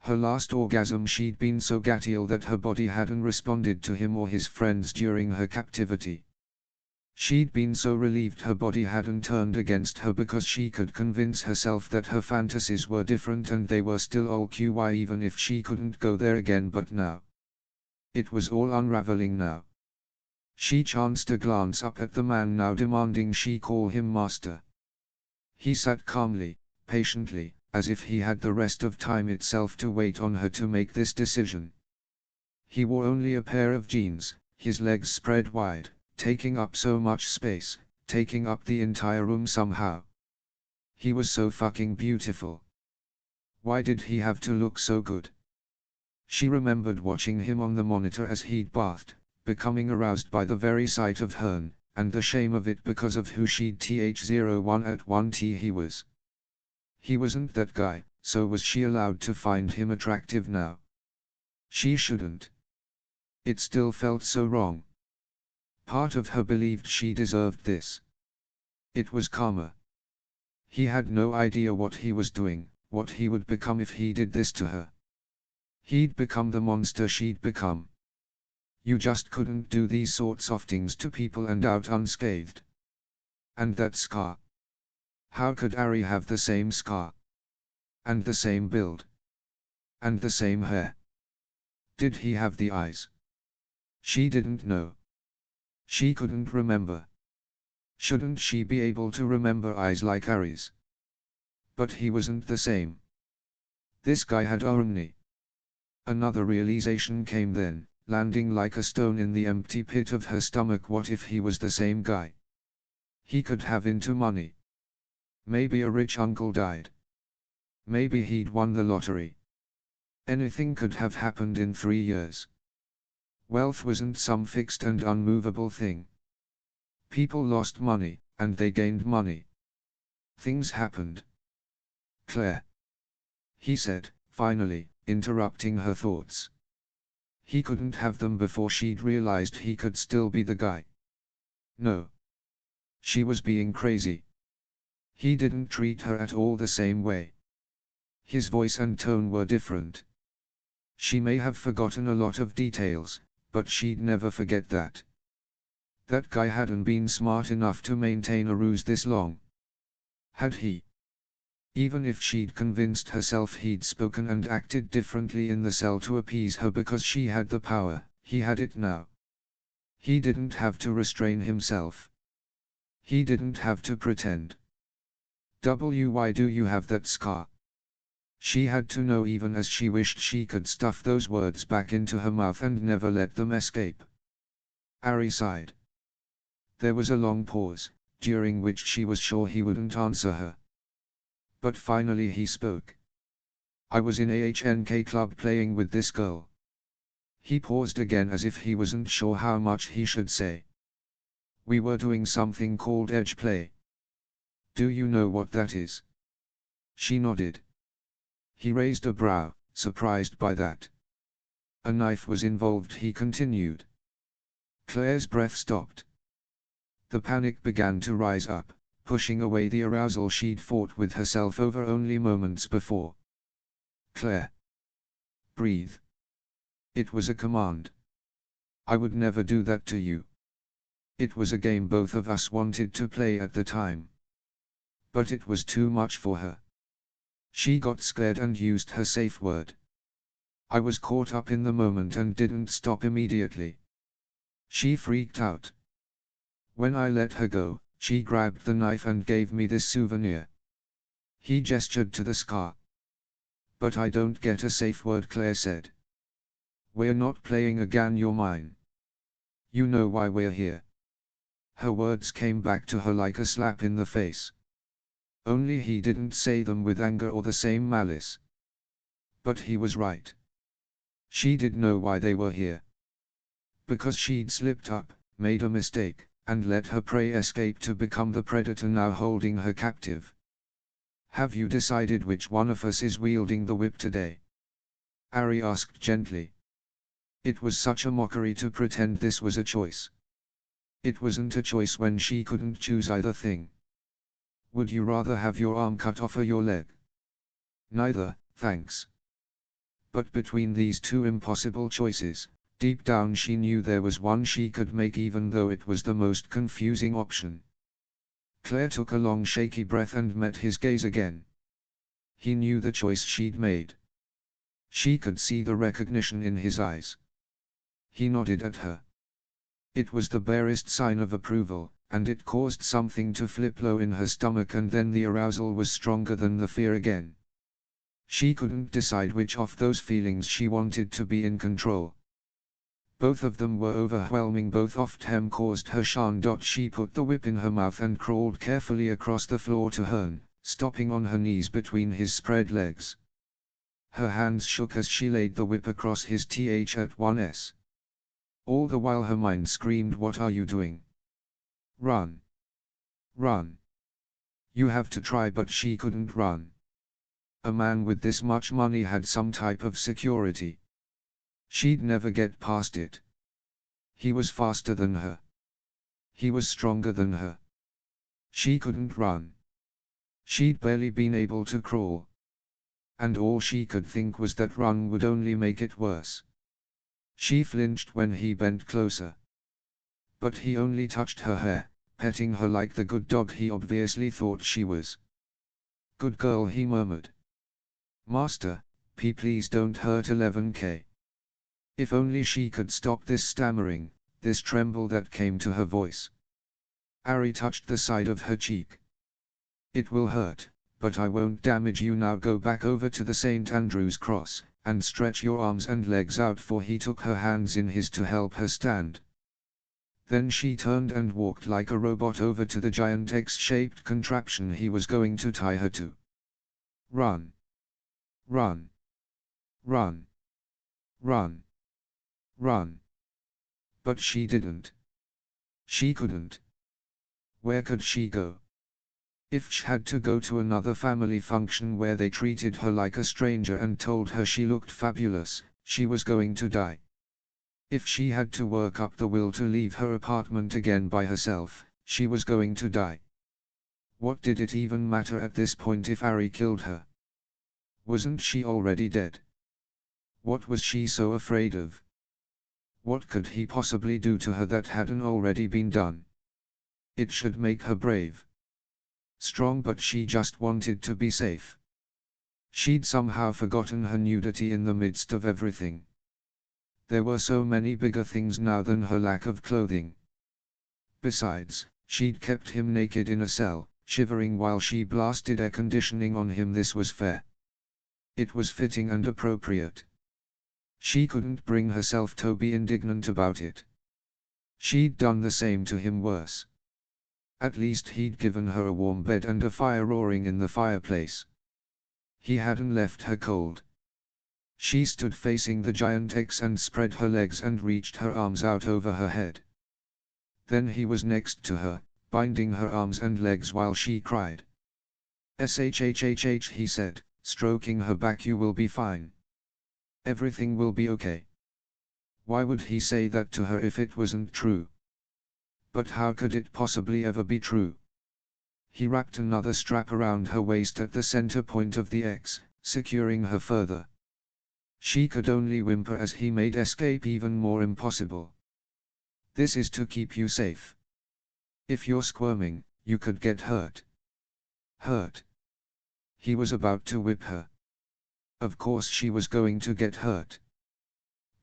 Her last orgasm, she'd been so gatial that her body hadn't responded to him or his friends during her captivity. She'd been so relieved her body hadn't turned against her because she could convince herself that her fantasies were different and they were still all QY even if she couldn't go there again. But now, it was all unraveling now. She chanced a glance up at the man now demanding she call him master. He sat calmly, patiently, as if he had the rest of time itself to wait on her to make this decision. He wore only a pair of jeans, his legs spread wide, taking up so much space, taking up the entire room somehow. He was so fucking beautiful. Why did he have to look so good? She remembered watching him on the monitor as he'd bathed, becoming aroused by the very sight of Hearn, and the shame of it because of who she'd th01 at 1T he was. He wasn't that guy, so was she allowed to find him attractive now? She shouldn't. It still felt so wrong. Part of her believed she deserved this. It was karma. He had no idea what he was doing, what he would become if he did this to her. He'd become the monster she'd become. You just couldn't do these sorts of things to people and out unscathed. And that scar. How could Ari have the same scar? And the same build? And the same hair? Did he have the eyes? She didn't know. She couldn't remember. Shouldn't she be able to remember eyes like Ari's? But he wasn't the same. This guy had Omni. Another realization came then, landing like a stone in the empty pit of her stomach. What if he was the same guy? He could have into money. Maybe a rich uncle died. Maybe he'd won the lottery. Anything could have happened in 3 years. Wealth wasn't some fixed and unmovable thing. People lost money, and they gained money. Things happened. Claire. He said, finally, interrupting her thoughts. He couldn't have them before she'd realized he could still be the guy. No. She was being crazy. He didn't treat her at all the same way. His voice and tone were different. She may have forgotten a lot of details, but she'd never forget that. That guy hadn't been smart enough to maintain a ruse this long. Had he? Even if she'd convinced herself he'd spoken and acted differently in the cell to appease her because she had the power, he had it now. He didn't have to restrain himself. He didn't have to pretend. Why do you have that scar? She had to know, even as she wished she could stuff those words back into her mouth and never let them escape. Ari sighed. There was a long pause, during which she was sure he wouldn't answer her. But finally he spoke. I was in AHNK club playing with this girl. He paused again as if he wasn't sure how much he should say. We were doing something called edge play. Do you know what that is? She nodded. He raised a brow, surprised by that. A knife was involved, he continued. Claire's breath stopped. The panic began to rise up, pushing away the arousal she'd fought with herself over only moments before. Claire. Breathe. It was a command. I would never do that to you. It was a game both of us wanted to play at the time. But it was too much for her. She got scared and used her safe word. I was caught up in the moment and didn't stop immediately. She freaked out. When I let her go, she grabbed the knife and gave me this souvenir. He gestured to the scar. But I don't get a safe word, Claire said. We're not playing again, you're mine. You know why we're here. Her words came back to her like a slap in the face. Only he didn't say them with anger or the same malice. But he was right. She did know why they were here. Because she'd slipped up, made a mistake, and let her prey escape to become the predator now holding her captive. Have you decided which one of us is wielding the whip today? Ari asked gently. It was such a mockery to pretend this was a choice. It wasn't a choice when she couldn't choose either thing. Would you rather have your arm cut off or your leg? Neither, thanks. But between these two impossible choices, deep down she knew there was one she could make, even though it was the most confusing option. Claire took a long shaky breath and met his gaze again. He knew the choice she'd made. She could see the recognition in his eyes. He nodded at her. It was the barest sign of approval, and it caused something to flip low in her stomach, and then the arousal was stronger than the fear again. She couldn't decide which of those feelings she wanted to be in control. Both of them were overwhelming, both of them caused her shan. She put the whip in her mouth and crawled carefully across the floor to Hearn, stopping on her knees between his spread legs. Her hands shook as she laid the whip across his th@1s. All the while her mind screamed, "What are you doing? Run! Run! You have to try," but she couldn't run. A man with this much money had some type of security. She'd never get past it. He was faster than her. He was stronger than her. She couldn't run. She'd barely been able to crawl. And all she could think was that run would only make it worse. She flinched when he bent closer. But he only touched her hair, petting her like the good dog he obviously thought she was. "Good girl," he murmured. "Master, please don't hurt 11K. If only she could stop this stammering, this tremble that came to her voice. Ari touched the side of her cheek. "It will hurt, but I won't damage you now. Go back over to the St. Andrew's cross, and stretch your arms and legs out." For he took her hands in his to help her stand. Then she turned and walked like a robot over to the giant X-shaped contraption he was going to tie her to. "Run! Run! Run! Run! Run!" But she didn't. She couldn't. Where could she go? If she had to go to another family function where they treated her like a stranger and told her she looked fabulous, she was going to die. If she had to work up the will to leave her apartment again by herself, she was going to die. What did it even matter at this point if Ari killed her? Wasn't she already dead? What was she so afraid of? What could he possibly do to her that hadn't already been done? It should make her brave. Strong, but she just wanted to be safe. She'd somehow forgotten her nudity in the midst of everything. There were so many bigger things now than her lack of clothing. Besides, she'd kept him naked in a cell, shivering while she blasted air conditioning on him. This was fair. It was fitting and appropriate. She couldn't bring herself to be indignant about it. She'd done the same to him, worse. At least he'd given her a warm bed and a fire roaring in the fireplace. He hadn't left her cold. She stood facing the giant X and spread her legs and reached her arms out over her head. Then he was next to her, binding her arms and legs while she cried. "Shhhh," he said, stroking her back. "You will be fine. Everything will be okay." Why would he say that to her if it wasn't true? But how could it possibly ever be true? He wrapped another strap around her waist at the center point of the X, securing her further. She could only whimper as he made escape even more impossible. "This is to keep you safe. If you're squirming, you could get hurt." Hurt? He was about to whip her. Of course she was going to get hurt.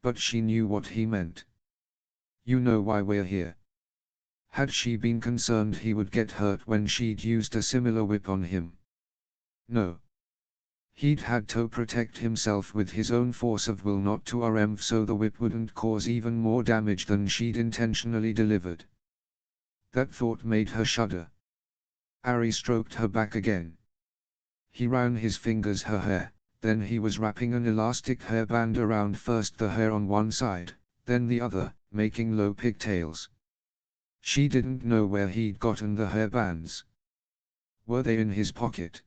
But she knew what he meant. "You know why we're here." Had she been concerned he would get hurt when she'd used a similar whip on him? No. He'd had to protect himself with his own force of will not to RM so the whip wouldn't cause even more damage than she'd intentionally delivered. That thought made her shudder. Ari stroked her back again. He ran his fingers her hair, then he was wrapping an elastic hairband around first the hair on one side, then the other, making low pigtails. She didn't know where he'd gotten the hairbands. Were they in his pocket?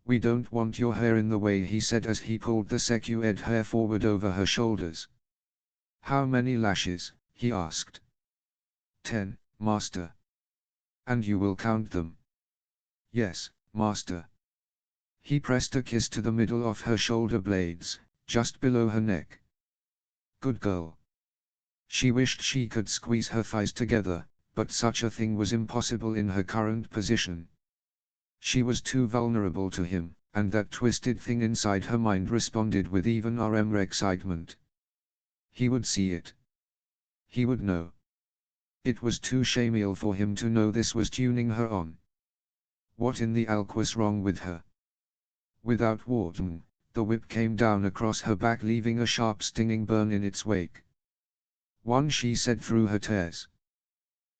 "We don't want your hair in the way," he said as he pulled the secured hair forward over her shoulders. "How many lashes?" he asked. 10, master." "And you will count them?" "Yes, master." He pressed a kiss to the middle of her shoulder blades, just below her neck. "Good girl." She wished she could squeeze her thighs together, but such a thing was impossible in her current position. She was too vulnerable to him, and that twisted thing inside her mind responded with even more excitement. He would see it. He would know. It was too shameful for him to know this was tuning her on. What in the alk was wrong with her? Without warning, the whip came down across her back, leaving a sharp stinging burn in its wake. "One," she said through her tears.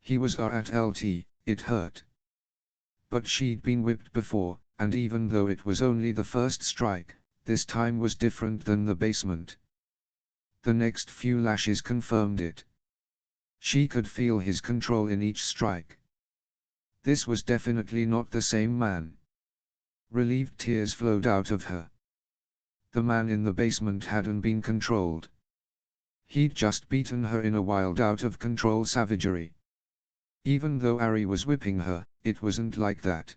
He was at LT, it hurt. But she'd been whipped before, and even though it was only the first strike, this time was different than the basement. The next few lashes confirmed it. She could feel his control in each strike. This was definitely not the same man. Relieved tears flowed out of her. The man in the basement hadn't been controlled. He'd just beaten her in a wild out-of-control savagery. Even though Ari was whipping her, it wasn't like that.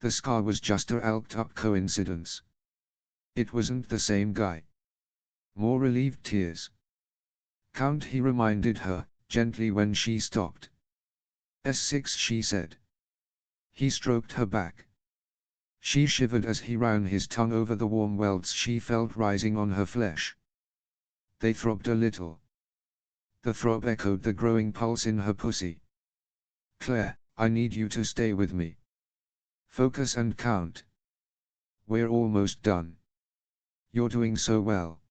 The scar was just a alked-up coincidence. It wasn't the same guy. More relieved tears. "Count," he reminded her, gently when she stopped. "S6," she said. He stroked her back. She shivered as he ran his tongue over the warm welts she felt rising on her flesh. They throbbed a little. The throb echoed the growing pulse in her pussy. "Claire, I need you to stay with me. Focus and count. We're almost done. You're doing so well."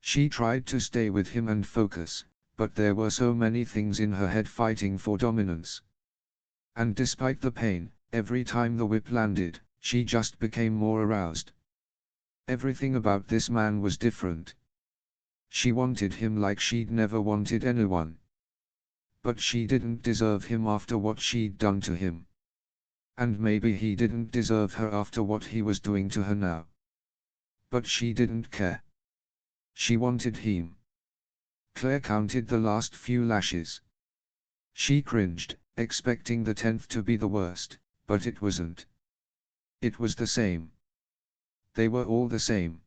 She tried to stay with him and focus, but there were so many things in her head fighting for dominance. And despite the pain, every time the whip landed, she just became more aroused. Everything about this man was different. She wanted him like she'd never wanted anyone. But she didn't deserve him after what she'd done to him. And maybe he didn't deserve her after what he was doing to her now. But she didn't care. She wanted him. Claire counted the last few lashes. She cringed, expecting the 10th to be the worst, but it wasn't. It was the same. They were all the same.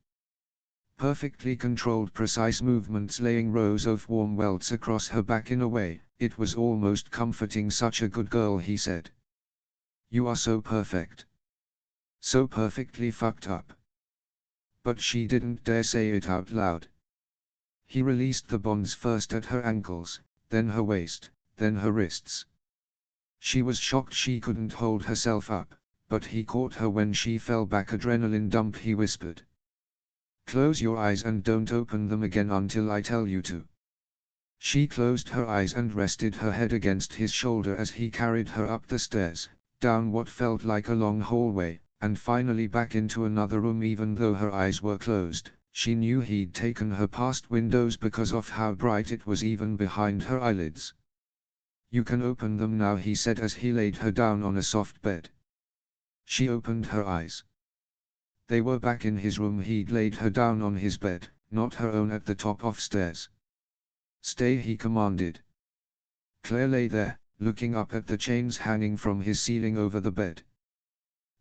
Perfectly controlled, precise movements laying rows of warm welts across her back. In a way, it was almost comforting. "Such a good girl," he said. "You are so perfect. So perfectly fucked up." But she didn't dare say it out loud. He released the bonds first at her ankles, then her waist, then her wrists. She was shocked she couldn't hold herself up, but he caught her when she fell back. "Adrenaline dump," he whispered. "Close your eyes and don't open them again until I tell you to." She closed her eyes and rested her head against his shoulder as he carried her up the stairs, down what felt like a long hallway, and finally back into another room. Even though her eyes were closed, she knew he'd taken her past windows because of how bright it was even behind her eyelids. You can open them now, he said as he laid her down on a soft bed. She opened her eyes. They were back in his room. He'd laid her down on his bed, not her own, at the top of stairs. Stay, he commanded. Claire lay there, looking up at the chains hanging from his ceiling over the bed.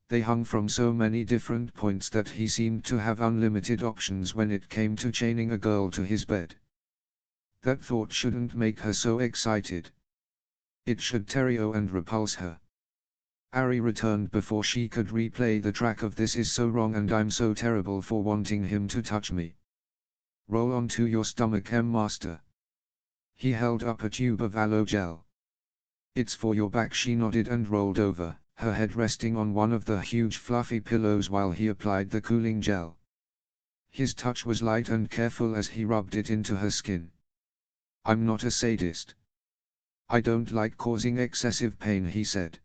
They hung from so many different points that he seemed to have unlimited options when it came to chaining a girl to his bed. That thought shouldn't make her so excited. It should terror and repulse her. Ari returned before she could replay the track of "This is so wrong and I'm so terrible for wanting him to touch me." "Roll onto your stomach, Master." He held up a tube of aloe gel. "It's for your back." She nodded and rolled over, her head resting on one of the huge fluffy pillows while he applied the cooling gel. His touch was light and careful as he rubbed it into her skin. "I'm not a sadist. I don't like causing excessive pain," he said.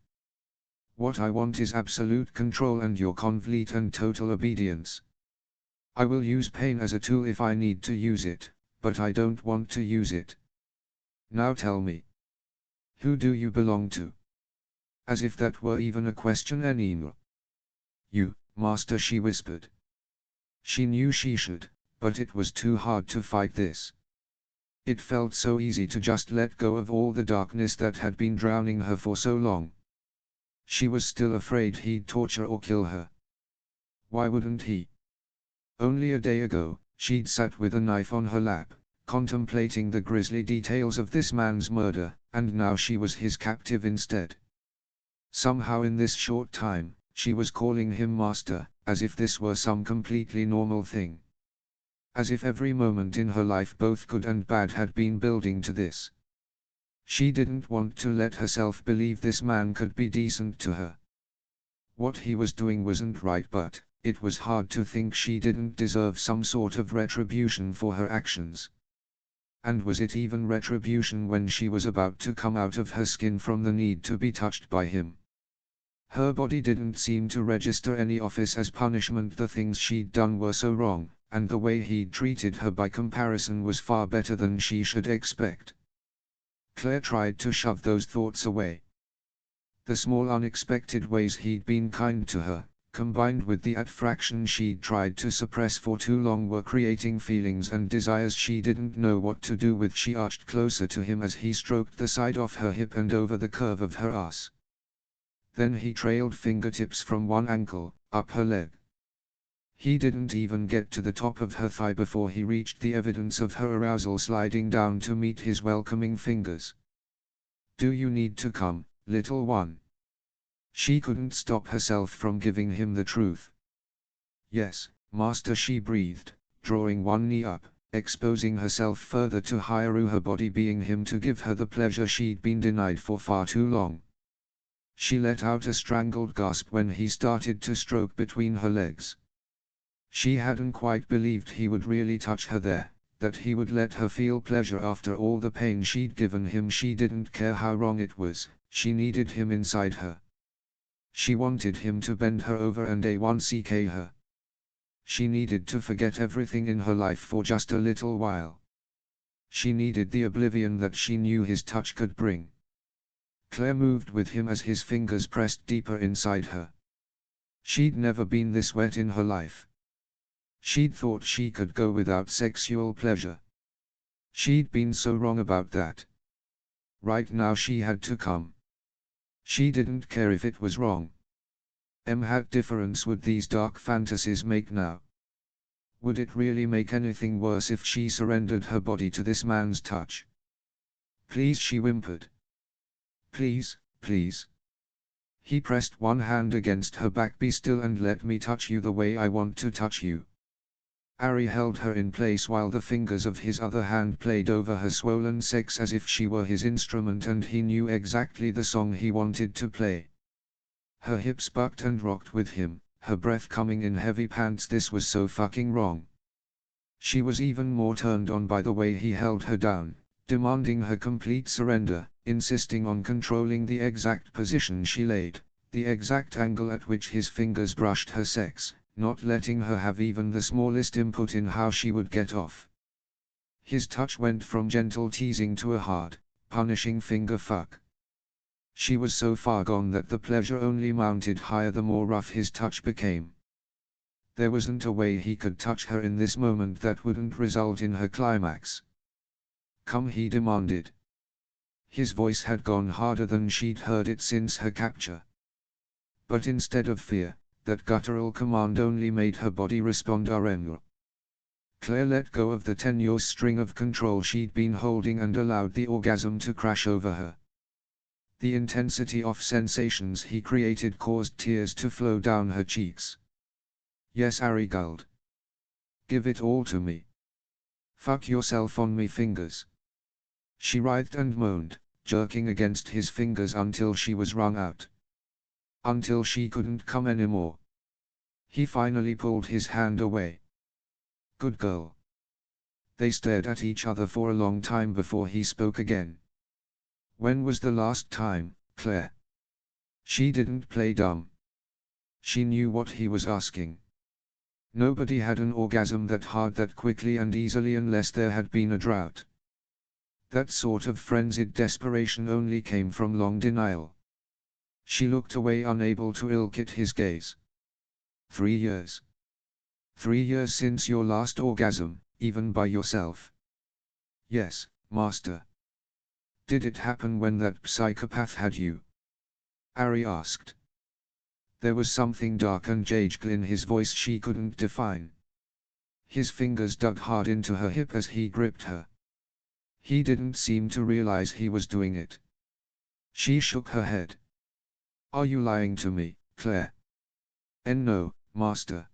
"What I want is absolute control and your complete and total obedience. I will use pain as a tool if I need to use it, but I don't want to use it. Now tell me, who do you belong to?" As if that were even a question anymore. "You, Master," she whispered. She knew she should, but it was too hard to fight this. It felt so easy to just let go of all the darkness that had been drowning her for so long. She was still afraid he'd torture or kill her. Why wouldn't he? Only a day ago, she'd sat with a knife on her lap, contemplating the grisly details of this man's murder, and now she was his captive instead. Somehow in this short time, she was calling him Master, as if this were some completely normal thing. As if every moment in her life, both good and bad, had been building to this. She didn't want to let herself believe this man could be decent to her. What he was doing wasn't right, but it was hard to think she didn't deserve some sort of retribution for her actions. And was it even retribution when she was about to come out of her skin from the need to be touched by him? Her body didn't seem to register any offense as punishment. The things she'd done were so wrong, and the way he'd treated her by comparison was far better than she should expect. Claire tried to shove those thoughts away. The small unexpected ways he'd been kind to her, combined with the attraction she'd tried to suppress for too long, were creating feelings and desires she didn't know what to do with. She arched closer to him as he stroked the side of her hip and over the curve of her ass. Then he trailed fingertips from one ankle, up her leg. He didn't even get to the top of her thigh before he reached the evidence of her arousal sliding down to meet his welcoming fingers. "Do you need to come, little one?" She couldn't stop herself from giving him the truth. "Yes, Master," she breathed, drawing one knee up, exposing herself further to Hyaru, her body being him to give her the pleasure she'd been denied for far too long. She let out a strangled gasp when he started to stroke between her legs. She hadn't quite believed he would really touch her there, that he would let her feel pleasure after all the pain she'd given him. She didn't care how wrong it was, she needed him inside her. She wanted him to bend her over and a1ck her. She needed to forget everything in her life for just a little while. She needed the oblivion that she knew his touch could bring. Claire moved with him as his fingers pressed deeper inside her. She'd never been this wet in her life. She'd thought she could go without sexual pleasure. She'd been so wrong about that. Right now she had to come. She didn't care if it was wrong. What difference would these dark fantasies make now? Would it really make anything worse if she surrendered her body to this man's touch? "Please," she whimpered. "Please, please." He pressed one hand against her back. "Be still and let me touch you the way I want to touch you." Ari held her in place while the fingers of his other hand played over her swollen sex as if she were his instrument and he knew exactly the song he wanted to play. Her hips bucked and rocked with him, her breath coming in heavy pants. This was so fucking wrong. She was even more turned on by the way he held her down, demanding her complete surrender, insisting on controlling the exact position she laid, the exact angle at which his fingers brushed her sex, not letting her have even the smallest input in how she would get off. His touch went from gentle teasing to a hard, punishing finger fuck. She was so far gone that the pleasure only mounted higher the more rough his touch became. There wasn't a way he could touch her in this moment that wouldn't result in her climax. Come, he demanded. His voice had gone harder than she'd heard it since her capture. But instead of fear, that guttural command only made her body respond "Arengl." Claire let go of the tenuous string of control she'd been holding and allowed the orgasm to crash over her. The intensity of sensations he created caused tears to flow down her cheeks. Yes, Ari gulled. Give it all to me. Fuck yourself on me fingers. She writhed and moaned, jerking against his fingers until she was wrung out. Until she couldn't come anymore. He finally pulled his hand away. Good girl. They stared at each other for a long time before he spoke again. When was the last time, Claire? She didn't play dumb. She knew what he was asking. Nobody had an orgasm that hard that quickly and easily unless there had been a drought. That sort of frenzied desperation only came from long denial. She looked away, unable to elicit his gaze. 3 years. 3 years since your last orgasm, even by yourself. Yes, master. Did it happen when that psychopath had you? Ari asked. There was something dark and jaded in his voice she couldn't define. His fingers dug hard into her hip as he gripped her. He didn't seem to realize he was doing it. She shook her head. Are you lying to me, Claire? No, master.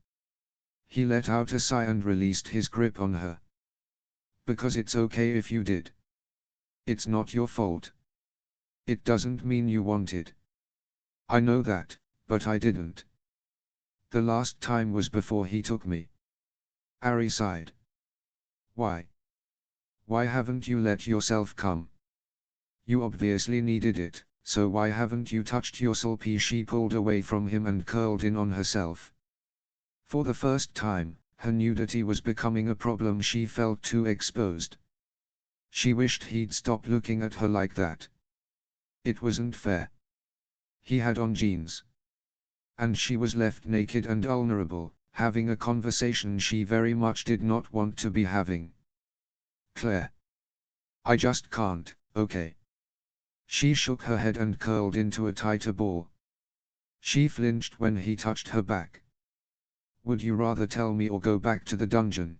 He let out a sigh and released his grip on her. Because it's okay if you did. It's not your fault. It doesn't mean you wanted. I know that, but I didn't. The last time was before he took me. Ari sighed. Why? Why haven't you let yourself come? You obviously needed it, so why haven't you touched your sulpy? She pulled away from him and curled in on herself. For the first time, her nudity was becoming a problem. She felt too exposed. She wished he'd stop looking at her like that. It wasn't fair. He had on jeans. And she was left naked and vulnerable, having a conversation she very much did not want to be having. Claire. I just can't, okay? She shook her head and curled into a tighter ball. She flinched when he touched her back. Would you rather tell me or go back to the dungeon?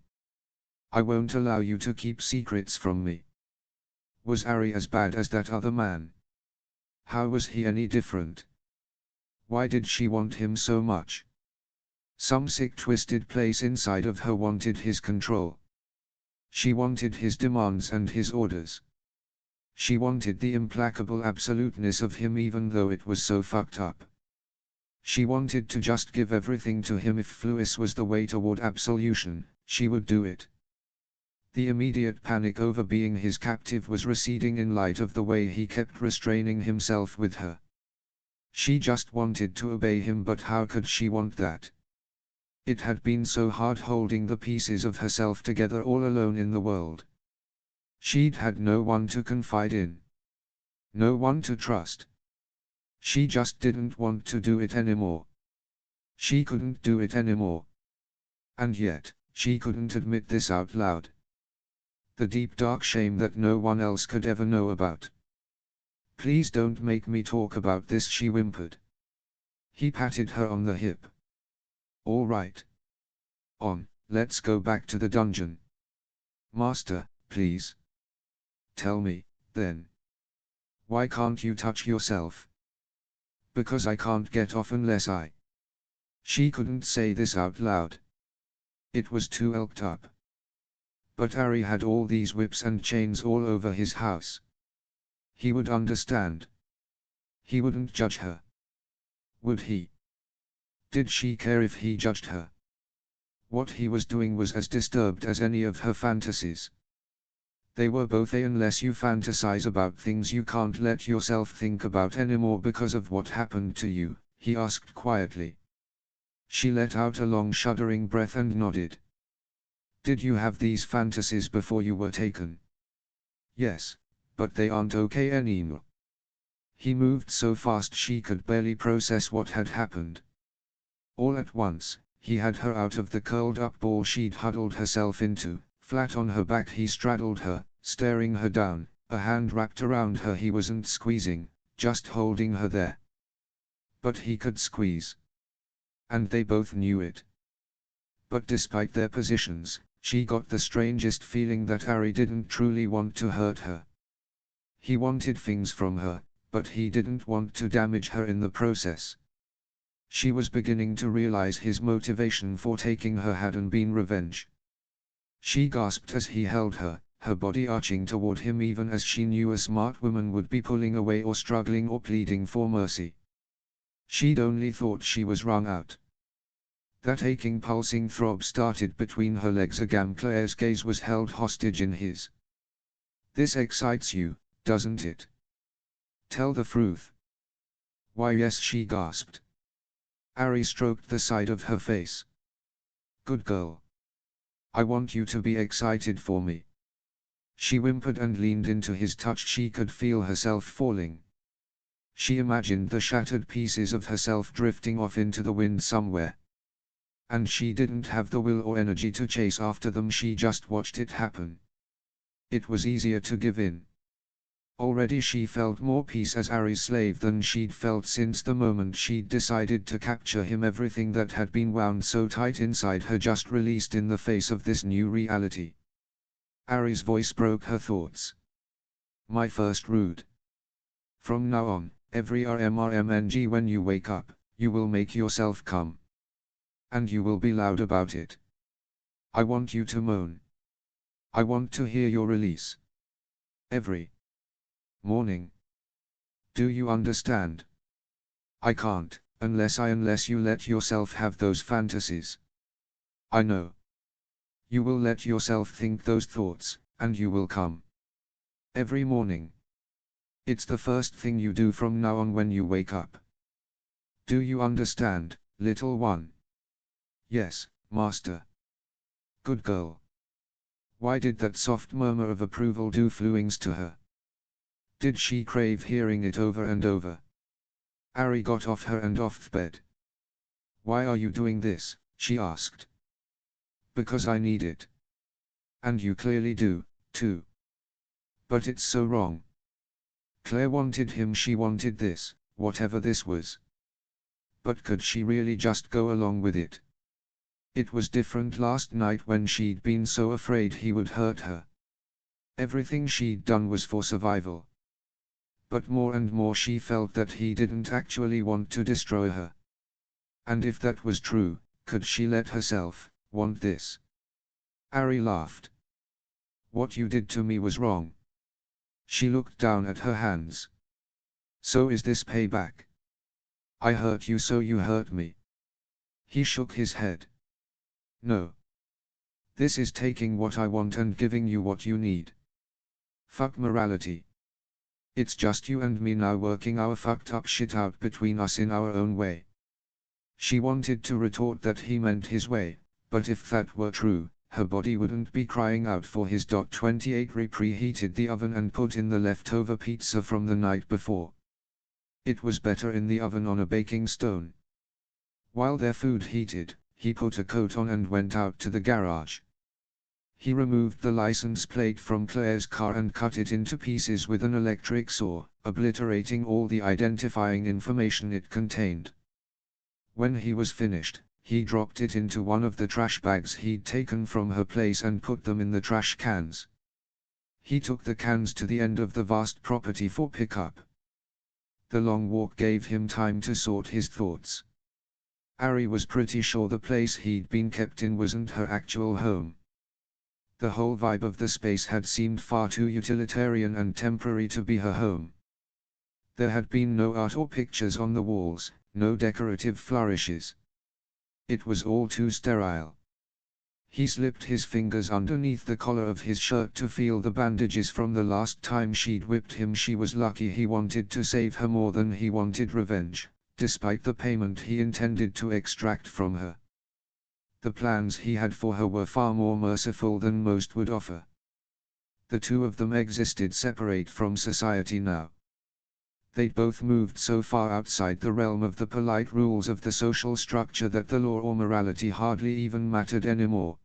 I won't allow you to keep secrets from me. Was Ari as bad as that other man? How was he any different? Why did she want him so much? Some sick twisted place inside of her wanted his control. She wanted his demands and his orders. She wanted the implacable absoluteness of him even though it was so fucked up. She wanted to just give everything to him. If Fluis was the way toward absolution, she would do it. The immediate panic over being his captive was receding in light of the way he kept restraining himself with her. She just wanted to obey him, but how could she want that? It had been so hard holding the pieces of herself together all alone in the world. She'd had no one to confide in. No one to trust. She just didn't want to do it anymore. She couldn't do it anymore. And yet, she couldn't admit this out loud. The deep dark shame that no one else could ever know about. Please don't make me talk about this, she whimpered. He patted her on the hip. All right. Let's go back to the dungeon. Master, please. Tell me, then. Why can't you touch yourself? Because I can't get off unless I. She couldn't say this out loud. It was too elked up. But Ari had all these whips and chains all over his house. He would understand. He wouldn't judge her. Would he? Did she care if he judged her? What he was doing was as disturbed as any of her fantasies. They were both unless you fantasize about things you can't let yourself think about anymore because of what happened to you, he asked quietly. She let out a long shuddering breath and nodded. Did you have these fantasies before you were taken? Yes, but they aren't okay anymore. He moved so fast she could barely process what had happened. All at once, he had her out of the curled-up ball she'd huddled herself into. Flat on her back he straddled her, staring her down, a hand wrapped around her. He wasn't squeezing, just holding her there. But he could squeeze. And they both knew it. But despite their positions, she got the strangest feeling that Ari didn't truly want to hurt her. He wanted things from her, but he didn't want to damage her in the process. She was beginning to realize his motivation for taking her hadn't been revenge. She gasped as he held her, her body arching toward him even as she knew a smart woman would be pulling away or struggling or pleading for mercy. She'd only thought she was wrung out. That aching pulsing throb started between her legs. Again Claire's gaze was held hostage in his. "This excites you, doesn't it? Tell the truth." "Why yes," she gasped. Ari stroked the side of her face. "Good girl. I want you to be excited for me." She whimpered and leaned into his touch. She could feel herself falling. She imagined the shattered pieces of herself drifting off into the wind somewhere. And she didn't have the will or energy to chase after them. She just watched it happen. It was easier to give in. Already she felt more peace as Ari's slave than she'd felt since the moment she'd decided to capture him. Everything that had been wound so tight inside her just released in the face of this new reality. Ari's voice broke her thoughts. "My first rude. From now on, every RMRMNG when you wake up, you will make yourself come. And you will be loud about it. I want you to moan. I want to hear your release. Every morning. Do you understand? I can't, unless you let yourself have those fantasies. I know. You will let yourself think those thoughts, and you will come. Every morning. It's the first thing you do from now on when you wake up. Do you understand, little one?" "Yes, master." "Good girl." Why did that soft murmur of approval do flewings to her? Did she crave hearing it over and over? Ari got off her and off bed. "Why are you doing this?" she asked. "Because I need it. And you clearly do, too. But it's so wrong." Claire wanted him. She wanted this, whatever this was. But could she really just go along with it? It was different last night when she'd been so afraid he would hurt her. Everything she'd done was for survival. But more and more she felt that he didn't actually want to destroy her. And if that was true, could she let herself want this? Ari laughed. "What you did to me was wrong." She looked down at her hands. "So is this payback? I hurt you so you hurt me." He shook his head. "No. This is taking what I want and giving you what you need. Fuck morality. It's just you and me now working our fucked up shit out between us in our own way." She wanted to retort that he meant his way, but if that were true, her body wouldn't be crying out for his. 28 Preheated the oven and put in the leftover pizza from the night before. It was better in the oven on a baking stone. While their food heated, he put a coat on and went out to the garage. He removed the license plate from Claire's car and cut it into pieces with an electric saw, obliterating all the identifying information it contained. When he was finished, he dropped it into one of the trash bags he'd taken from her place and put them in the trash cans. He took the cans to the end of the vast property for pickup. The long walk gave him time to sort his thoughts. Ari was pretty sure the place he'd been kept in wasn't her actual home. The whole vibe of the space had seemed far too utilitarian and temporary to be her home. There had been no art or pictures on the walls, no decorative flourishes. It was all too sterile. He slipped his fingers underneath the collar of his shirt to feel the bandages from the last time she'd whipped him. She was lucky. He wanted to save her more than he wanted revenge, despite the payment he intended to extract from her. The plans he had for her were far more merciful than most would offer. The two of them existed separate from society now. They'd both moved so far outside the realm of the polite rules of the social structure that the law or morality hardly even mattered anymore.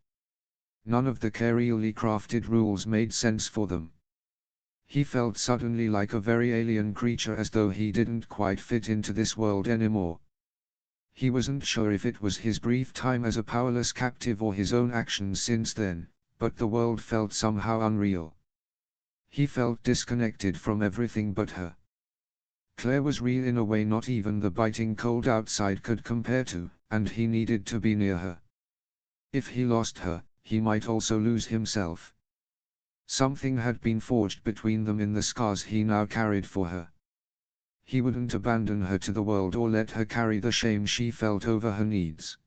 None of the carefully crafted rules made sense for them. He felt suddenly like a very alien creature, as though he didn't quite fit into this world anymore. He wasn't sure if it was his brief time as a powerless captive or his own actions since then, but the world felt somehow unreal. He felt disconnected from everything but her. Claire was real in a way not even the biting cold outside could compare to, and he needed to be near her. If he lost her, he might also lose himself. Something had been forged between them in the scars he now carried for her. He wouldn't abandon her to the world or let her carry the shame she felt over her needs.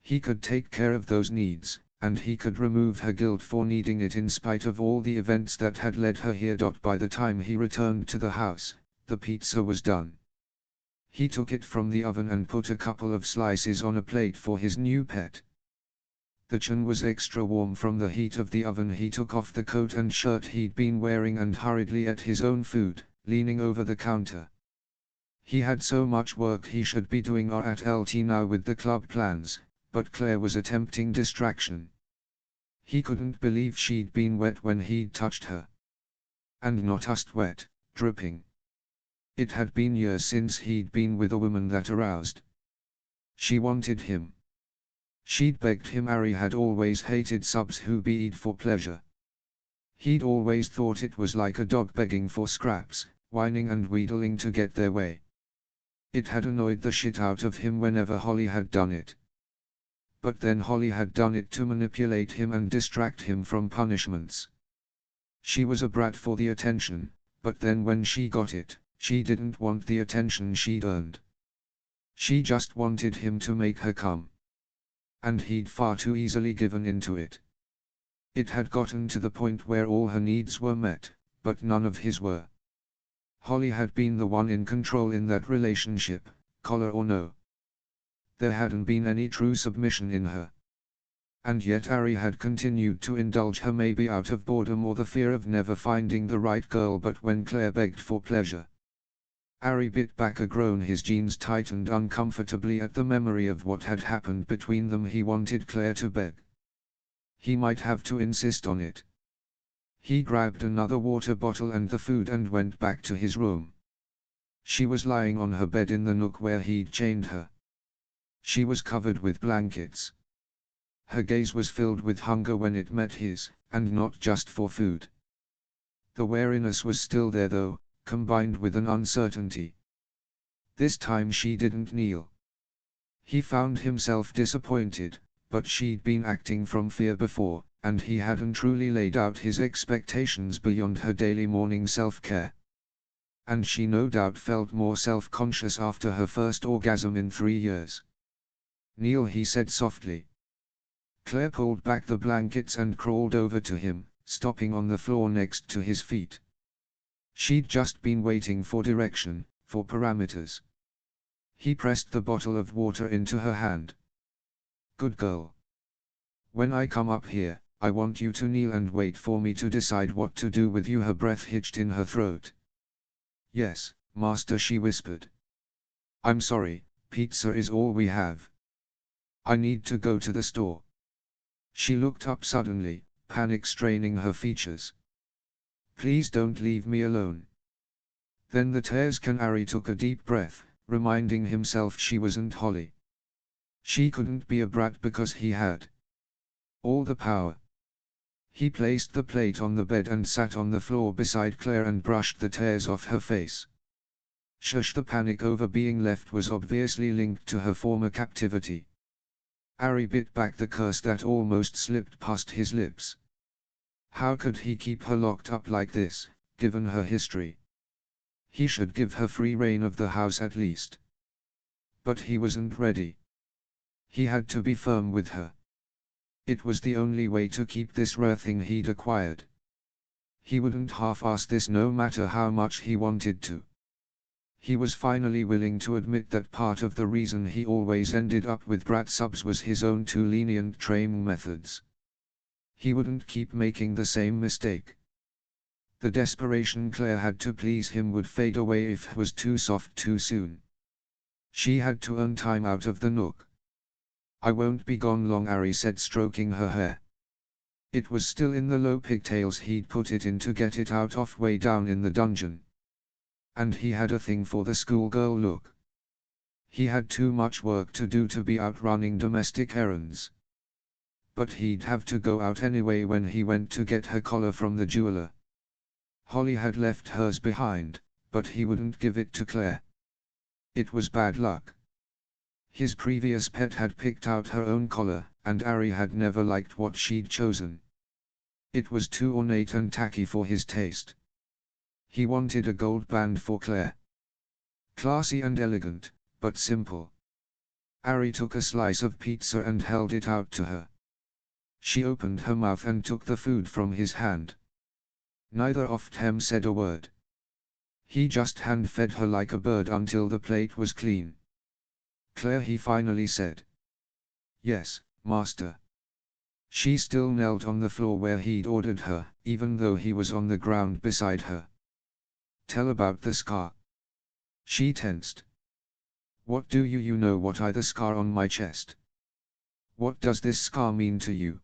He could take care of those needs, and he could remove her guilt for needing it in spite of all the events that had led her here. By the time he returned to the house, the pizza was done. He took it from the oven and put a couple of slices on a plate for his new pet. The chicken was extra warm from the heat of the oven. He took off the coat and shirt he'd been wearing and hurriedly ate his own food, leaning over the counter. He had so much work he should be doing at LT now with the club plans, but Claire was a tempting distraction. He couldn't believe she'd been wet when he'd touched her. And not just wet, dripping. It had been years since he'd been with a woman that aroused. She wanted him. She'd begged him. Ari had always hated subs who begged for pleasure. He'd always thought it was like a dog begging for scraps, whining and wheedling to get their way. It had annoyed the shit out of him whenever Holly had done it. But then Holly had done it to manipulate him and distract him from punishments. She was a brat for the attention, but then when she got it, she didn't want the attention she'd earned. She just wanted him to make her come. And he'd far too easily given into it. It had gotten to the point where all her needs were met, but none of his were. Holly had been the one in control in that relationship, collar or no. There hadn't been any true submission in her. And yet Ari had continued to indulge her, maybe out of boredom or the fear of never finding the right girl. But when Claire begged for pleasure, Ari bit back a groan. His jeans tightened uncomfortably at the memory of what had happened between them. He wanted Claire to beg. He might have to insist on it. He grabbed another water bottle and the food and went back to his room. She was lying on her bed in the nook where he'd chained her. She was covered with blankets. Her gaze was filled with hunger when it met his, and not just for food. The wariness was still there though, combined with an uncertainty. This time she didn't kneel. He found himself disappointed, but she'd been acting from fear before, and he hadn't truly laid out his expectations beyond her daily morning self-care. And she no doubt felt more self-conscious after her first orgasm in 3 years. "Kneel," he said softly. Claire pulled back the blankets and crawled over to him, stopping on the floor next to his feet. She'd just been waiting for direction, for parameters. He pressed the bottle of water into her hand. "Good girl. When I come up here, I want you to kneel and wait for me to decide what to do with you." Her breath hitched in her throat. "Yes, master," she whispered. "I'm sorry, pizza is all we have. I need to go to the store." She looked up suddenly, panic straining her features. "Please don't leave me alone." Then the tears came. Ari took a deep breath, reminding himself she wasn't Holly. She couldn't be a brat because he had all the power. He placed the plate on the bed and sat on the floor beside Claire and brushed the tears off her face. Shush. The panic over being left was obviously linked to her former captivity. Ari bit back the curse that almost slipped past his lips. How could he keep her locked up like this, given her history? He should give her free rein of the house at least. But he wasn't ready. He had to be firm with her. It was the only way to keep this rare thing he'd acquired. He wouldn't half-ass this no matter how much he wanted to. He was finally willing to admit that part of the reason he always ended up with brat subs was his own too lenient training methods. He wouldn't keep making the same mistake. The desperation Claire had to please him would fade away if it was too soft too soon. She had to earn time out of the nook. "I won't be gone long," Ari said, stroking her hair. It was still in the low pigtails he'd put it in to get it out of way down in the dungeon. And he had a thing for the schoolgirl look. He had too much work to do to be out running domestic errands. But he'd have to go out anyway when he went to get her collar from the jeweler. Holly had left hers behind, but he wouldn't give it to Claire. It was bad luck. His previous pet had picked out her own collar, and Ari had never liked what she'd chosen. It was too ornate and tacky for his taste. He wanted a gold band for Claire. Classy and elegant, but simple. Ari took a slice of pizza and held it out to her. She opened her mouth and took the food from his hand. Neither of them said a word. He just hand-fed her like a bird until the plate was clean. "Claire," he finally said. "Yes, master." She still knelt on the floor where he'd ordered her, even though he was on the ground beside her. "Tell about the scar." She tensed. "What do you know what the scar on my chest? What does this scar mean to you?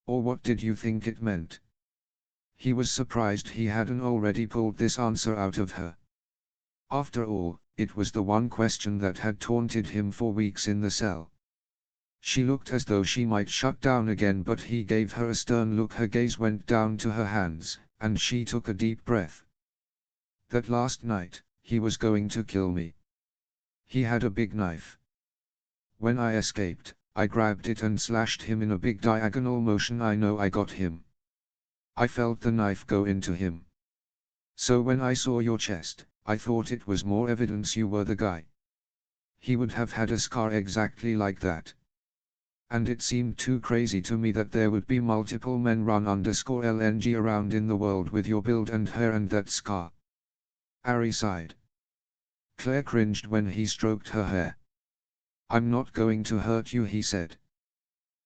Or what did you think it meant?" He was surprised he hadn't already pulled this answer out of her. After all, it was the one question that had taunted him for weeks in the cell. She looked as though she might shut down again, but he gave her a stern look. Her gaze went down to her hands, and she took a deep breath. "That last night, he was going to kill me. He had a big knife. When I escaped, I grabbed it and slashed him in a big diagonal motion. I know I got him. I felt the knife go into him. So when I saw your chest, I thought it was more evidence you were the guy. He would have had a scar exactly like that. And it seemed too crazy to me that there would be multiple men run_LNG around in the world with your build and hair and that scar." Ari sighed. Claire cringed when he stroked her hair. "I'm not going to hurt you," he said.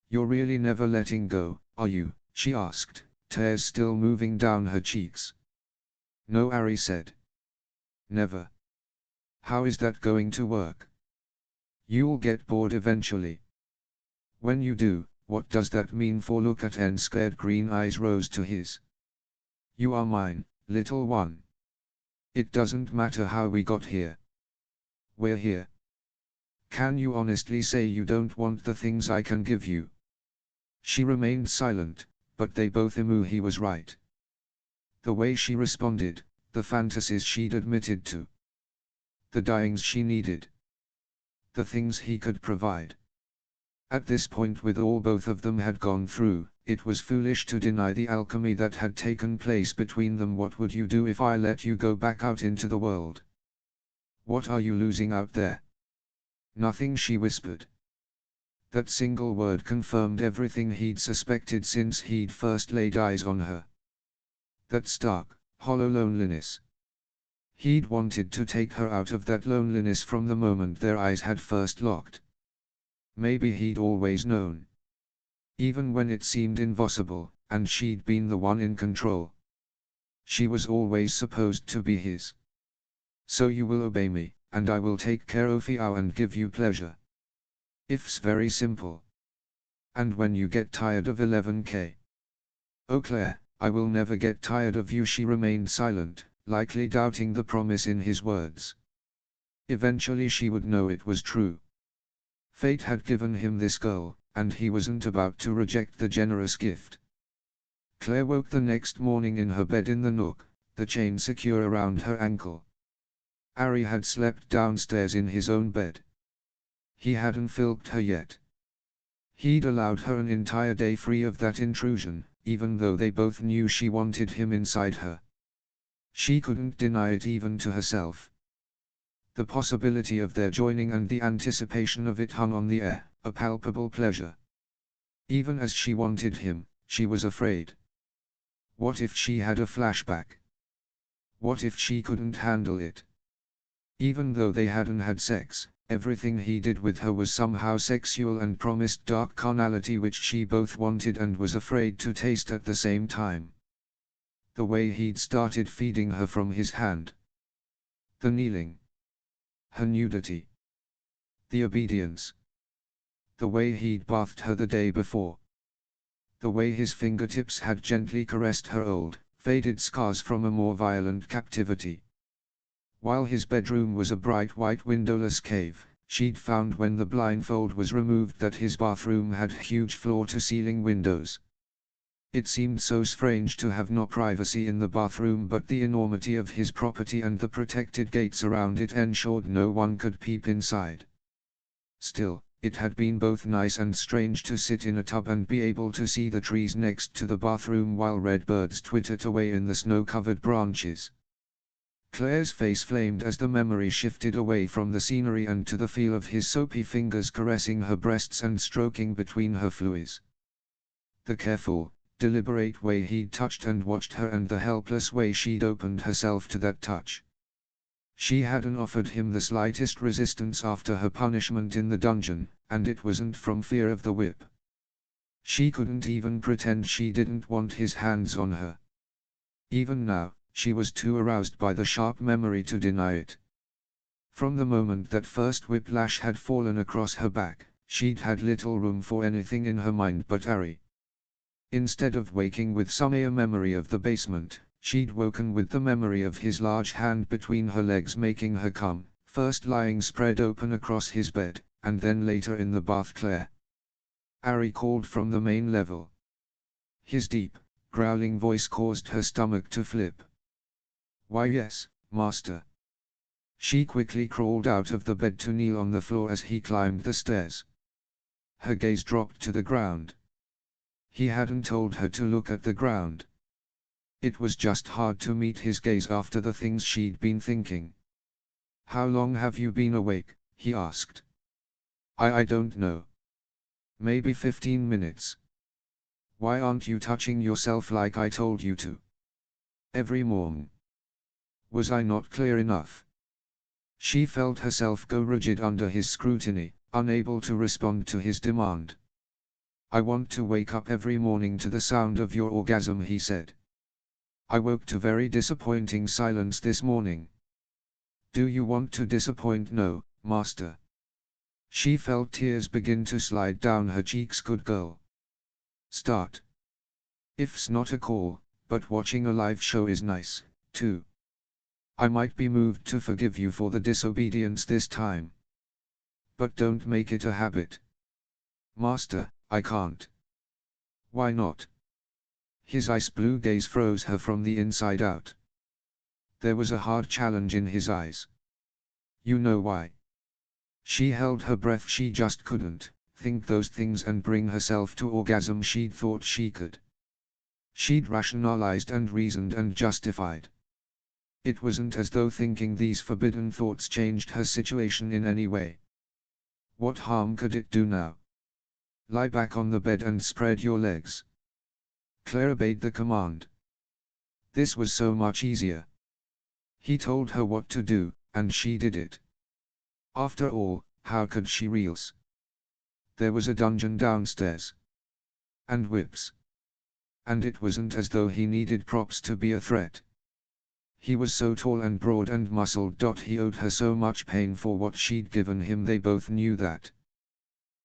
"You're really never letting go, are you?" she asked, tears still moving down her cheeks. "No," Ari said. "Never. How is that going to work? You'll get bored eventually. When you do, what does that mean for Lucaten's scared green eyes rose to his. "You are mine, little one. It doesn't matter how we got here. We're here. Can you honestly say you don't want the things I can give you?" She remained silent, but they both knew he was right. The way she responded, the fantasies she'd admitted to, the dyings she needed, the things he could provide. At this point, with all both of them had gone through, it was foolish to deny the alchemy that had taken place between them. "What would you do if I let you go back out into the world? What are you losing out there?" "Nothing," she whispered. That single word confirmed everything he'd suspected since he'd first laid eyes on her. That stark, hollow loneliness. He'd wanted to take her out of that loneliness from the moment their eyes had first locked. Maybe he'd always known. Even when it seemed impossible, and she'd been the one in control. She was always supposed to be his. "So you will obey me, and I will take care of you and give you pleasure. It's very simple. And when you get tired of 11K. "Oh Claire, I will never get tired of you." She remained silent, likely doubting the promise in his words. Eventually she would know it was true. Fate had given him this girl, and he wasn't about to reject the generous gift. Claire woke the next morning in her bed in the nook, the chain secure around her ankle. Ari had slept downstairs in his own bed. He hadn't filked her yet. He'd allowed her an entire day free of that intrusion, even though they both knew she wanted him inside her. She couldn't deny it even to herself. The possibility of their joining and the anticipation of it hung on the air, a palpable pleasure. Even as she wanted him, she was afraid. What if she had a flashback? What if she couldn't handle it? Even though they hadn't had sex, everything he did with her was somehow sexual and promised dark carnality which she both wanted and was afraid to taste at the same time. The way he'd started feeding her from his hand. The kneeling. Her nudity. The obedience. The way he'd bathed her the day before. The way his fingertips had gently caressed her old, faded scars from a more violent captivity. While his bedroom was a bright white windowless cave, she'd found when the blindfold was removed that his bathroom had huge floor-to-ceiling windows. It seemed so strange to have no privacy in the bathroom, but the enormity of his property and the protected gates around it ensured no one could peep inside. Still, it had been both nice and strange to sit in a tub and be able to see the trees next to the bathroom while red birds twittered away in the snow-covered branches. Claire's face flamed as the memory shifted away from the scenery and to the feel of his soapy fingers caressing her breasts and stroking between her fluids. The careful, deliberate way he'd touched and watched her, and the helpless way she'd opened herself to that touch. She hadn't offered him the slightest resistance after her punishment in the dungeon, and it wasn't from fear of the whip. She couldn't even pretend she didn't want his hands on her. Even now, she was too aroused by the sharp memory to deny it. From the moment that first whiplash had fallen across her back, she'd had little room for anything in her mind but Ari. Instead of waking with some memory of the basement, she'd woken with the memory of his large hand between her legs making her come, first lying spread open across his bed, and then later in the bath. Claire. Ari called from the main level. His deep, growling voice caused her stomach to flip. "Why yes, master." She quickly crawled out of the bed to kneel on the floor as he climbed the stairs. Her gaze dropped to the ground. He hadn't told her to look at the ground. It was just hard to meet his gaze after the things she'd been thinking. "How long have you been awake?" he asked. I don't know. Maybe 15 minutes. "Why aren't you touching yourself like I told you to? Every morning. Was I not clear enough?" She felt herself go rigid under his scrutiny, unable to respond to his demand. "I want to wake up every morning to the sound of your orgasm," he said. "I woke to very disappointing silence this morning." "Do you want to disappoint?" "No, master." She felt tears begin to slide down her cheeks. "Good girl. Start. It's not a call, but watching a live show is nice, too. I might be moved to forgive you for the disobedience this time. But don't make it a habit." "Master, I can't." "Why not?" His ice blue gaze froze her from the inside out. There was a hard challenge in his eyes. "You know why." She held her breath. She just couldn't think those things and bring herself to orgasm. She'd thought she could. She'd rationalized and reasoned and justified. It wasn't as though thinking these forbidden thoughts changed her situation in any way. What harm could it do now? "Lie back on the bed and spread your legs." Claire obeyed the command. This was so much easier. He told her what to do, and she did it. After all, how could she else? There was a dungeon downstairs. And whips. And it wasn't as though he needed props to be a threat. He was so tall and broad and muscled. He owed her so much pain for what she'd given him. They both knew that.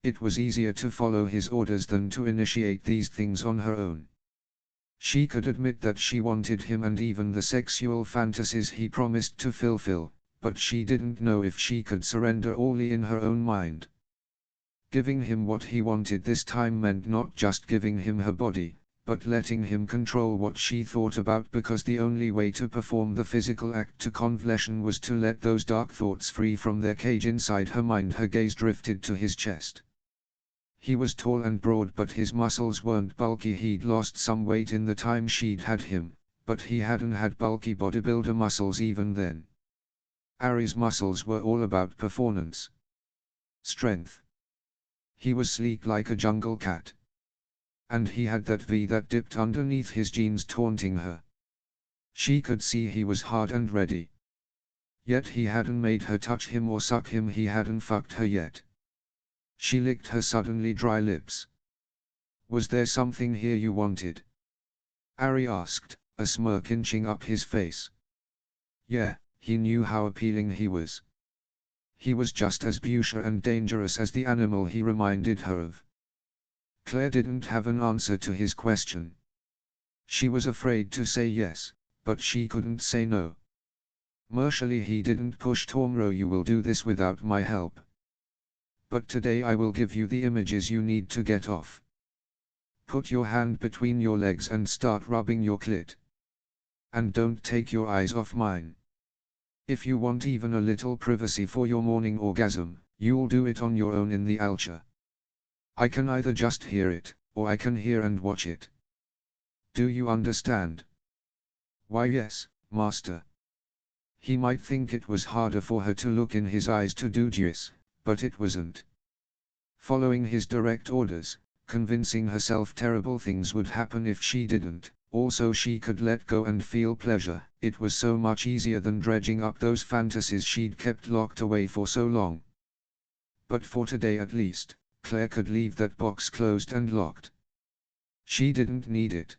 It was easier to follow his orders than to initiate these things on her own. She could admit that she wanted him and even the sexual fantasies he promised to fulfill, but she didn't know if she could surrender all in her own mind. Giving him what he wanted this time meant not just giving him her body, but letting him control what she thought about, because the only way to perform the physical act to convulsion was to let those dark thoughts free from their cage inside her mind. Her gaze drifted to his chest. He was tall and broad, but his muscles weren't bulky. He'd lost some weight in the time she'd had him, but he hadn't had bulky bodybuilder muscles even then. Ari's muscles were all about performance. Strength. He was sleek like a jungle cat. And he had that V that dipped underneath his jeans, taunting her. She could see he was hard and ready. Yet he hadn't made her touch him or suck him. He hadn't fucked her yet. She licked her suddenly dry lips. "Was there something here you wanted?" Ari asked, a smirk inching up his face. Yeah, he knew how appealing he was. He was just as beautiful and dangerous as the animal he reminded her of. Claire didn't have an answer to his question. She was afraid to say yes, but she couldn't say no. Mercifully he didn't push Tomorrow you will do this without my help. But today I will give you the images you need to get off. Put your hand between your legs and start rubbing your clit. And don't take your eyes off mine. If you want even a little privacy for your morning orgasm, you'll do it on your own in the altar. I can either just hear it, or I can hear and watch it. Do you understand? Why yes, master. He might think it was harder for her to look in his eyes to do this, but it wasn't. Following his direct orders, convincing herself terrible things would happen if she didn't, also she could let go and feel pleasure, it was so much easier than dredging up those fantasies she'd kept locked away for so long. But for today at least, Claire could leave that box closed and locked. She didn't need it.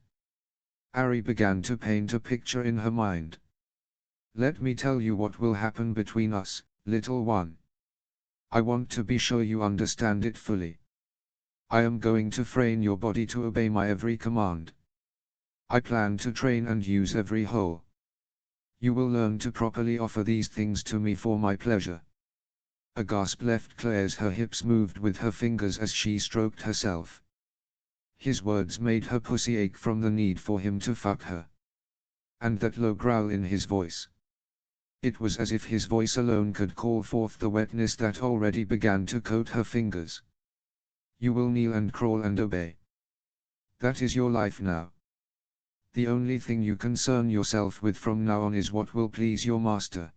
Ari began to paint a picture in her mind. Let me tell you what will happen between us, little one. I want to be sure you understand it fully. I am going to train your body to obey my every command. I plan to train and use every hole. You will learn to properly offer these things to me for my pleasure. A gasp left Claire's, her hips moved with her fingers as she stroked herself. His words made her pussy ache from the need for him to fuck her. And that low growl in his voice. It was as if his voice alone could call forth the wetness that already began to coat her fingers. You will kneel and crawl and obey. That is your life now. The only thing you concern yourself with from now on is what will please your master.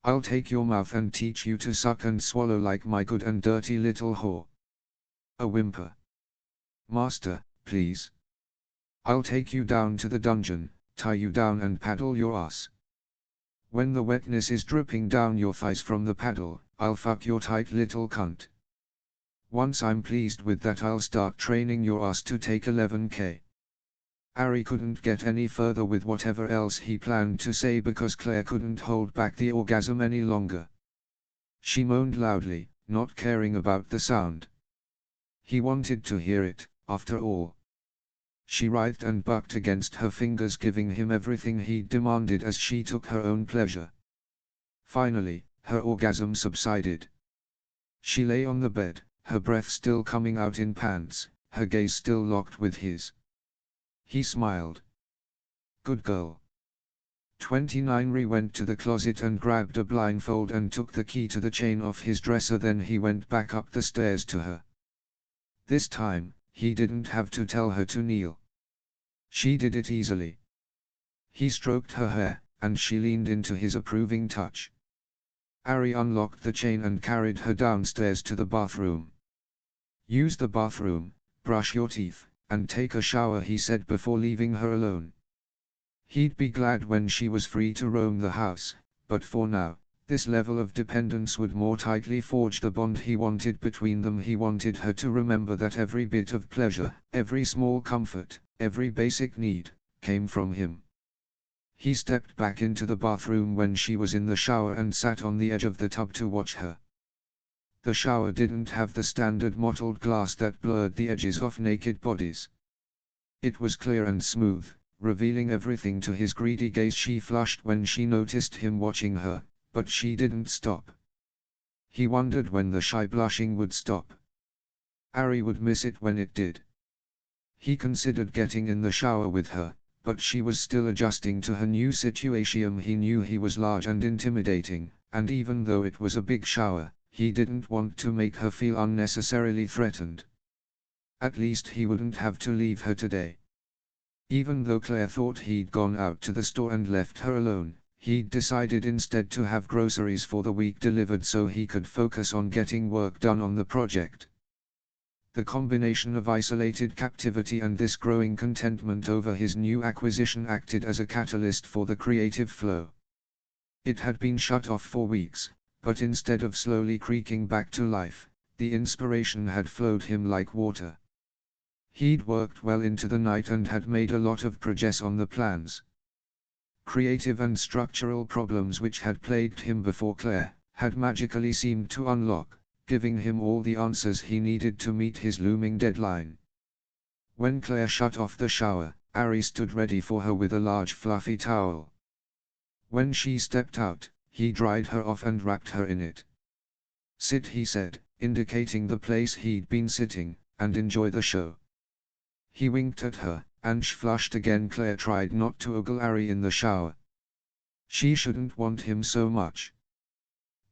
I'll take your mouth and teach you to suck and swallow like my good and dirty little whore. A whimper. Master, please. I'll take you down to the dungeon, tie you down and paddle your ass. When the wetness is dripping down your thighs from the paddle, I'll fuck your tight little cunt. Once I'm pleased with that, I'll start training your ass to take 11k. Ari couldn't get any further with whatever else he planned to say because Claire couldn't hold back the orgasm any longer. She moaned loudly, not caring about the sound. He wanted to hear it, after all. She writhed and bucked against her fingers, giving him everything he demanded as she took her own pleasure. Finally, her orgasm subsided. She lay on the bed, her breath still coming out in pants, her gaze still locked with his. He smiled. Good girl. 29 Ri went to the closet and grabbed a blindfold and took the key to the chain off his dresser, then he went back up the stairs to her. This time, he didn't have to tell her to kneel. She did it easily. He stroked her hair, and she leaned into his approving touch. Ari unlocked the chain and carried her downstairs to the bathroom. Use the bathroom, brush your teeth, and take a shower, he said before leaving her alone. He'd be glad when she was free to roam the house, but for now, this level of dependence would more tightly forge the bond he wanted between them. He wanted her to remember that every bit of pleasure, every small comfort, every basic need, came from him. He stepped back into the bathroom when she was in the shower and sat on the edge of the tub to watch her. The shower didn't have the standard mottled glass that blurred the edges of naked bodies. It was clear and smooth, revealing everything to his greedy gaze. She flushed when she noticed him watching her, but she didn't stop. He wondered when the shy blushing would stop. Ari would miss it when it did. He considered getting in the shower with her, but she was still adjusting to her new situation. He knew he was large and intimidating, and even though it was a big shower, he didn't want to make her feel unnecessarily threatened. At least he wouldn't have to leave her today. Even though Claire thought he'd gone out to the store and left her alone, he'd decided instead to have groceries for the week delivered so he could focus on getting work done on the project. The combination of isolated captivity and this growing contentment over his new acquisition acted as a catalyst for the creative flow. It had been shut off for weeks, but instead of slowly creaking back to life, the inspiration had flowed him like water. He'd worked well into the night and had made a lot of progress on the plans. Creative and structural problems which had plagued him before Claire had magically seemed to unlock, giving him all the answers he needed to meet his looming deadline. When Claire shut off the shower, Ari stood ready for her with a large fluffy towel. When she stepped out, he dried her off and wrapped her in it. "Sit," he said, indicating the place he'd been sitting, "and enjoy the show." He winked at her, and she flushed again. Claire tried not to ogle Ari in the shower. She shouldn't want him so much.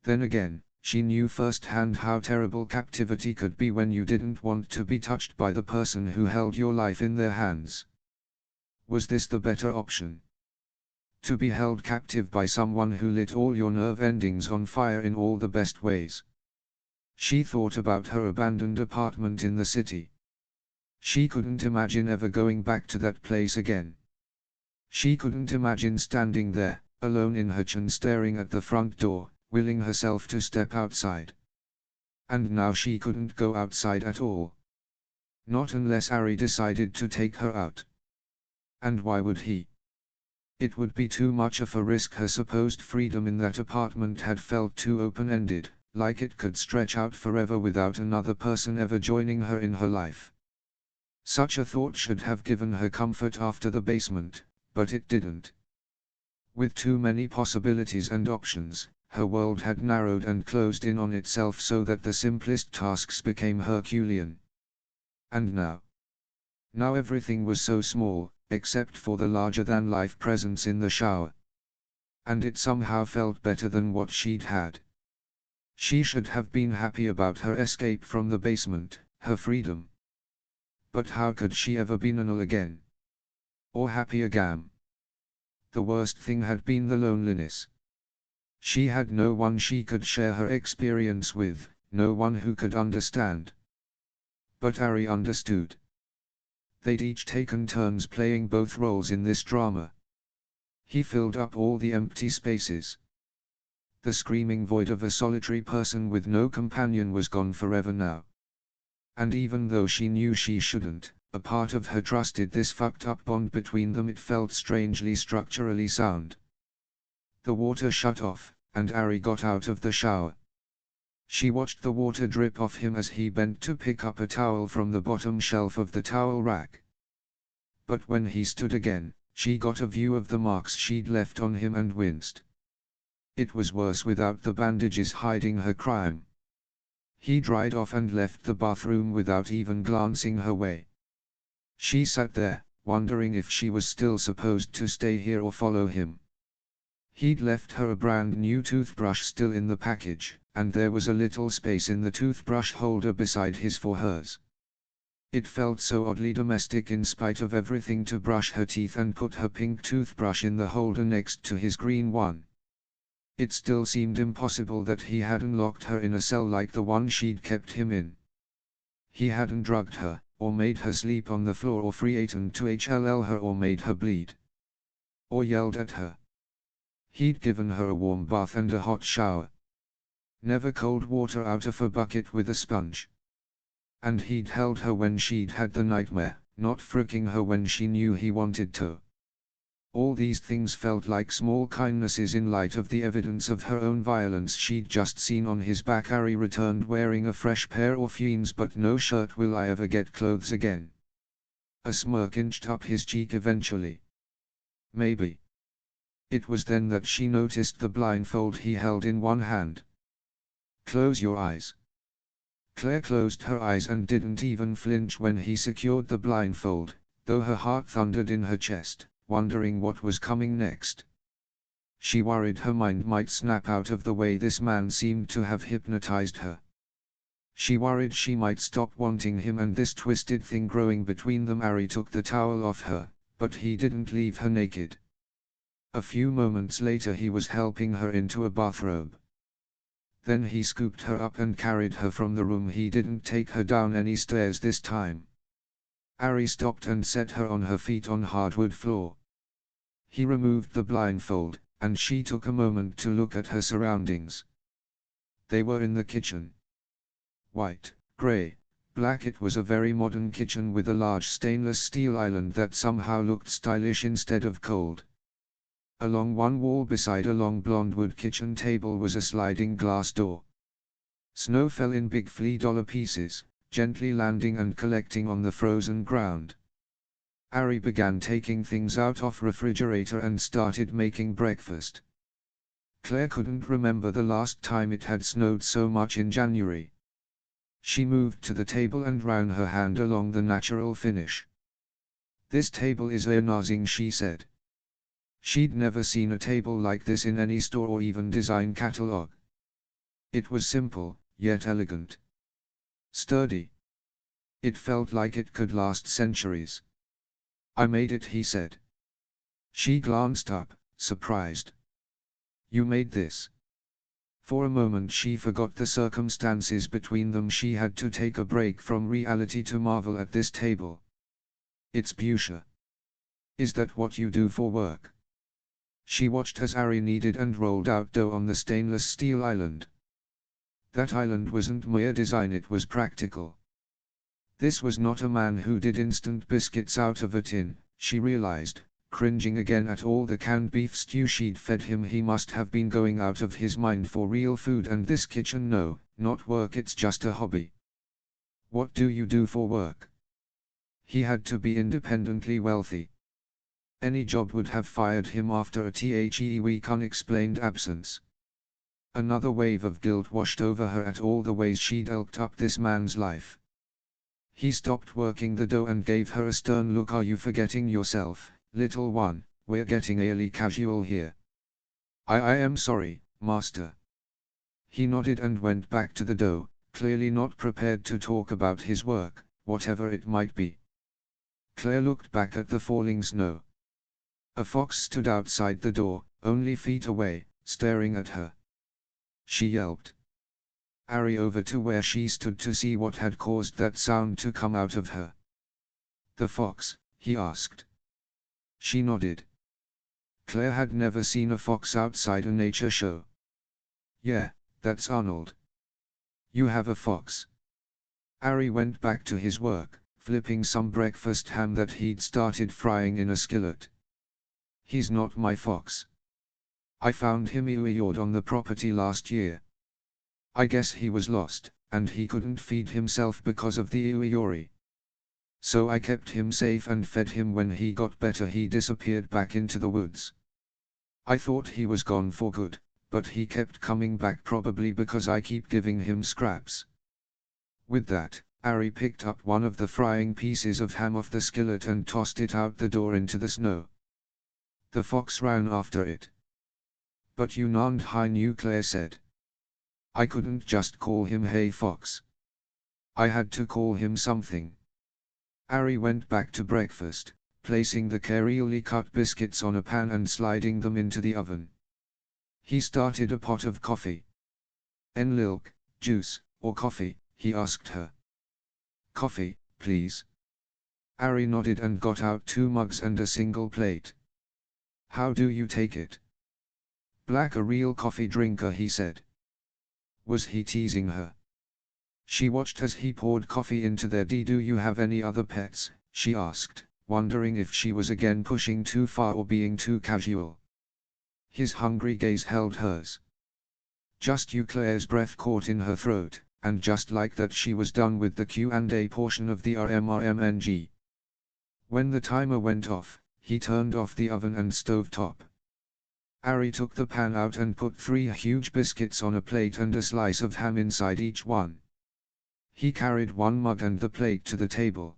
Then again, she knew firsthand how terrible captivity could be when you didn't want to be touched by the person who held your life in their hands. Was this the better option? To be held captive by someone who lit all your nerve endings on fire in all the best ways. She thought about her abandoned apartment in the city. She couldn't imagine ever going back to that place again. She couldn't imagine standing there, alone in her chen, staring at the front door, willing herself to step outside. And now she couldn't go outside at all. Not unless Ari decided to take her out. And why would he? It would be too much of a risk. Her supposed freedom in that apartment had felt too open-ended, like it could stretch out forever without another person ever joining her in her life. Such a thought should have given her comfort after the basement, but it didn't. With too many possibilities and options, her world had narrowed and closed in on itself so that the simplest tasks became Herculean. And now everything was so small, except for the larger-than-life presence in the shower. And it somehow felt better than what she'd had. She should have been happy about her escape from the basement, her freedom. But how could she ever be normal again? Or happy again? The worst thing had been the loneliness. She had no one she could share her experience with, no one who could understand. But Ari understood. They'd each taken turns playing both roles in this drama. He filled up all the empty spaces. The screaming void of a solitary person with no companion was gone forever now. And even though she knew she shouldn't, a part of her trusted this fucked up bond between them. It felt strangely structurally sound. The water shut off, and Ari got out of the shower. She watched the water drip off him as he bent to pick up a towel from the bottom shelf of the towel rack. But when he stood again, she got a view of the marks she'd left on him and winced. It was worse without the bandages hiding her crime. He dried off and left the bathroom without even glancing her way. She sat there, wondering if she was still supposed to stay here or follow him. He'd left her a brand new toothbrush still in the package, and there was a little space in the toothbrush holder beside his for hers. It felt so oddly domestic in spite of everything to brush her teeth and put her pink toothbrush in the holder next to his green one. It still seemed impossible that he hadn't locked her in a cell like the one she'd kept him in. He hadn't drugged her, or made her sleep on the floor, or threatened to HLL her, or made her bleed, or yelled at her. He'd given her a warm bath and a hot shower. Never cold water out of a bucket with a sponge. And he'd held her when she'd had the nightmare, not fricking her when she knew he wanted to. All these things felt like small kindnesses in light of the evidence of her own violence she'd just seen on his back. Ari returned wearing a fresh pair of jeans but no shirt. "Will I ever get clothes again?" A smirk inched up his cheek eventually. Maybe. It was then that she noticed the blindfold he held in one hand. "Close your eyes." Claire closed her eyes and didn't even flinch when he secured the blindfold, though her heart thundered in her chest, wondering what was coming next. She worried her mind might snap out of the way this man seemed to have hypnotized her. She worried she might stop wanting him and this twisted thing growing between them. Ari took the towel off her, but he didn't leave her naked. A few moments later he was helping her into a bathrobe. Then he scooped her up and carried her from the room. He didn't take her down any stairs this time. Ari stopped and set her on her feet on hardwood floor. He removed the blindfold, and she took a moment to look at her surroundings. They were in the kitchen. White, grey, Black. It was a very modern kitchen with a large stainless steel island that somehow looked stylish instead of cold. Along one wall beside a long blonde wood kitchen table was a sliding glass door. Snow fell in big $3 pieces, gently landing and collecting on the frozen ground. Ari began taking things out of refrigerator and started making breakfast. Claire couldn't remember the last time it had snowed so much in January. She moved to the table and ran her hand along the natural finish. "This table is amazing," she said. She'd never seen a table like this in any store or even design catalog. It was simple, yet elegant. Sturdy. It felt like it could last centuries. "I made it," he said. She glanced up, surprised. "You made this?" For a moment she forgot the circumstances between them. She had to take a break from reality to marvel at this table. "It's Busha. Is that what you do for work?" She watched as Ari kneaded and rolled out dough on the stainless steel island. That island wasn't mere design, it was practical. This was not a man who did instant biscuits out of a tin, she realized, cringing again at all the canned beef stew she'd fed him. He must have been going out of his mind for real food, and this kitchen, no, not work, it's just a hobby. "What do you do for work?" He had to be independently wealthy. Any job would have fired him after a week unexplained absence. Another wave of guilt washed over her at all the ways she'd elked up this man's life. He stopped working the dough and gave her a stern look. "Are you forgetting yourself, little one? We're getting really casual here." I am sorry, master." He nodded and went back to the dough, clearly not prepared to talk about his work, whatever it might be. Claire looked back at the falling snow. A fox stood outside the door, only feet away, staring at her. She yelped. Ari over to where she stood to see what had caused that sound to come out of her. "The fox?" he asked. She nodded. Claire had never seen a fox outside a nature show. "Yeah, that's Arnold." "You have a fox?" Ari went back to his work, flipping some breakfast ham that he'd started frying in a skillet. "He's not my fox. I found him iwired on the property last year. I guess he was lost, and he couldn't feed himself because of the iwiori. So I kept him safe and fed him. When he got better he disappeared back into the woods. I thought he was gone for good, but he kept coming back, probably because I keep giving him scraps." With that, Ari picked up one of the frying pieces of ham off the skillet and tossed it out the door into the snow. The fox ran after it. "But you nan't I knew," Claire said. "I couldn't just call him Hey Fox. I had to call him something." Ari went back to breakfast, placing the carefully cut biscuits on a pan and sliding them into the oven. He started a pot of coffee. "Milk, juice, or coffee?" he asked her. "Coffee, please." Ari nodded and got out 2 mugs and a single plate. "How do you take it?" "Black, a real coffee drinker," he said. Was he teasing her? She watched as he poured coffee into their tea. "Do you have any other pets?" she asked, wondering if she was again pushing too far or being too casual. His hungry gaze held hers. "Just you." Claire's breath caught in her throat, and just like that she was done with the Q&A portion of the RMRMNG. When the timer went off, he turned off the oven and stovetop. Ari took the pan out and put 3 huge biscuits on a plate and a slice of ham inside each one. He carried 1 mug and the plate to the table.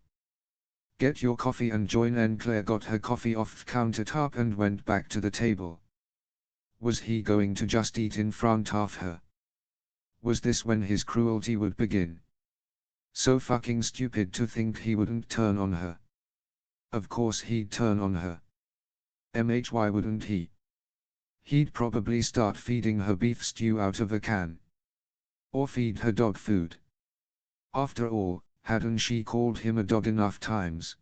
"Get your coffee and join in." Claire got her coffee off the countertop and went back to the table. Was he going to just eat in front of her? Was this when his cruelty would begin? So fucking stupid to think he wouldn't turn on her. Of course he'd turn on her. Why wouldn't he? He'd probably start feeding her beef stew out of a can. Or feed her dog food. After all, hadn't she called him a dog enough times?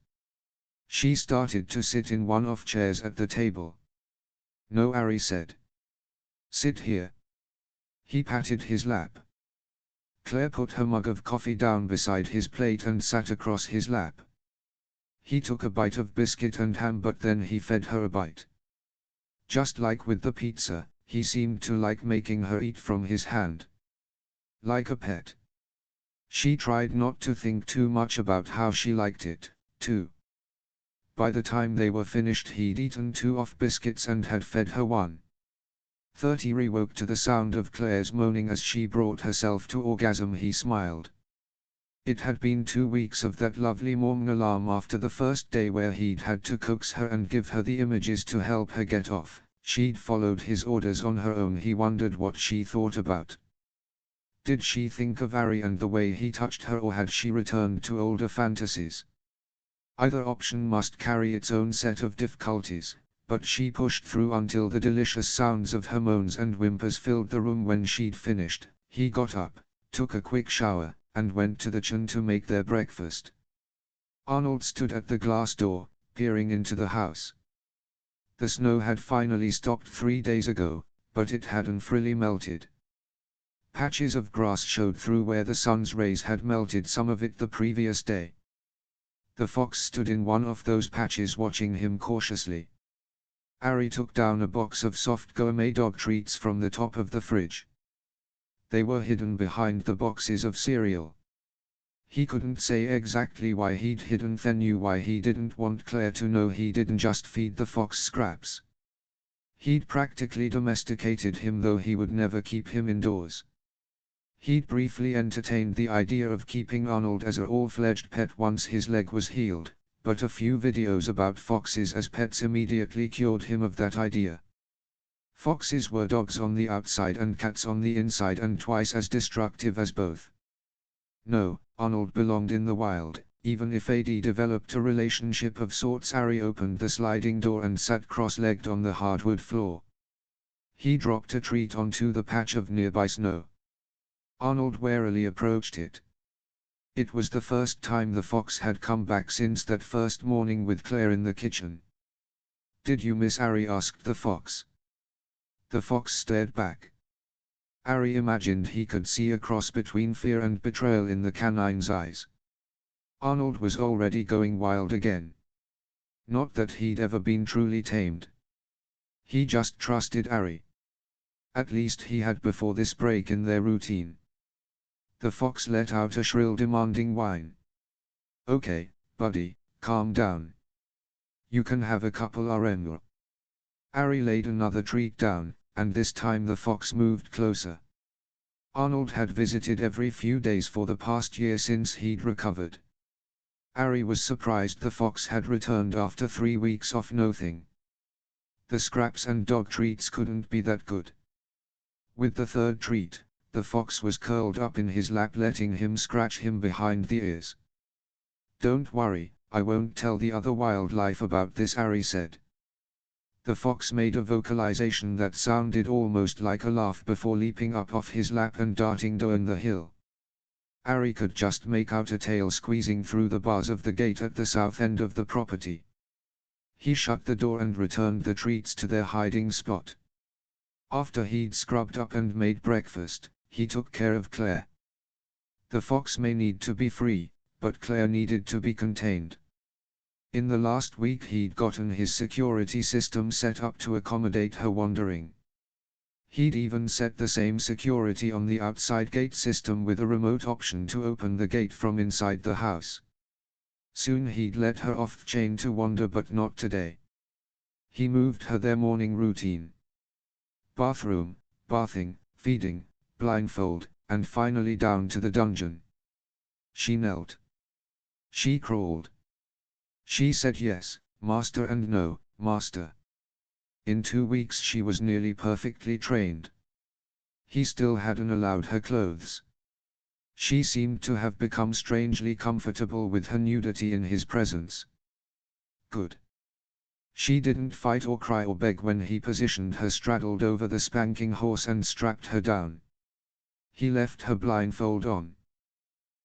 She started to sit in one of chairs at the table. "No," Ari said. "Sit here." He patted his lap. Claire put her mug of coffee down beside his plate and sat across his lap. He took a bite of biscuit and ham, but then he fed her a bite. Just like with the pizza, he seemed to like making her eat from his hand. Like a pet. She tried not to think too much about how she liked it, too. By the time they were finished, he'd eaten 2 off biscuits and had fed her 1:30. He woke to the sound of Claire's moaning as she brought herself to orgasm. He smiled. It had been 2 weeks of that lovely morning alarm after the first day where he'd had to coax her and give her the images to help her get off. She'd followed his orders on her own. He wondered what she thought about. Did she think of Ari and the way he touched her, or had she returned to older fantasies? Either option must carry its own set of difficulties, but she pushed through until the delicious sounds of her moans and whimpers filled the room. When she'd finished, he got up, took a quick shower, and went to the kitchen to make their breakfast. Arnold stood at the glass door, peering into the house. The snow had finally stopped 3 days ago, but it hadn't really melted. Patches of grass showed through where the sun's rays had melted some of it the previous day. The fox stood in one of those patches, watching him cautiously. Ari took down a box of soft gourmet dog treats from the top of the fridge. They were hidden behind the boxes of cereal. He couldn't say exactly why he'd hidden them, knew why he didn't want Claire to know. He didn't just feed the fox scraps. He'd practically domesticated him, though he would never keep him indoors. He'd briefly entertained the idea of keeping Arnold as a all-fledged pet once his leg was healed, but a few videos about foxes as pets immediately cured him of that idea. Foxes were dogs on the outside and cats on the inside, and twice as destructive as both. No, Arnold belonged in the wild, even if AD developed a relationship of sorts. Ari opened the sliding door and sat cross-legged on the hardwood floor. He dropped a treat onto the patch of nearby snow. Arnold warily approached it. It was the first time the fox had come back since that first morning with Claire in the kitchen. "Did you miss Ari?" asked the fox. The fox stared back. Ari imagined he could see a cross between fear and betrayal in the canine's eyes. Arnold was already going wild again. Not that he'd ever been truly tamed. He just trusted Ari. At least he had before this break in their routine. The fox let out a shrill, demanding whine. "Okay, buddy, calm down. You can have a couple RMR." Ari laid another treat down, and this time the fox moved closer. Arnold had visited every few days for the past year since he'd recovered. Ari was surprised the fox had returned after 3 weeks off nothing. The scraps and dog treats couldn't be that good. With the third treat, the fox was curled up in his lap, letting him scratch him behind the ears. "Don't worry, I won't tell the other wildlife about this," Ari said. The fox made a vocalization that sounded almost like a laugh before leaping up off his lap and darting down the hill. Ari could just make out a tail squeezing through the bars of the gate at the south end of the property. He shut the door and returned the treats to their hiding spot. After he'd scrubbed up and made breakfast, he took care of Claire. The fox may need to be free, but Claire needed to be contained. In the last week he'd gotten his security system set up to accommodate her wandering. He'd even set the same security on the outside gate system with a remote option to open the gate from inside the house. Soon he'd let her off the chain to wander, but not today. He moved her their morning routine. Bathroom, bathing, feeding, blindfold, and finally down to the dungeon. She knelt. She crawled. She said yes, master, and no, master. In 2 weeks she was nearly perfectly trained. He still hadn't allowed her clothes. She seemed to have become strangely comfortable with her nudity in his presence. Good. She didn't fight or cry or beg when he positioned her straddled over the spanking horse and strapped her down. He left her blindfold on.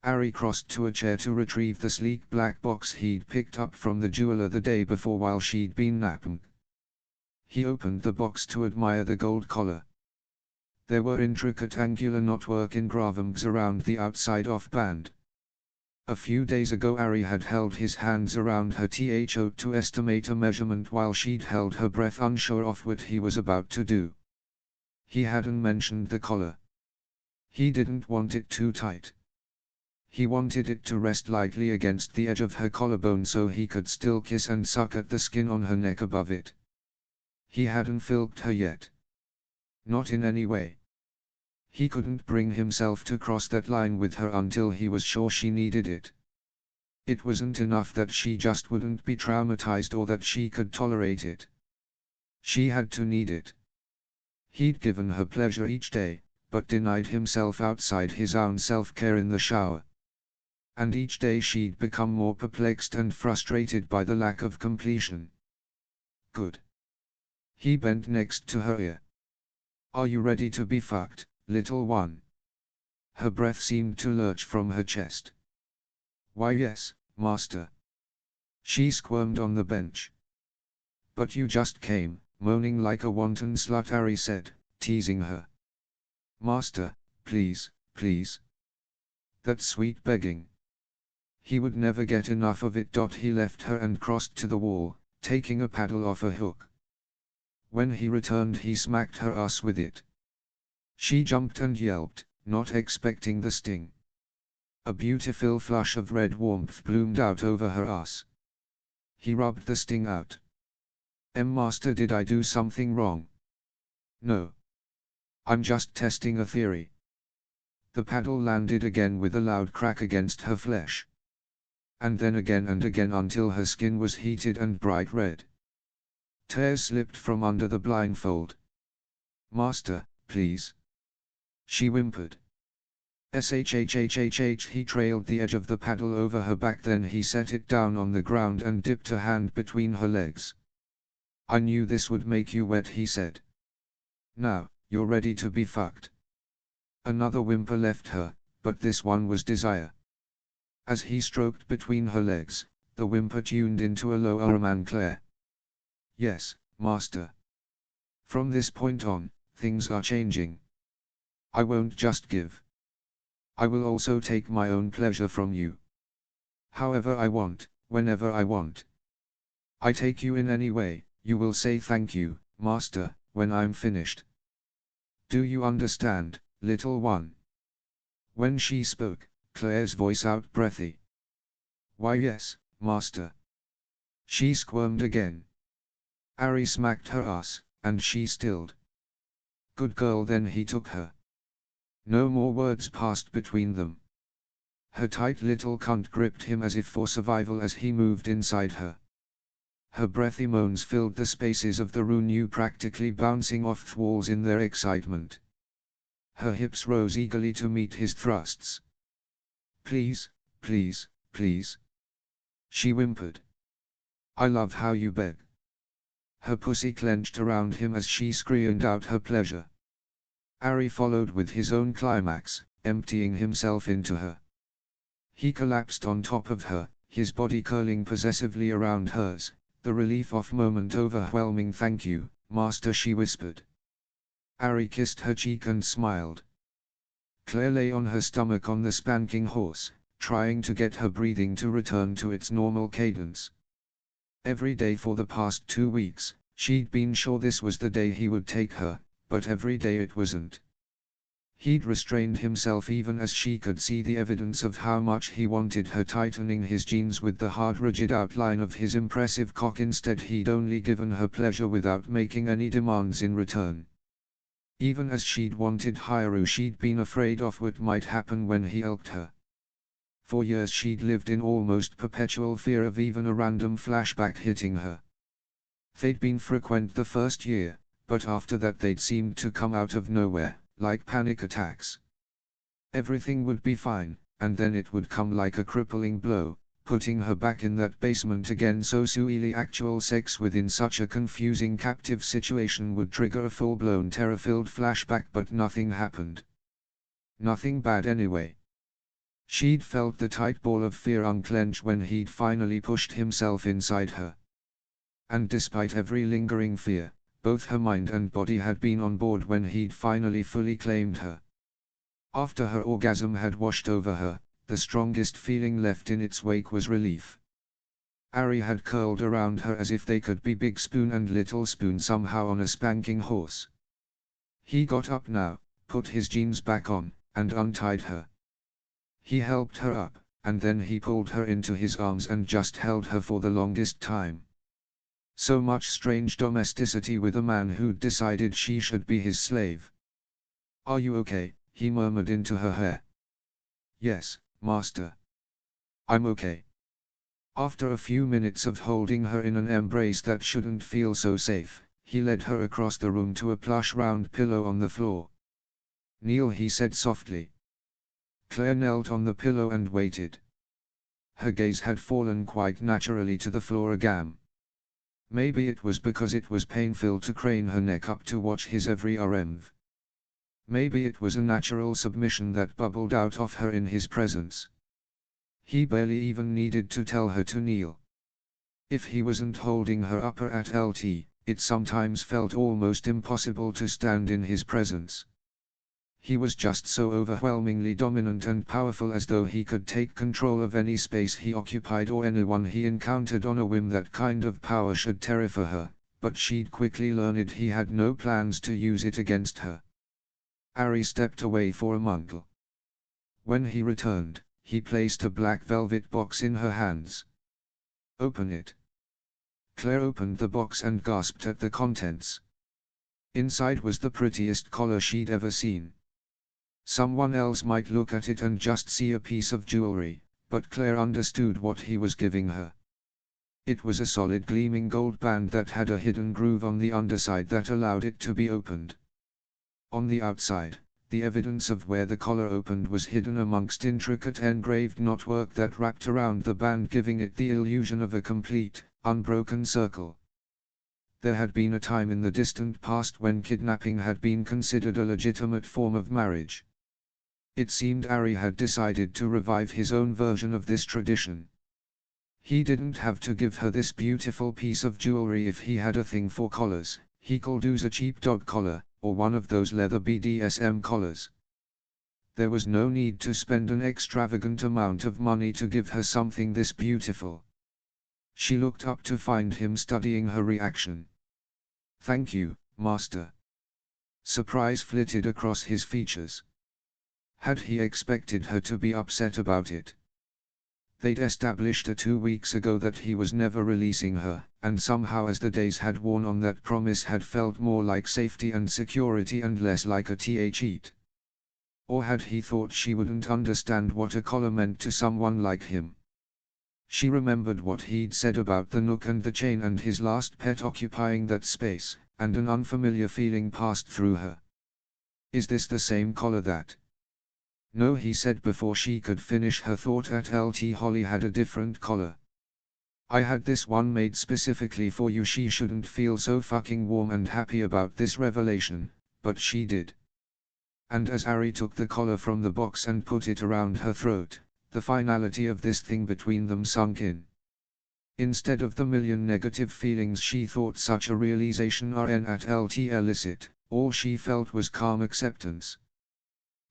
Ari crossed to a chair to retrieve the sleek black box he'd picked up from the jeweler the day before while she'd been napping. He opened the box to admire the gold collar. There were intricate angular knotwork engravings around the outside of band. A few days ago Ari had held his hands around her throat to estimate a measurement while she'd held her breath unsure of what he was about to do. He hadn't mentioned the collar. He didn't want it too tight. He wanted it to rest lightly against the edge of her collarbone so he could still kiss and suck at the skin on her neck above it. He hadn't filked her yet. Not in any way. He couldn't bring himself to cross that line with her until he was sure she needed it. It wasn't enough that she just wouldn't be traumatized or that she could tolerate it. She had to need it. He'd given her pleasure each day, but denied himself outside his own self-care in the shower. And each day she'd become more perplexed and frustrated by the lack of completion. Good. He bent next to her ear. Are you ready to be fucked, little one? Her breath seemed to lurch from her chest. Why yes, master. She squirmed on the bench. But you just came, moaning like a wanton slut, Ari said, teasing her. Master, please, please. That sweet begging. He would never get enough of it. He left her and crossed to the wall, taking a paddle off a hook. When he returned he smacked her ass with it. She jumped and yelped, not expecting the sting. A beautiful flush of red warmth bloomed out over her ass. He rubbed the sting out. Master, did I do something wrong? No. I'm just testing a theory. The paddle landed again with a loud crack against her flesh. And then again and again until her skin was heated and bright red. Tears slipped from under the blindfold. Master, please. She whimpered. Shhhhh. He trailed the edge of the paddle over her back, then he set it down on the ground and dipped a hand between her legs. I knew this would make you wet, he said. Now, you're ready to be fucked. Another whimper left her, but this one was desire. As he stroked between her legs, the whimper tuned into a low Armanclair. Yes, master. From this point on, things are changing. I won't just give. I will also take my own pleasure from you. However I want, whenever I want. I take you in any way, you will say thank you, master, when I'm finished. Do you understand, little one? When she spoke, Claire's voice out breathy. Why yes, master. She squirmed again. Ari smacked her ass, and she stilled. Good girl. Then he took her. No more words passed between them. Her tight little cunt gripped him as if for survival as he moved inside her. Her breathy moans filled the spaces of the room, practically bouncing off walls in their excitement. Her hips rose eagerly to meet his thrusts. Please, please, please. She whimpered. I love how you beg. Her pussy clenched around him as she screamed out her pleasure. Ari followed with his own climax, emptying himself into her. He collapsed on top of her, his body curling possessively around hers, the relief of moment overwhelming. Thank you, master, she whispered. Ari kissed her cheek and smiled. Claire lay on her stomach on the spanking horse, trying to get her breathing to return to its normal cadence. Every day for the past 2 weeks, she'd been sure this was the day he would take her, but every day it wasn't. He'd restrained himself even as she could see the evidence of how much he wanted her, tightening his jeans with the hard rigid outline of his impressive cock. Instead he'd only given her pleasure without making any demands in return. Even as she'd wanted Hyrule, she'd been afraid of what might happen when he elked her. For years she'd lived in almost perpetual fear of even a random flashback hitting her. They'd been frequent the first year, but after that they'd seemed to come out of nowhere, like panic attacks. Everything would be fine, and then it would come like a crippling blow, putting her back in that basement again. So suitably actual sex within such a confusing captive situation would trigger a full-blown terror-filled flashback, but nothing happened. Nothing bad anyway. She'd felt the tight ball of fear unclench when he'd finally pushed himself inside her. And despite every lingering fear, Both her mind and body had been on board when he'd finally fully claimed her. After her orgasm had washed over her, the strongest feeling left in its wake was relief. Ari had curled around her as if they could be Big Spoon and Little Spoon somehow on a spanking horse. He got up now, put his jeans back on, and untied her. He helped her up, and then he pulled her into his arms and just held her for the longest time. So much strange domesticity with a man who'd decided she should be his slave. "Are you okay?" he murmured into her hair. "Yes, master. I'm okay." After a few minutes of holding her in an embrace that shouldn't feel so safe, he led her across the room to a plush round pillow on the floor. "Kneel," he said softly. Claire knelt on the pillow and waited. Her gaze had fallen quite naturally to the floor again. Maybe it was because it was painful to crane her neck up to watch his every move. Maybe it was a natural submission that bubbled out of her in his presence. He barely even needed to tell her to kneel. If he wasn't holding her upper at LT, it sometimes felt almost impossible to stand in his presence. He was just so overwhelmingly dominant and powerful, as though he could take control of any space he occupied or anyone he encountered on a whim. That kind of power should terrify her, but she'd quickly learned he had no plans to use it against her. Ari stepped away for a moment. When he returned, he placed a black velvet box in her hands. "Open it." Claire opened the box and gasped at the contents. Inside was the prettiest collar she'd ever seen. Someone else might look at it and just see a piece of jewelry, but Claire understood what he was giving her. It was a solid gleaming gold band that had a hidden groove on the underside that allowed it to be opened. On the outside, the evidence of where the collar opened was hidden amongst intricate engraved knotwork that wrapped around the band, giving it the illusion of a complete, unbroken circle. There had been a time in the distant past when kidnapping had been considered a legitimate form of marriage. It seemed Ari had decided to revive his own version of this tradition. He didn't have to give her this beautiful piece of jewelry if he had a thing for collars. He could use a cheap dog collar, or one of those leather BDSM collars. There was no need to spend an extravagant amount of money to give her something this beautiful. She looked up to find him studying her reaction. "Thank you, master." Surprise flitted across his features. Had he expected her to be upset about it? They'd established 2 weeks ago that he was never releasing her, and somehow as the days had worn on that promise had felt more like safety and security and less like a cheat. Or had he thought she wouldn't understand what a collar meant to someone like him? She remembered what he'd said about the nook and the chain and his last pet occupying that space, and an unfamiliar feeling passed through her. "Is this the same collar that—" "No," he said before she could finish her thought. "At LT Holly had a different collar. I had this one made specifically for you." She shouldn't feel so fucking warm and happy about this revelation, but she did. And as Ari took the collar from the box and put it around her throat, the finality of this thing between them sunk in. Instead of the million negative feelings she thought such a realization at LT elicit, all she felt was calm acceptance.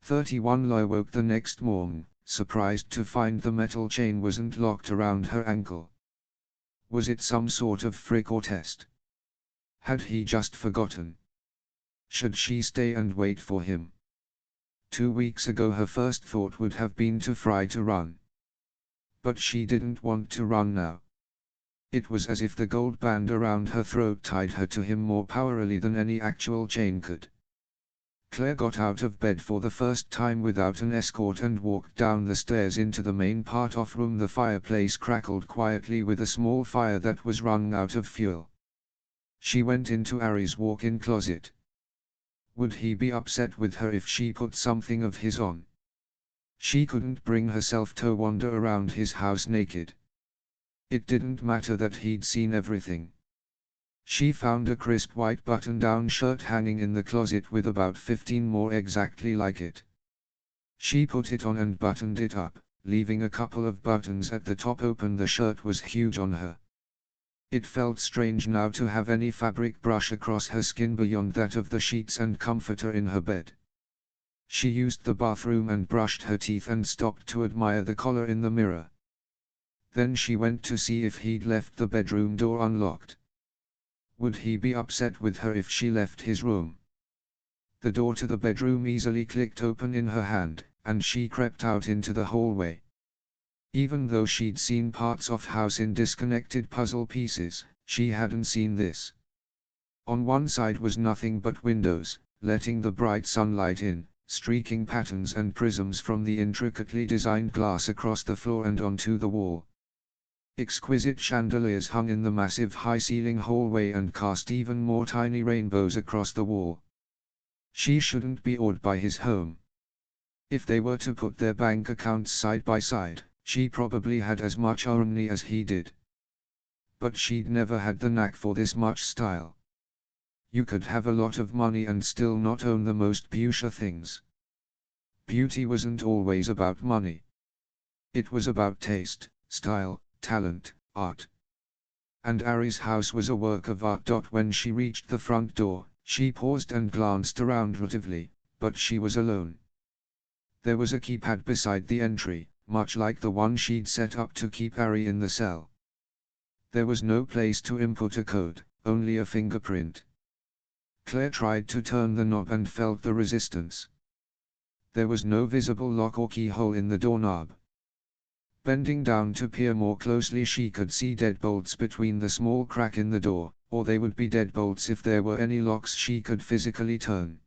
31 Lo woke the next morning, surprised to find the metal chain wasn't locked around her ankle. Was it some sort of frick or test? Had he just forgotten? Should she stay and wait for him? 2 weeks ago her first thought would have been to run. But she didn't want to run now. It was as if the gold band around her throat tied her to him more powerfully than any actual chain could. Claire got out of bed for the first time without an escort and walked down the stairs into the main part of room. The fireplace crackled quietly with a small fire that was running out of fuel. She went into Ari's walk-in closet. Would he be upset with her if she put something of his on? She couldn't bring herself to wander around his house naked. It didn't matter that he'd seen everything. She found a crisp white button-down shirt hanging in the closet with about 15 more exactly like it. She put it on and buttoned it up, leaving a couple of buttons at the top open. The shirt was huge on her. It felt strange now to have any fabric brush across her skin beyond that of the sheets and comforter in her bed. She used the bathroom and brushed her teeth and stopped to admire the collar in the mirror. Then she went to see if he'd left the bedroom door unlocked. Would he be upset with her if she left his room? The door to the bedroom easily clicked open in her hand, and she crept out into the hallway. Even though she'd seen parts of house in disconnected puzzle pieces, she hadn't seen this. On one side was nothing but windows, letting the bright sunlight in, streaking patterns and prisms from the intricately designed glass across the floor and onto the wall. Exquisite chandeliers hung in the massive high-ceiling hallway and cast even more tiny rainbows across the wall. She shouldn't be awed by his home. If they were to put their bank accounts side by side, she probably had as much harmony as he did. But she'd never had the knack for this much style. You could have a lot of money and still not own the most beautiful things. Beauty wasn't always about money. It was about taste, style, talent, art. And Ari's house was a work of art. When she reached the front door, she paused and glanced around relatively, but she was alone. There was a keypad beside the entry, much like the one she'd set up to keep Ari in the cell. There was no place to input a code, only a fingerprint. Claire tried to turn the knob and felt the resistance. There was no visible lock or keyhole in the doorknob. Bending down to peer more closely, she could see deadbolts between the small crack in the door, or they would be deadbolts if there were any locks she could physically turn.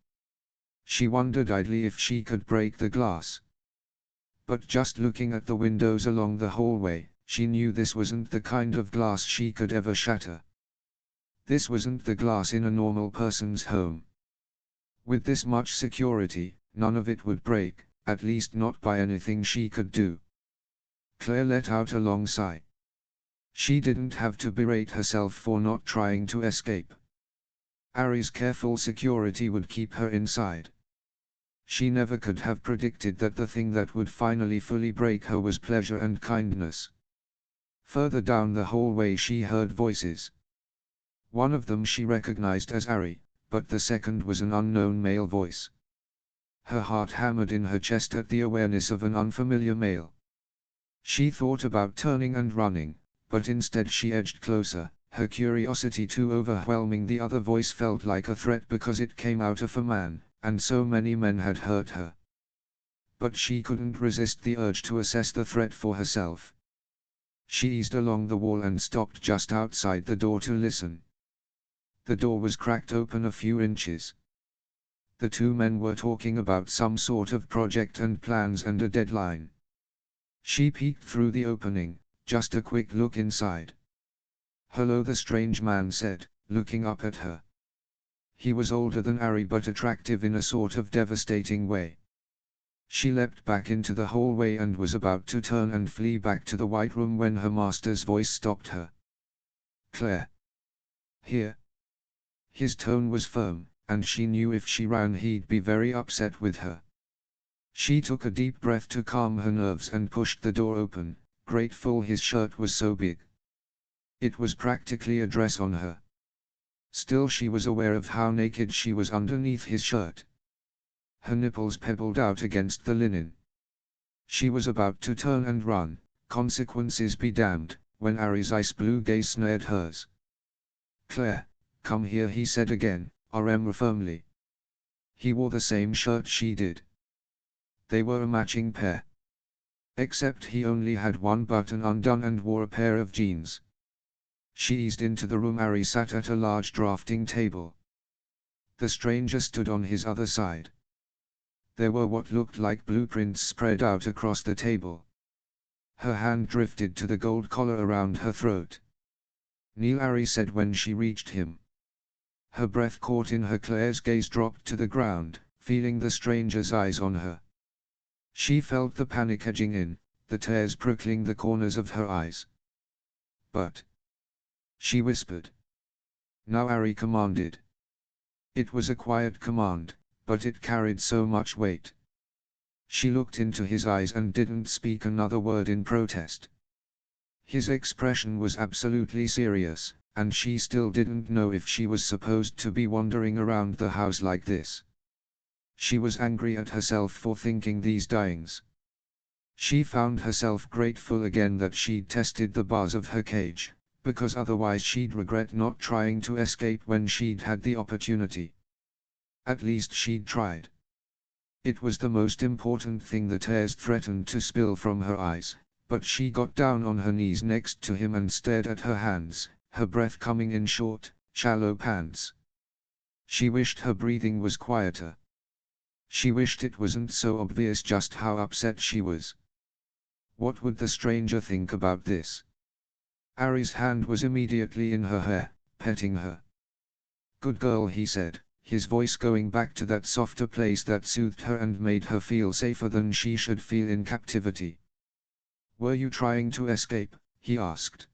She wondered idly if she could break the glass. But just looking at the windows along the hallway, she knew this wasn't the kind of glass she could ever shatter. This wasn't the glass in a normal person's home. With this much security, none of it would break, at least not by anything she could do. Claire let out a long sigh. She didn't have to berate herself for not trying to escape. Ari's careful security would keep her inside. She never could have predicted that the thing that would finally fully break her was pleasure and kindness. Further down the hallway she heard voices. One of them she recognized as Ari, but the second was an unknown male voice. Her heart hammered in her chest at the awareness of an unfamiliar male. She thought about turning and running, but instead she edged closer, her curiosity too overwhelming. The other voice felt like a threat because it came out of a man, and so many men had hurt her. But she couldn't resist the urge to assess the threat for herself. She eased along the wall and stopped just outside the door to listen. The door was cracked open a few inches. The two men were talking about some sort of project and plans and a deadline. She peeked through the opening, just a quick look inside. "Hello," the strange man said, looking up at her. He was older than Ari but attractive in a sort of devastating way. She leapt back into the hallway and was about to turn and flee back to the white room when her master's voice stopped her. "Claire. Here." His tone was firm, and she knew if she ran he'd be very upset with her. She took a deep breath to calm her nerves and pushed the door open, grateful his shirt was so big. It was practically a dress on her. Still she was aware of how naked she was underneath his shirt. Her nipples pebbled out against the linen. She was about to turn and run, consequences be damned, when Ari's ice blue gaze snared hers. "Claire, come here," he said again, firmly. He wore the same shirt she did. They were a matching pair. Except he only had one button undone and wore a pair of jeans. She eased into the room. Ari sat at a large drafting table. The stranger stood on his other side. There were what looked like blueprints spread out across the table. Her hand drifted to the gold collar around her throat. "Kneel," Ari said when she reached him. Her breath caught in her. Claire's gaze dropped to the ground, feeling the stranger's eyes on her. She felt the panic edging in, the tears prickling the corners of her eyes. "But," she whispered. Now Ari commanded. It was a quiet command, but it carried so much weight. She looked into his eyes and didn't speak another word in protest. His expression was absolutely serious, and she still didn't know if she was supposed to be wandering around the house like this. She was angry at herself for thinking these things. She found herself grateful again that she'd tested the bars of her cage, because otherwise she'd regret not trying to escape when she'd had the opportunity. At least she'd tried. It was the most important thing. The tears threatened to spill from her eyes, but she got down on her knees next to him and stared at her hands, her breath coming in short, shallow pants. She wished her breathing was quieter. She wished it wasn't so obvious just how upset she was. What would the stranger think about this? Ari's hand was immediately in her hair, petting her. "Good girl," he said, his voice going back to that softer place that soothed her and made her feel safer than she should feel in captivity. "Were you trying to escape?" he asked.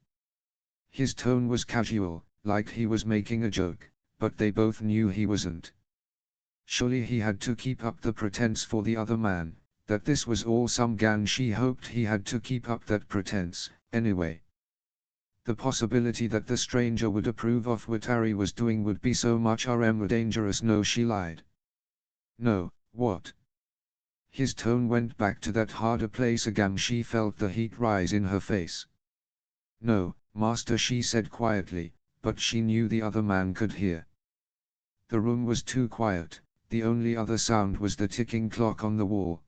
His tone was casual, like he was making a joke, but they both knew he wasn't. Surely he had to keep up the pretense for the other man, that this was all some game. She hoped he had to keep up that pretense, anyway. The possibility that the stranger would approve of what Ari was doing would be so much more dangerous. "No," she lied. "No, what?" His tone went back to that harder place again. She felt the heat rise in her face. "No, master," she said quietly, but she knew the other man could hear. The room was too quiet, the only other sound was the ticking clock on the wall.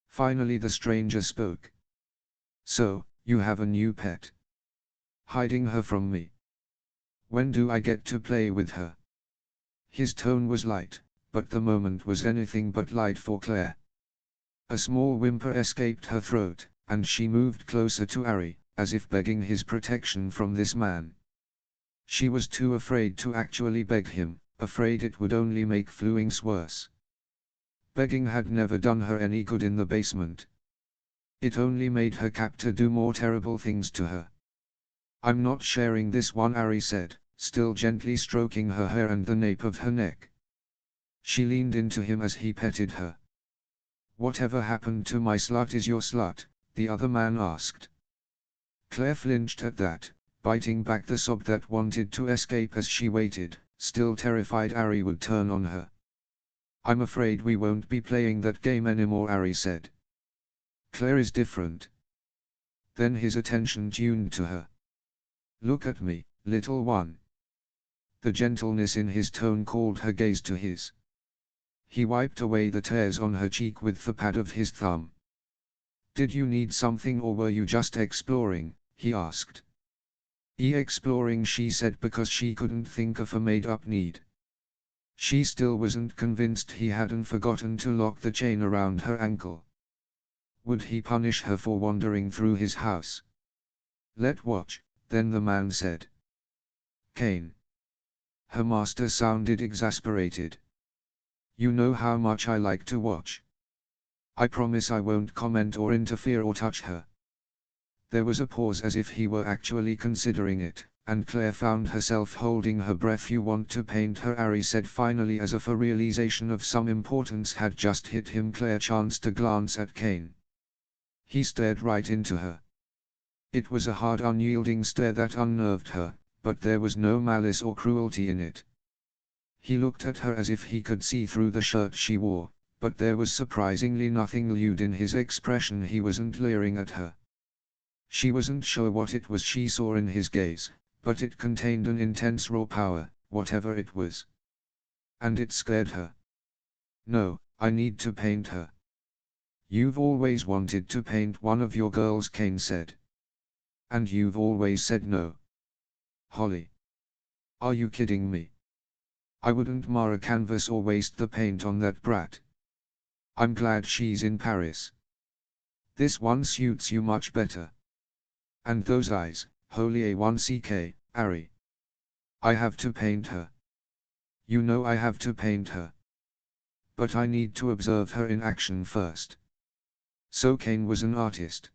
Finally the stranger spoke. "So, you have a new pet? Hiding her from me? When do I get to play with her?" His tone was light, but the moment was anything but light for Claire. A small whimper escaped her throat, and she moved closer to Ari, as if begging his protection from this man. She was too afraid to actually beg him, afraid it would only make things worse. Begging had never done her any good in the basement. It only made her captor do more terrible things to her. "I'm not sharing this one," Ari said, still gently stroking her hair and the nape of her neck. She leaned into him as he petted her. "Whatever happened to my slut is your slut?" the other man asked. Claire flinched at that, biting back the sob that wanted to escape as she waited, still terrified Ari would turn on her. "I'm afraid we won't be playing that game anymore," Ari said. "Claire is different." Then his attention tuned to her. "Look at me, little one." The gentleness in his tone called her gaze to his. He wiped away the tears on her cheek with the pad of his thumb. "Did you need something or were you just exploring?" he asked. Exploring," she said, because she couldn't think of a made-up need. She still wasn't convinced he hadn't forgotten to lock the chain around her ankle. Would he punish her for wandering through his house? "Let watch," then the man said. "Kane." Her master sounded exasperated. "You know how much I like to watch. I promise I won't comment or interfere or touch her." There was a pause as if he were actually considering it, and Claire found herself holding her breath. "You want to paint her?" Ari said finally, as if a realization of some importance had just hit him. Claire chanced to glance at Kane. He stared right into her. It was a hard, unyielding stare that unnerved her, but there was no malice or cruelty in it. He looked at her as if he could see through the shirt she wore, but there was surprisingly nothing lewd in his expression. He wasn't leering at her. She wasn't sure what it was she saw in his gaze, but it contained an intense raw power, whatever it was. And it scared her. "No, I need to paint her." "You've always wanted to paint one of your girls," Kane said. "And you've always said no." "Holly. Are you kidding me? I wouldn't mar a canvas or waste the paint on that brat. I'm glad she's in Paris. This one suits you much better. And those eyes, holy A1CK, Ari. I have to paint her. You know I have to paint her. But I need to observe her in action first." So Kane was an artist.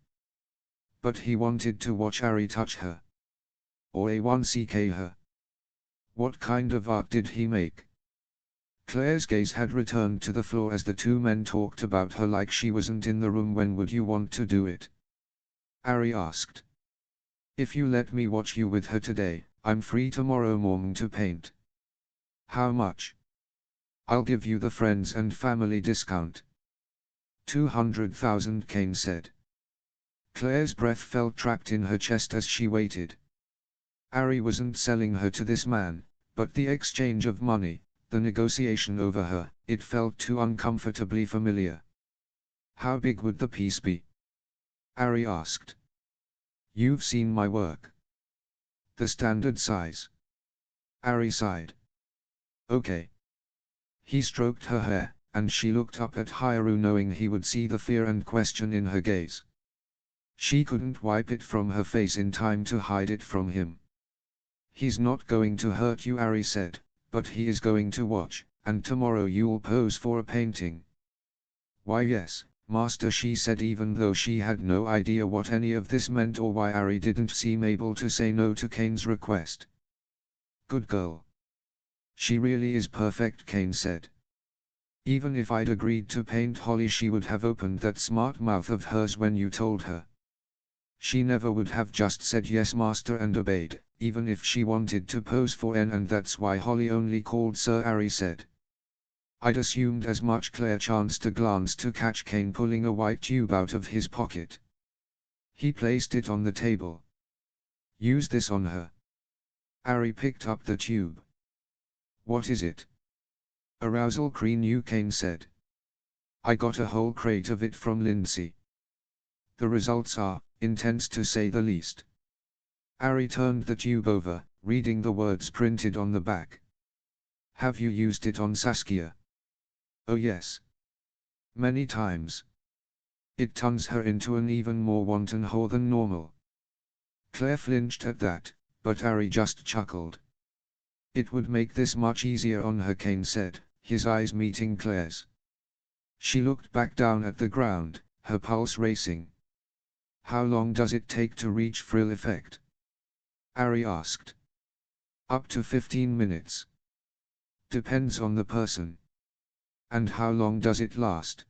But he wanted to watch Ari touch her. Or A1CK her. What kind of art did he make? Claire's gaze had returned to the floor as the two men talked about her like she wasn't in the room. "When would you want to do it?" Ari asked. If you let me watch you with her today, I'm free tomorrow morning to paint. How much? I'll give you the friends and family discount. 200,000, Kane said. Claire's breath felt trapped in her chest as she waited. Ari wasn't selling her to this man, but the exchange of money, the negotiation over her, it felt too uncomfortably familiar. How big would the piece be? Ari asked. You've seen my work. The standard size. Ari sighed. Okay. He stroked her hair, and she looked up at Hyoru knowing he would see the fear and question in her gaze. She couldn't wipe it from her face in time to hide it from him. He's not going to hurt you, Ari said, but he is going to watch, and tomorrow you'll pose for a painting. Why yes, master, she said, even though she had no idea what any of this meant or why Ari didn't seem able to say no to Kane's request. Good girl. She really is perfect, Kane said. Even if I'd agreed to paint Holly, she would have opened that smart mouth of hers when you told her. She never would have just said yes, master, and obeyed, even if she wanted to pose for N, and that's why Holly only called Sir, Ari said. I'd assumed as much. Claire chanced a glance to catch Kane pulling a white tube out of his pocket. He placed it on the table. Use this on her. Ari picked up the tube. What is it? Arousal cream, Kane said. I got a whole crate of it from Lindsay. The results are intense, to say the least. Ari turned the tube over, reading the words printed on the back. Have you used it on Saskia? Oh yes. Many times. It turns her into an even more wanton whore than normal. Claire flinched at that, but Ari just chuckled. It would make this much easier on her, Kane said, his eyes meeting Claire's. She looked back down at the ground, her pulse racing. How long does it take to reach frill effect? Ari asked. Up to 15 minutes. Depends on the person. And how long does it last?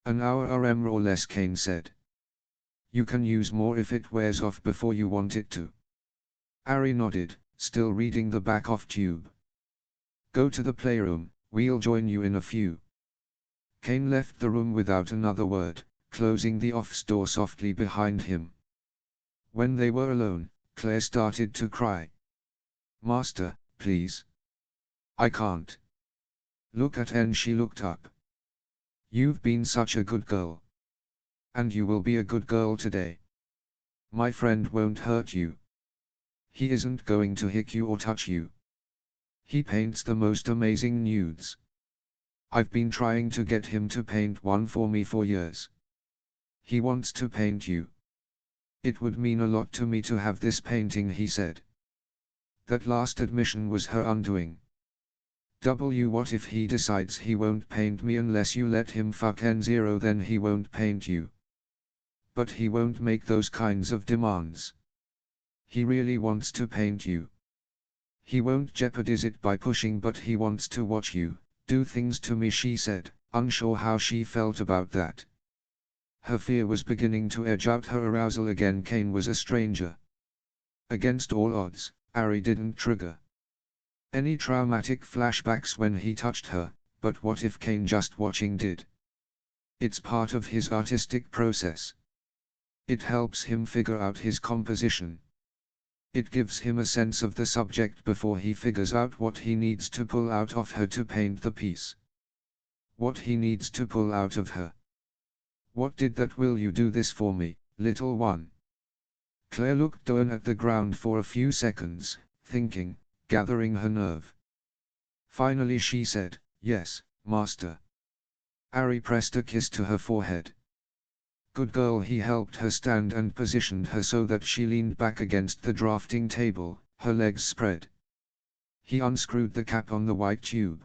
An hour or less, Kane said. You can use more if it wears off before you want it to. Ari nodded, still reading the back of tube. Go to the playroom, we'll join you in a few. Kane left the room without another word, closing the office door softly behind him. When they were alone, Claire started to cry. Master, please. I can't. Look at N. She looked up. You've been such a good girl. And you will be a good girl today. My friend won't hurt you. He isn't going to hit you or touch you. He paints the most amazing nudes. I've been trying to get him to paint one for me for years. He wants to paint you. It would mean a lot to me to have this painting, he said. That last admission was her undoing. What if he decides he won't paint me unless you let him fuck N0? Then he won't paint you. But he won't make those kinds of demands. He really wants to paint you. He won't jeopardize it by pushing, but he wants to watch you do things to me, she said, unsure how she felt about that. Her fear was beginning to edge out her arousal again. Kane was a stranger. Against all odds, Ari didn't trigger any traumatic flashbacks when he touched her, but what if Kane just watching did? It's part of his artistic process. It helps him figure out his composition. It gives him a sense of the subject before he figures out what he needs to pull out of her to paint the piece. What he needs to pull out of her. What did that? Will you do this for me, little one? Claire looked down at the ground for a few seconds, thinking, gathering her nerve. Finally she said, yes, master. Ari pressed a kiss to her forehead. Good girl. He helped her stand and positioned her so that she leaned back against the drafting table, her legs spread. He unscrewed the cap on the white tube.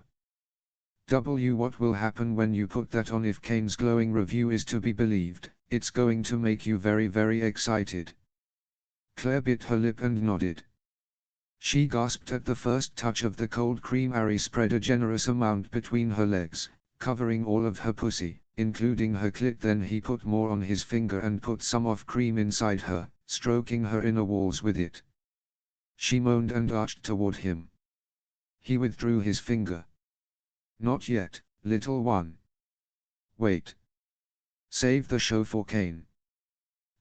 What will happen when you put that on? If Kane's glowing review is to be believed, it's going to make you very, very excited. Claire bit her lip and nodded. She gasped at the first touch of the cold cream. Ari spread a generous amount between her legs, covering all of her pussy, including her clit. Then he put more on his finger and put some of cream inside her, stroking her inner walls with it. She moaned and arched toward him. He withdrew his finger. "Not yet, little one. Wait. Save the show for Kane."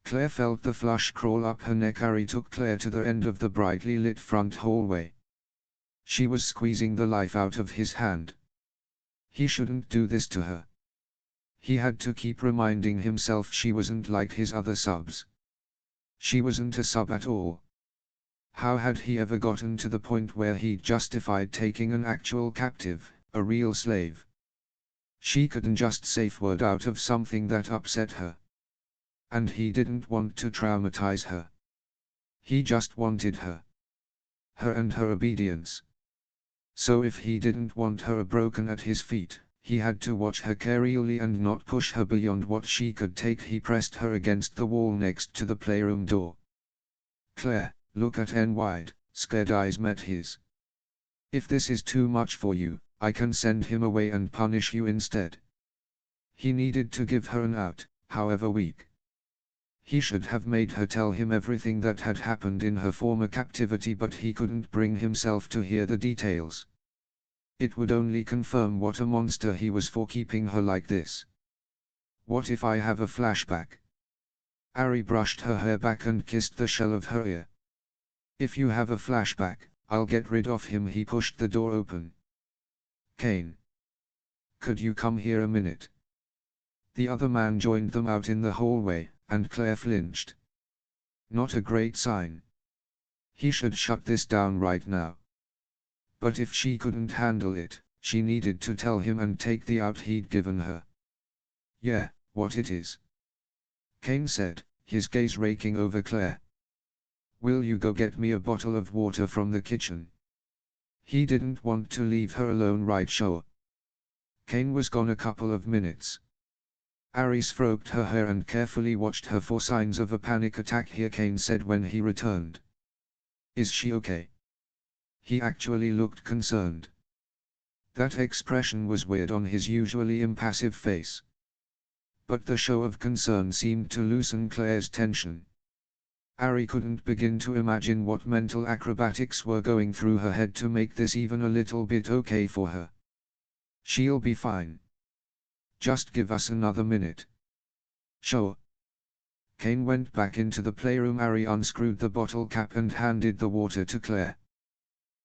Claire felt the flush crawl up her neck. Ari took Claire to the end of the brightly lit front hallway. She was squeezing the life out of his hand. He shouldn't do this to her. He had to keep reminding himself she wasn't like his other subs. She wasn't a sub at all. How had he ever gotten to the point where he justified taking an actual captive, a real slave? She couldn't just safe word out of something that upset her. And he didn't want to traumatize her. He just wanted her. Her and her obedience. So if he didn't want her broken at his feet, he had to watch her carefully and not push her beyond what she could take. He pressed her against the wall next to the playroom door. "Claire, look at N wide," scared eyes met his. "If this is too much for you, I can send him away and punish you instead." He needed to give her an out, however weak. He should have made her tell him everything that had happened in her former captivity, but he couldn't bring himself to hear the details. It would only confirm what a monster he was for keeping her like this. "What if I have a flashback?" Ari brushed her hair back and kissed the shell of her ear. "If you have a flashback, I'll get rid of him." He pushed the door open. "Kane. Could you come here a minute?" The other man joined them out in the hallway, and Claire flinched. Not a great sign. He should shut this down right now. But if she couldn't handle it, she needed to tell him and take the out he'd given her. "Yeah, what it is?" Kane said, his gaze raking over Claire. "Will you go get me a bottle of water from the kitchen?" He didn't want to leave her alone, right? Sure. Kane was gone a couple of minutes. Ari stroked her hair and carefully watched her for signs of a panic attack. "Here," Kane said when he returned. "Is she okay?" He actually looked concerned. That expression was weird on his usually impassive face. But the show of concern seemed to loosen Claire's tension. Ari couldn't begin to imagine what mental acrobatics were going through her head to make this even a little bit okay for her. "She'll be fine. Just give us another minute." "Sure." Kane went back into the playroom. Ari unscrewed the bottle cap and handed the water to Claire.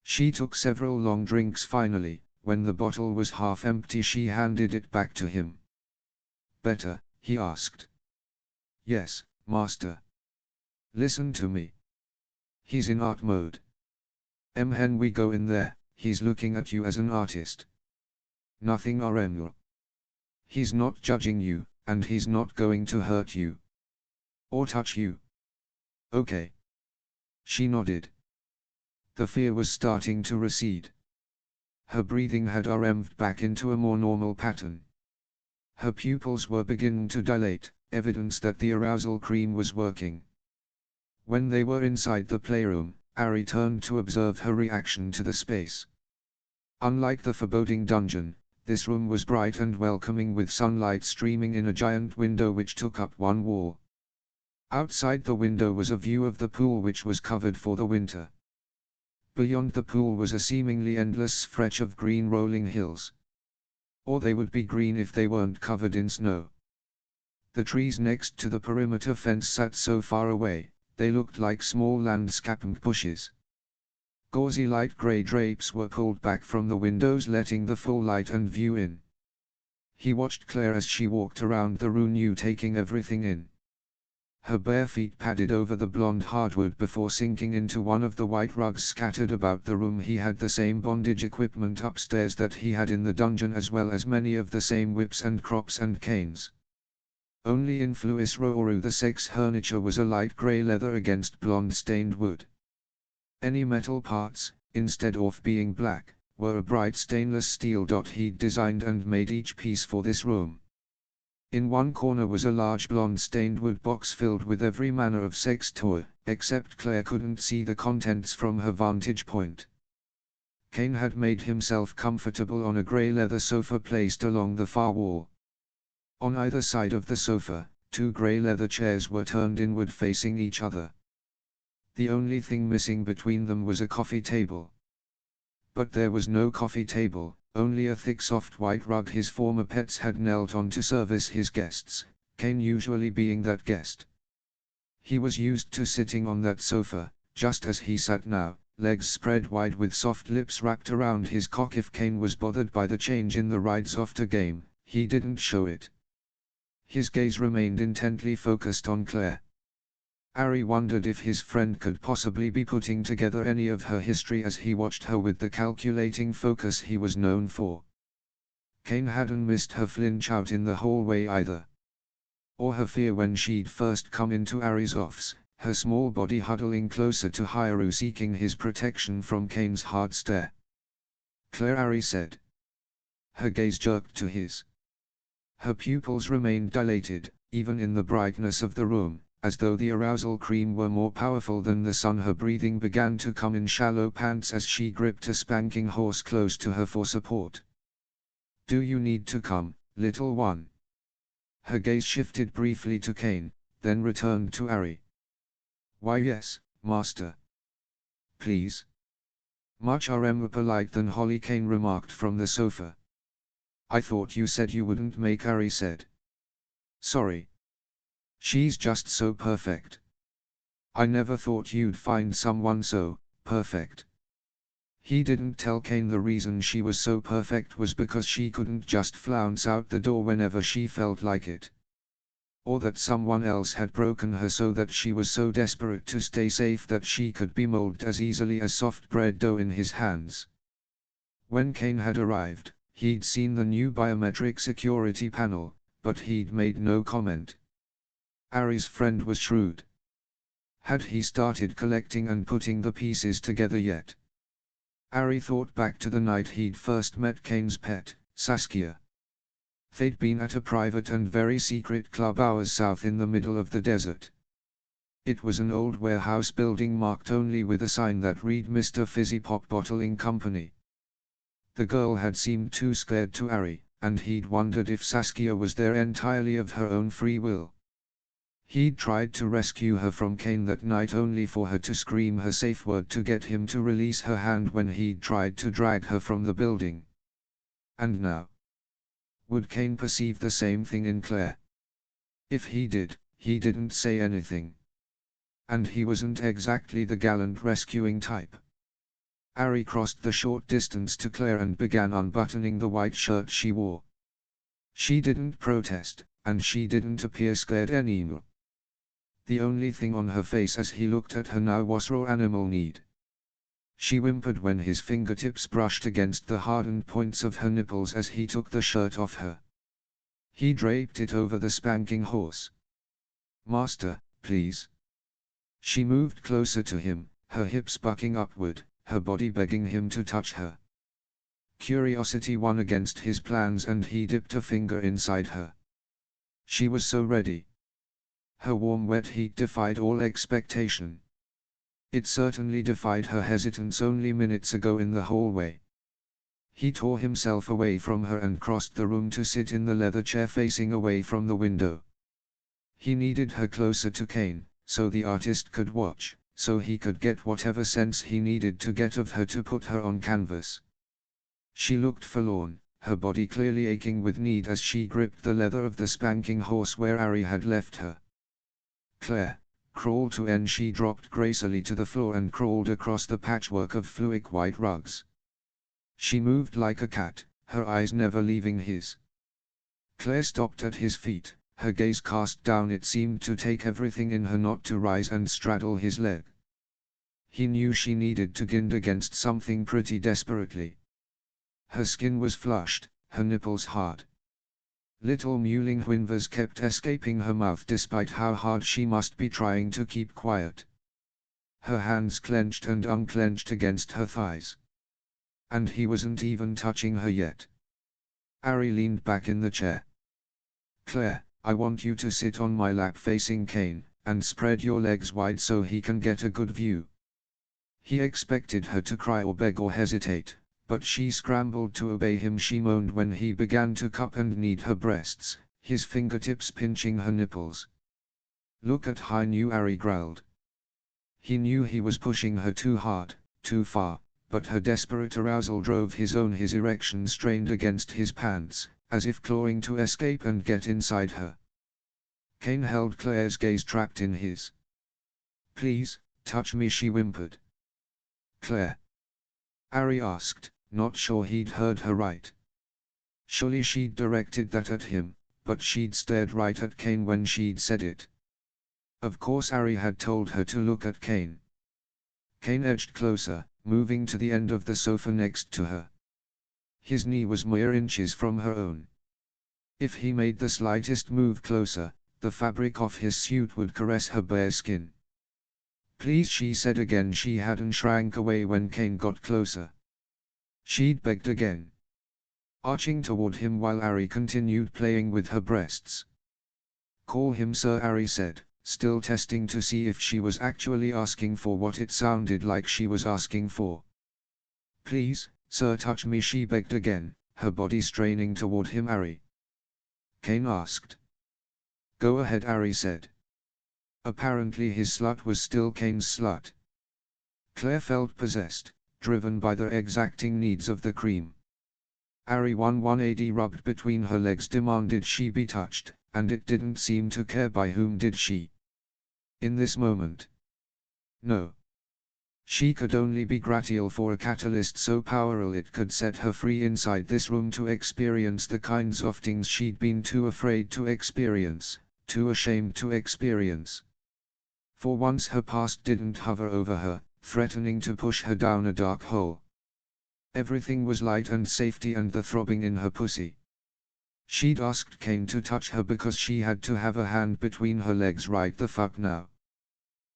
She took several long drinks. Finally, when the bottle was half empty, she handed it back to him. "Better?" he asked. "Yes, master. Listen to me. He's in art mode. When we go in there, he's looking at you as an artist. Nothing RML. He's not judging you, and he's not going to hurt you. Or touch you. Okay?" She nodded. The fear was starting to recede. Her breathing had RM'd back into a more normal pattern. Her pupils were beginning to dilate, evidence that the arousal cream was working. When they were inside the playroom, Ari turned to observe her reaction to the space. Unlike the foreboding dungeon, this room was bright and welcoming, with sunlight streaming in a giant window which took up one wall. Outside the window was a view of the pool, which was covered for the winter. Beyond the pool was a seemingly endless stretch of green rolling hills. Or they would be green if they weren't covered in snow. The trees next to the perimeter fence sat so far away, they looked like small landscaping bushes. Gauzy light gray drapes were pulled back from the windows, letting the full light and view in. He watched Claire as she walked around the room, taking everything in. Her bare feet padded over the blonde hardwood before sinking into one of the white rugs scattered about the room. He had the same bondage equipment upstairs that he had in the dungeon, as well as many of the same whips and crops and canes. Only in Fluis Roru the sex furniture was a light gray leather against blonde stained wood. Any metal parts, instead of being black, were a bright stainless steel. He'd designed and made each piece for this room. In one corner was a large blonde stained wood box filled with every manner of sex toy, except Claire couldn't see the contents from her vantage point. Kane had made himself comfortable on a gray leather sofa placed along the far wall. On either side of the sofa, Two grey leather chairs were turned inward facing each other. The only thing missing between them was a coffee table. But there was no coffee table, only a thick soft white rug his former pets had knelt on to service his guests, Kane usually being that guest. He was used to sitting on that sofa, just as he sat now, legs spread wide with soft lips wrapped around his cock. If Kane was bothered by the change in the ride's softer game, he didn't show it. His gaze remained intently focused on Claire. Harry wondered if his friend could possibly be putting together any of her history as he watched her with the calculating focus he was known for. Kane hadn't missed her flinch out in the hallway either. Or her fear when she'd first come into Harry's office, her small body huddling closer to Haru seeking his protection from Kane's hard stare. "Claire," Harry said. Her gaze jerked to his. Her pupils remained dilated, even in the brightness of the room, as though the arousal cream were more powerful than the sun. Her breathing began to come in shallow pants as she gripped a spanking horse close to her for support. "Do you need to come, little one?" Her gaze shifted briefly to Kane, then returned to Harry. "Why yes, master. Please." "Much more polite than Holly," Kane remarked from the sofa. "I thought you said you wouldn't," Harry said. "Sorry. She's just so perfect. I never thought you'd find someone so perfect." He didn't tell Kane the reason she was so perfect was because she couldn't just flounce out the door whenever she felt like it. Or that someone else had broken her so that she was so desperate to stay safe that she could be molded as easily as soft bread dough in his hands. When Kane had arrived, he'd seen the new biometric security panel, but he'd made no comment. Harry's friend was shrewd. Had he started collecting and putting the pieces together yet? Harry thought back to the night he'd first met Kane's pet, Saskia. They'd been at a private and very secret club hours south in the middle of the desert. It was an old warehouse building marked only with a sign that read Mr. Fizzy Pop Bottling Company. The girl had seemed too scared to Harry, and he'd wondered if Saskia was there entirely of her own free will. He'd tried to rescue her from Kane that night only for her to scream her safe word to get him to release her hand when he'd tried to drag her from the building. And now? Would Kane perceive the same thing in Claire? If he did, he didn't say anything. And he wasn't exactly the gallant rescuing type. Harry crossed the short distance to Claire and began unbuttoning the white shirt she wore. She didn't protest, and she didn't appear scared anymore. The only thing on her face as he looked at her now was raw animal need. She whimpered when his fingertips brushed against the hardened points of her nipples as he took the shirt off her. He draped it over the spanking horse. "Master, please." She moved closer to him, her hips bucking upward, her body begging him to touch her. Curiosity won against his plans and he dipped a finger inside her. She was so ready. Her warm wet heat defied all expectation. It certainly defied her hesitance only minutes ago in the hallway. He tore himself away from her and crossed the room to sit in the leather chair facing away from the window. He needed her closer to Kane, so the artist could watch, so he could get whatever sense he needed to get of her to put her on canvas. She looked forlorn, her body clearly aching with need as she gripped the leather of the spanking horse where Harry had left her. "Claire, crawl to," and she dropped gracefully to the floor and crawled across the patchwork of fluid white rugs. She moved like a cat, her eyes never leaving his. Claire stopped at his feet, her gaze cast down. It seemed to take everything in her not to rise and straddle his leg. He knew she needed to guard against something pretty desperately. Her skin was flushed, her nipples hard. Little mewling whimpers kept escaping her mouth despite how hard she must be trying to keep quiet. Her hands clenched and unclenched against her thighs. And he wasn't even touching her yet. Harry leaned back in the chair. "Claire, I want you to sit on my lap facing Kane, and spread your legs wide so he can get a good view." He expected her to cry or beg or hesitate, but she scrambled to obey him. She moaned when he began to cup and knead her breasts, his fingertips pinching her nipples. "Look at how new," Ari growled. He knew he was pushing her too hard, too far, but her desperate arousal drove his erection strained against his pants, as if clawing to escape and get inside her. Kane held Claire's gaze trapped in his. "Please, touch me," she whimpered. "Claire?" Ari asked, not sure he'd heard her right. Surely she'd directed that at him, but she'd stared right at Kane when she'd said it. Of course Ari had told her to look at Kane. Kane edged closer, moving to the end of the sofa next to her. His knee was mere inches from her own. If he made the slightest move closer, the fabric of his suit would caress her bare skin. "Please," she said again. She hadn't shrank away when Kane got closer. She'd begged again, arching toward him while Ari continued playing with her breasts. "Call him sir," Ari said, still testing to see if she was actually asking for what it sounded like she was asking for. "Please, sir, touch me," she begged again, her body straining toward him. "Ari?" Kane asked. "Go ahead," Ari said. Apparently his slut was still Kane's slut. Claire felt possessed, driven by the exacting needs of the cream. Ari 180 rubbed between her legs, demanded she be touched, and it didn't seem to care by whom, did she? In this moment. No. She could only be grateful for a catalyst so powerful it could set her free inside this room to experience the kinds of things she'd been too afraid to experience, too ashamed to experience. For once her past didn't hover over her, threatening to push her down a dark hole. Everything was light and safety and the throbbing in her pussy. She'd asked Kane to touch her because she had to have a hand between her legs right the fuck now.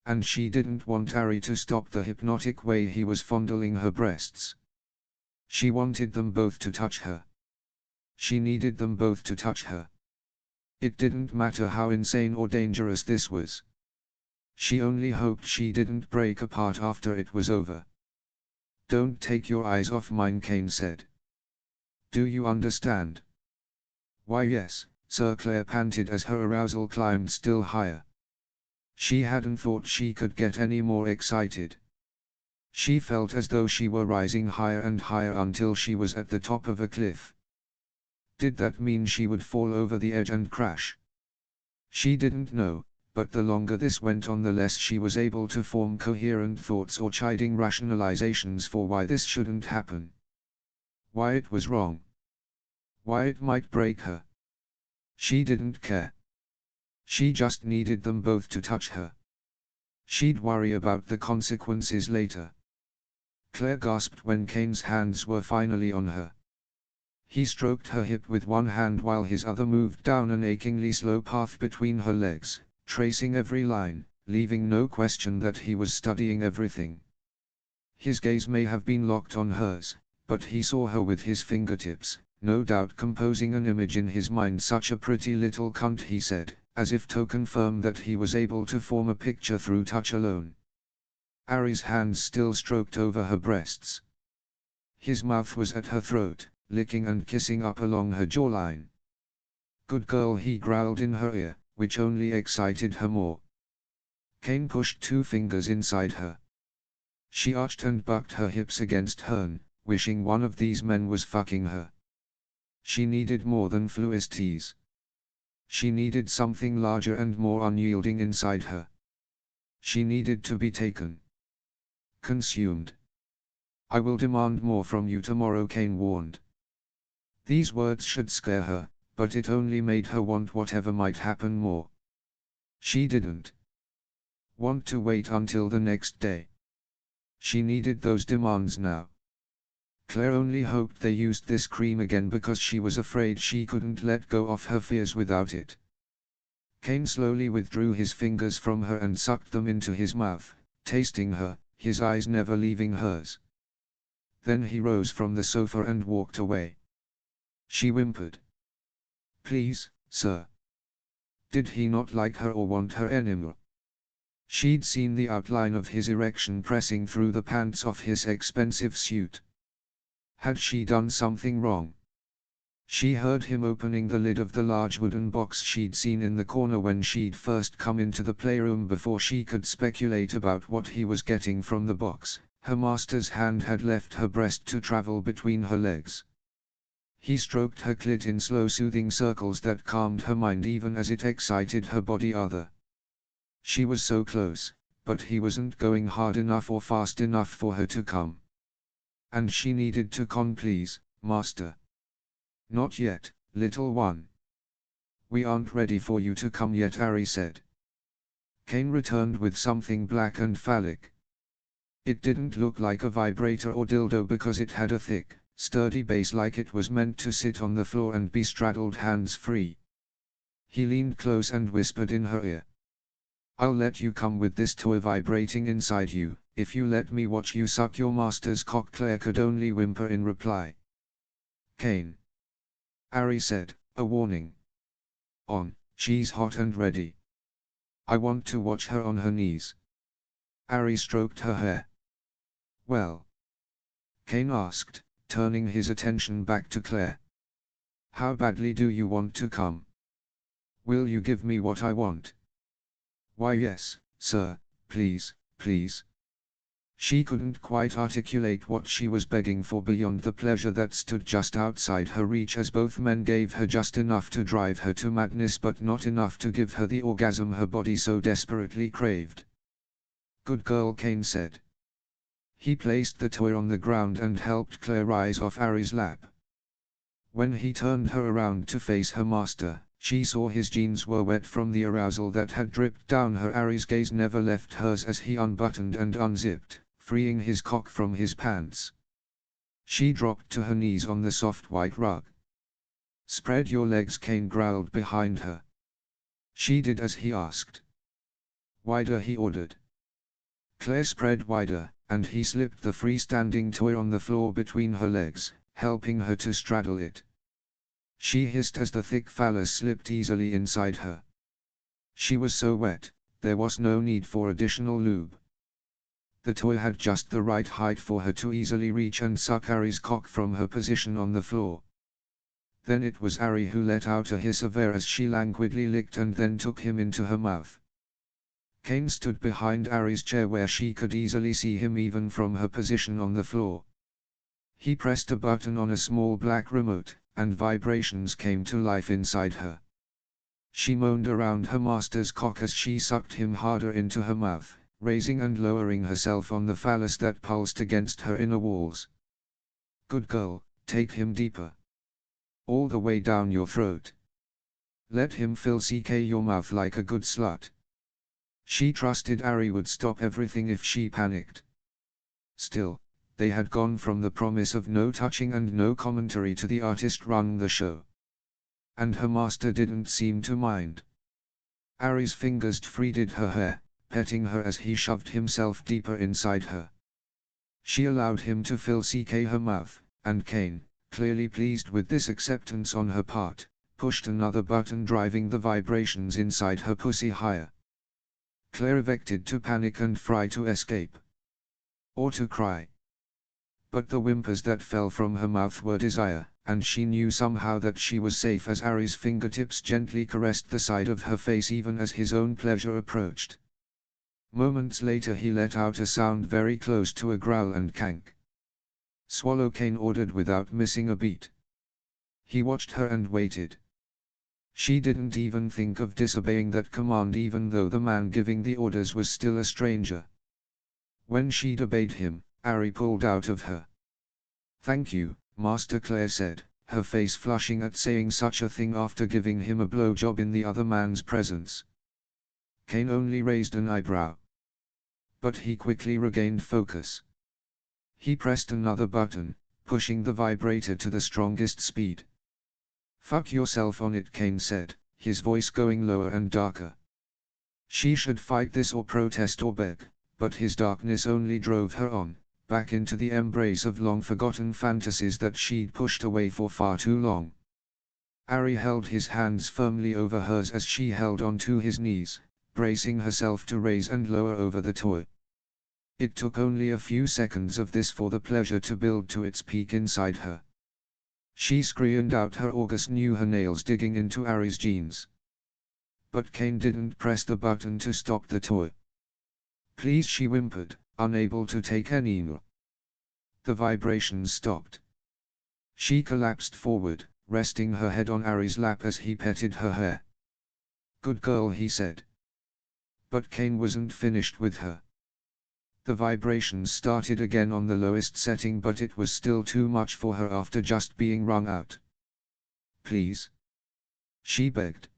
And she didn't want Ari to stop the hypnotic way he was fondling her breasts. She wanted them both to touch her. She needed them both to touch her. It didn't matter how insane or dangerous this was. She only hoped she didn't break apart after it was over. "Don't take your eyes off mine," Kane said. "Do you understand?" "Why yes, sir," Claire panted as her arousal climbed still higher. She hadn't thought she could get any more excited. She felt as though she were rising higher and higher until she was at the top of a cliff. Did that mean she would fall over the edge and crash? She didn't know, but the longer this went on the less she was able to form coherent thoughts or chiding rationalizations for why this shouldn't happen. Why it was wrong. Why it might break her. She didn't care. She just needed them both to touch her. She'd worry about the consequences later. Claire gasped when Kane's hands were finally on her. He stroked her hip with one hand while his other moved down an achingly slow path between her legs, tracing every line, leaving no question that he was studying everything. His gaze may have been locked on hers, but he saw her with his fingertips, no doubt composing an image in his mind. "Such a pretty little cunt," he said, as if to confirm that he was able to form a picture through touch alone. Ari's hands still stroked over her breasts. His mouth was at her throat, licking and kissing up along her jawline. "Good girl," he growled in her ear, which only excited her more. Kane pushed 2 fingers inside her. She arched and bucked her hips against Hearn, wishing one of these men was fucking her. She needed more than fluid tease. She needed something larger and more unyielding inside her. She needed to be taken. Consumed. "I will demand more from you tomorrow," Kane warned. These words should scare her, but it only made her want whatever might happen more. She didn't want to wait until the next day. She needed those demands now. Claire only hoped they used this cream again because she was afraid she couldn't let go of her fears without it. Kane slowly withdrew his fingers from her and sucked them into his mouth, tasting her, his eyes never leaving hers. Then he rose from the sofa and walked away. She whimpered. "Please, sir." Did he not like her or want her anymore? She'd seen the outline of his erection pressing through the pants of his expensive suit. Had she done something wrong? She heard him opening the lid of the large wooden box she'd seen in the corner when she'd first come into the playroom. Before she could speculate about what he was getting from the box, her master's hand had left her breast to travel between her legs. He stroked her clit in slow soothing circles that calmed her mind even as it excited her body. She was so close, but he wasn't going hard enough or fast enough for her to come. And she needed to please, master. Not yet, little one. We aren't ready for you to come yet, Ari said. Cain returned with something black and phallic. It didn't look like a vibrator or dildo because it had a thick, sturdy base like it was meant to sit on the floor and be straddled hands-free. He leaned close and whispered in her ear. I'll let you come with this toy vibrating inside you, if you let me watch you suck your master's cock. Claire could only whimper in reply. Cain. Ari said, a warning. She's hot and ready. I want to watch her on her knees. Ari stroked her hair. Well? Cain asked, turning his attention back to Claire. How badly do you want to come? Will you give me what I want? Why yes, sir, please, please. She couldn't quite articulate what she was begging for beyond the pleasure that stood just outside her reach, as both men gave her just enough to drive her to madness but not enough to give her the orgasm her body so desperately craved. Good girl, Cain said. He placed the toy on the ground and helped Claire rise off Ari's lap. When he turned her around to face her master, she saw his jeans were wet from the arousal that had dripped down her. Ari's gaze never left hers as he unbuttoned and unzipped, freeing his cock from his pants. She dropped to her knees on the soft white rug. Spread your legs, Cain growled behind her. She did as he asked. Wider, he ordered. Claire spread wider, and he slipped the freestanding toy on the floor between her legs, helping her to straddle it. She hissed as the thick phallus slipped easily inside her. She was so wet, there was no need for additional lube. The toy had just the right height for her to easily reach and suck Ari's cock from her position on the floor. Then it was Ari who let out a hiss of air as she languidly licked and then took him into her mouth. Cain stood behind Ari's chair where she could easily see him even from her position on the floor. He pressed a button on a small black remote, and vibrations came to life inside her. She moaned around her master's cock as she sucked him harder into her mouth, raising and lowering herself on the phallus that pulsed against her inner walls. Good girl, take him deeper. All the way down your throat. Let him fill your mouth like a good slut. She trusted Ari would stop everything if she panicked. Still, they had gone from the promise of no touching and no commentary to the artist run the show. And her master didn't seem to mind. Ari's fingers freed her hair, petting her as he shoved himself deeper inside her. She allowed him to fill her mouth, and Cain, clearly pleased with this acceptance on her part, pushed another button driving the vibrations inside her pussy higher. Claire evicted to panic and fry to escape. Or to cry. But the whimpers that fell from her mouth were desire, and she knew somehow that she was safe as Ari's fingertips gently caressed the side of her face even as his own pleasure approached. Moments later he let out a sound very close to a growl and cank. Swallow, Cain ordered without missing a beat. He watched her and waited. She didn't even think of disobeying that command even though the man giving the orders was still a stranger. When she'd obeyed him, Ari pulled out of her. Thank you, Master, Claire said, her face flushing at saying such a thing after giving him a blowjob in the other man's presence. Cain only raised an eyebrow. But he quickly regained focus. He pressed another button, pushing the vibrator to the strongest speed. Fuck yourself on it, Cain said, his voice going lower and darker. She should fight this or protest or beg, but his darkness only drove her on, back into the embrace of long-forgotten fantasies that she'd pushed away for far too long. Ari held his hands firmly over hers as she held onto his knees, bracing herself to raise and lower over the toy. It took only a few seconds of this for the pleasure to build to its peak inside her. She screamed out, her August knew her nails digging into Ari's jeans. But Kane didn't press the button to stop the toy. Please, she whimpered, unable to take any more. The vibrations stopped. She collapsed forward, resting her head on Ari's lap as he petted her hair. Good girl, he said. But Kane wasn't finished with her. The vibrations started again on the lowest setting, but it was still too much for her after just being wrung out. Please, she begged.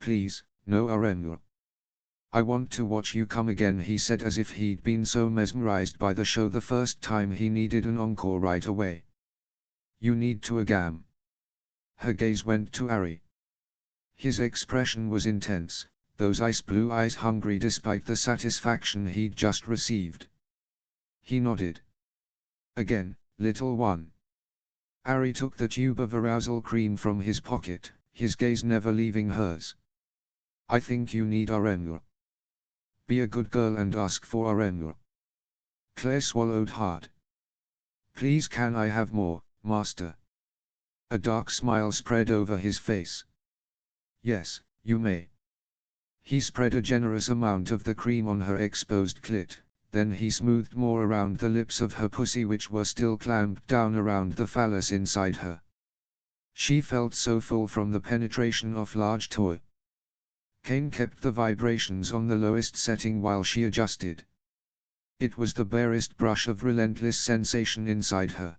Please, no Arenur. I want to watch you come again, he said, as if he'd been so mesmerized by the show the first time he needed an encore right away. You need to agam. Her gaze went to Ari. His expression was intense, those ice blue eyes hungry despite the satisfaction he'd just received. He nodded. Again, little one. Ari took the tube of arousal cream from his pocket, his gaze never leaving hers. I think you need Arenur. Be a good girl and ask for Arenur. Claire swallowed hard. Please, can I have more, master? A dark smile spread over his face. Yes, you may. He spread a generous amount of the cream on her exposed clit, then he smoothed more around the lips of her pussy, which were still clamped down around the phallus inside her. She felt so full from the penetration of large toy. Kane kept the vibrations on the lowest setting while she adjusted. It was the barest brush of relentless sensation inside her.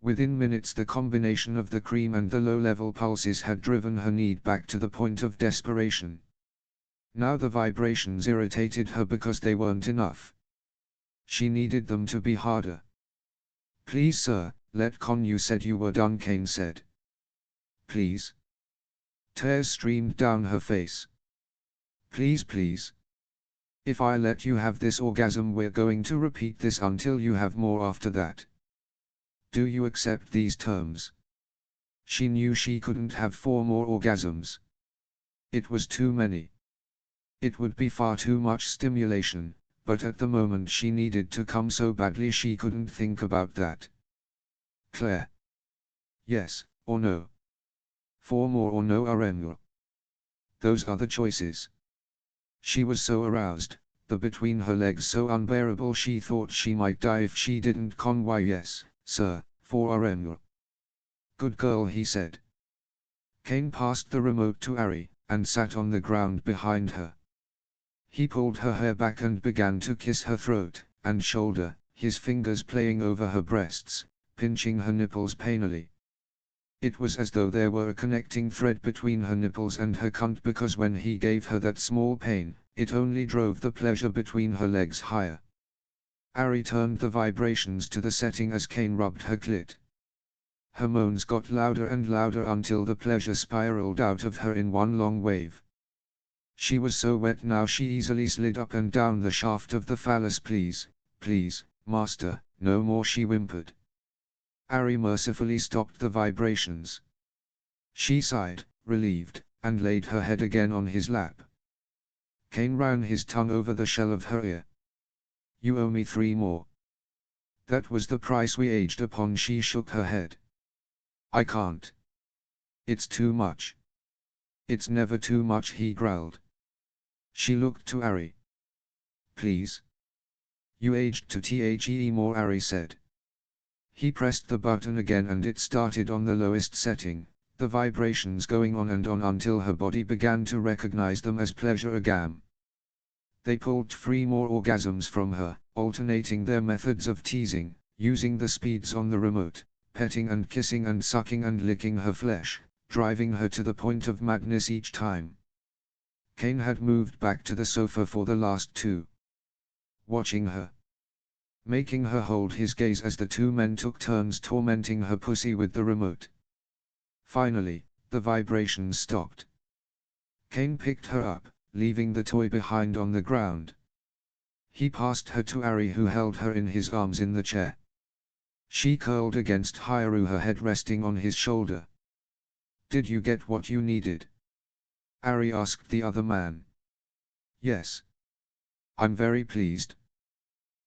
Within minutes the combination of the cream and the low-level pulses had driven her need back to the point of desperation. Now the vibrations irritated her because they weren't enough. She needed them to be harder. Please sir, let con, you said you were done, Kane said. Please. Tears streamed down her face. Please, please. If I let you have this orgasm, we're going to repeat this until you have more after that. Do you accept these terms? She knew she couldn't have 4 more orgasms. It was too many. It would be far too much stimulation, but at the moment she needed to come so badly she couldn't think about that. Claire. Yes, or no. 4 more or no Arenur. Those are the choices. She was so aroused, the between her legs so unbearable, she thought she might die if she didn't con. Why yes, sir, 4 Arenur. Good girl, he said. Kane passed the remote to Ari, and sat on the ground behind her. He pulled her hair back and began to kiss her throat and shoulder, his fingers playing over her breasts, pinching her nipples painfully. It was as though there were a connecting thread between her nipples and her cunt, because when he gave her that small pain, it only drove the pleasure between her legs higher. Ari turned the vibrations to the setting as Kane rubbed her clit. Her moans got louder and louder until the pleasure spiraled out of her in one long wave. She was so wet now she easily slid up and down the shaft of the phallus. Please, please, master, no more, she whimpered. Ari mercifully stopped the vibrations. She sighed, relieved, and laid her head again on his lap. Kane ran his tongue over the shell of her ear. You owe me 3 more. That was the price we aged upon. She shook her head. I can't. It's too much. It's never too much, he growled. She looked to Ari. Please. You aged to the more, Ari said. He pressed the button again and it started on the lowest setting, the vibrations going on and on until her body began to recognize them as pleasure agam. They pulled 3 more orgasms from her, alternating their methods of teasing, using the speeds on the remote, petting and kissing and sucking and licking her flesh, driving her to the point of madness each time. Kane had moved back to the sofa for the last 2. Watching her. Making her hold his gaze as the 2 men took turns tormenting her pussy with the remote. Finally, the vibrations stopped. Kane picked her up, leaving the toy behind on the ground. He passed her to Ari, who held her in his arms in the chair. She curled against Hairu, her head resting on his shoulder. Did you get what you needed? Ari asked the other man. Yes. I'm very pleased.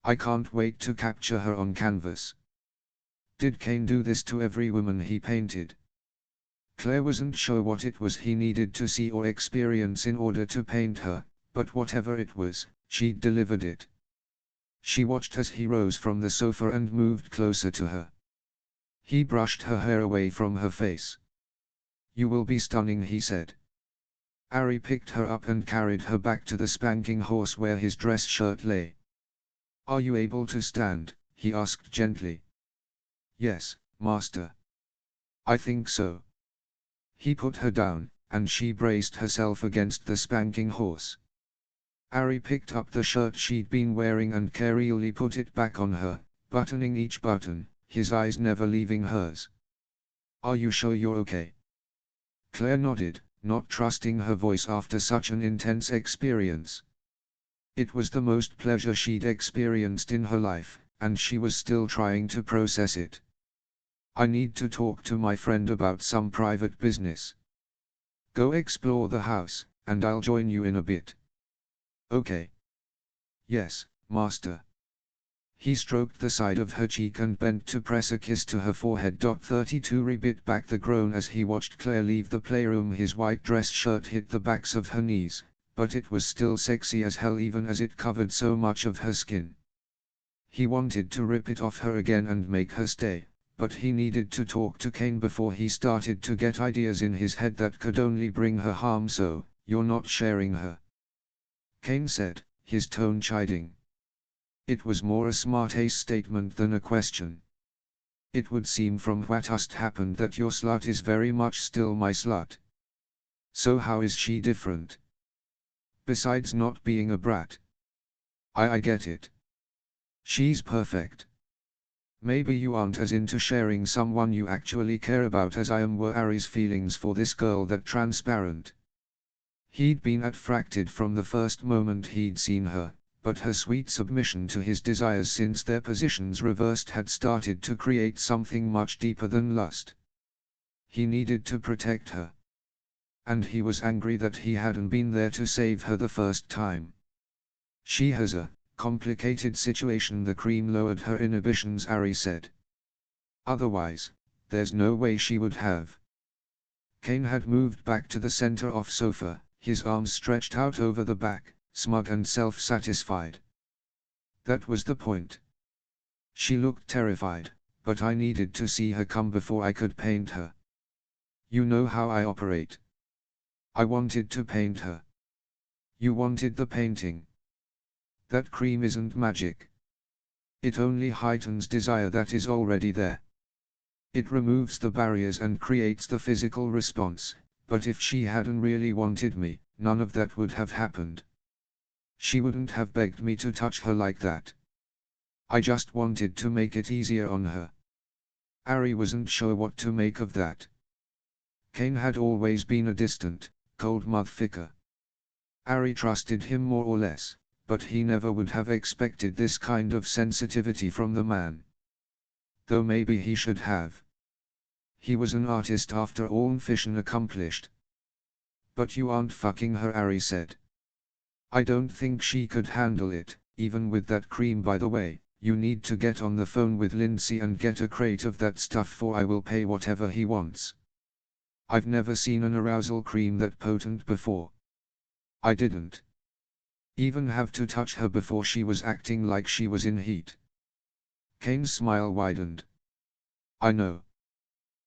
I can't wait to capture her on canvas. Did Kane do this to every woman he painted? Claire wasn't sure what it was he needed to see or experience in order to paint her, but whatever it was, she'd delivered it. She watched as he rose from the sofa and moved closer to her. He brushed her hair away from her face. "You will be stunning," he said. Ari picked her up and carried her back to the spanking horse where his dress shirt lay. "Are you able to stand?" he asked gently. "Yes, master. I think so." He put her down, and she braced herself against the spanking horse. Ari picked up the shirt she'd been wearing and carefully put it back on her, buttoning each button, his eyes never leaving hers. "Are you sure you're okay?" Claire nodded, not trusting her voice after such an intense experience. It was the most pleasure she'd experienced in her life, and she was still trying to process it. "I need to talk to my friend about some private business. Go explore the house, and I'll join you in a bit." "Okay." "Yes, master." He stroked the side of her cheek and bent to press a kiss to her forehead. 32 bit back the groan as he watched Claire leave the playroom. His white dress shirt hit the backs of her knees, but it was still sexy as hell even as it covered so much of her skin. He wanted to rip it off her again and make her stay, but he needed to talk to Kane before he started to get ideas in his head that could only bring her harm. "So, you're not sharing her?" Kane said, his tone chiding. It was more a smart-ass statement than a question. "It would seem from what just happened that your slut is very much still my slut. So how is she different? Besides not being a brat." I get it. She's perfect. Maybe you aren't as into sharing someone you actually care about as I am." Were Ari's feelings for this girl that transparent? He'd been attracted from the first moment he'd seen her, but her sweet submission to his desires since their positions reversed had started to create something much deeper than lust. He needed to protect her. And he was angry that he hadn't been there to save her the first time. "She has a complicated situation." The cream lowered her inhibitions, Ari said. "Otherwise, there's no way she would have." Kane had moved back to the center of sofa, his arms stretched out over the back, smug and self-satisfied. "That was the point. She looked terrified, but I needed to see her come before I could paint her. You know how I operate. I wanted to paint her. You wanted the painting. That cream isn't magic. It only heightens desire that is already there. It removes the barriers and creates the physical response, but if she hadn't really wanted me, none of that would have happened. She wouldn't have begged me to touch her like that. I just wanted to make it easier on her." Ari wasn't sure what to make of that. Kane had always been a distant, cold motherfucker. Ari trusted him more or less, but he never would have expected this kind of sensitivity from the man. Though maybe he should have. He was an artist after all. Fission accomplished. "But you aren't fucking her," Ari said. "I don't think she could handle it, even with that cream. By the way, you need to get on the phone with Lindsay and get a crate of that stuff, for I will pay whatever he wants. I've never seen an arousal cream that potent before. I didn't even have to touch her before she was acting like she was in heat." Kane's smile widened. "I know.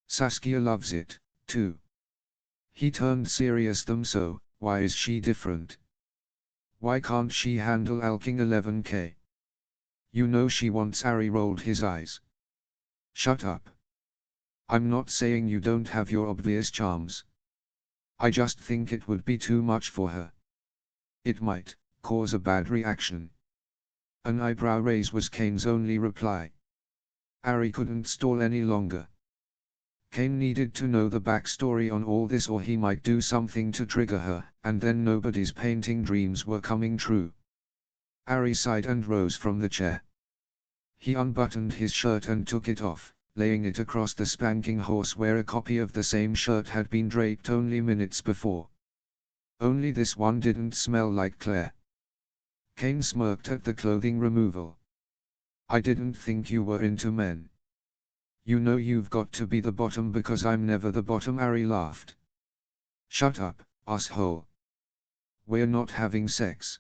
Saskia loves it, too." He turned serious. "So, why is she different? Why can't she handle alking 11K? You know she wants." Ari rolled his eyes. "Shut up. I'm not saying you don't have your obvious charms. I just think it would be too much for her. It might cause a bad reaction." An eyebrow raise was Kane's only reply. Ari couldn't stall any longer. Kane needed to know the backstory on all this, or he might do something to trigger her, and then nobody's painting dreams were coming true. Ari sighed and rose from the chair. He unbuttoned his shirt and took it off, laying it across the spanking horse where a copy of the same shirt had been draped only minutes before. Only this one didn't smell like Claire. Kane smirked at the clothing removal. "I didn't think you were into men." You know you've got to be the bottom because I'm never the bottom, Ari laughed. Shut up, asshole. We're not having sex.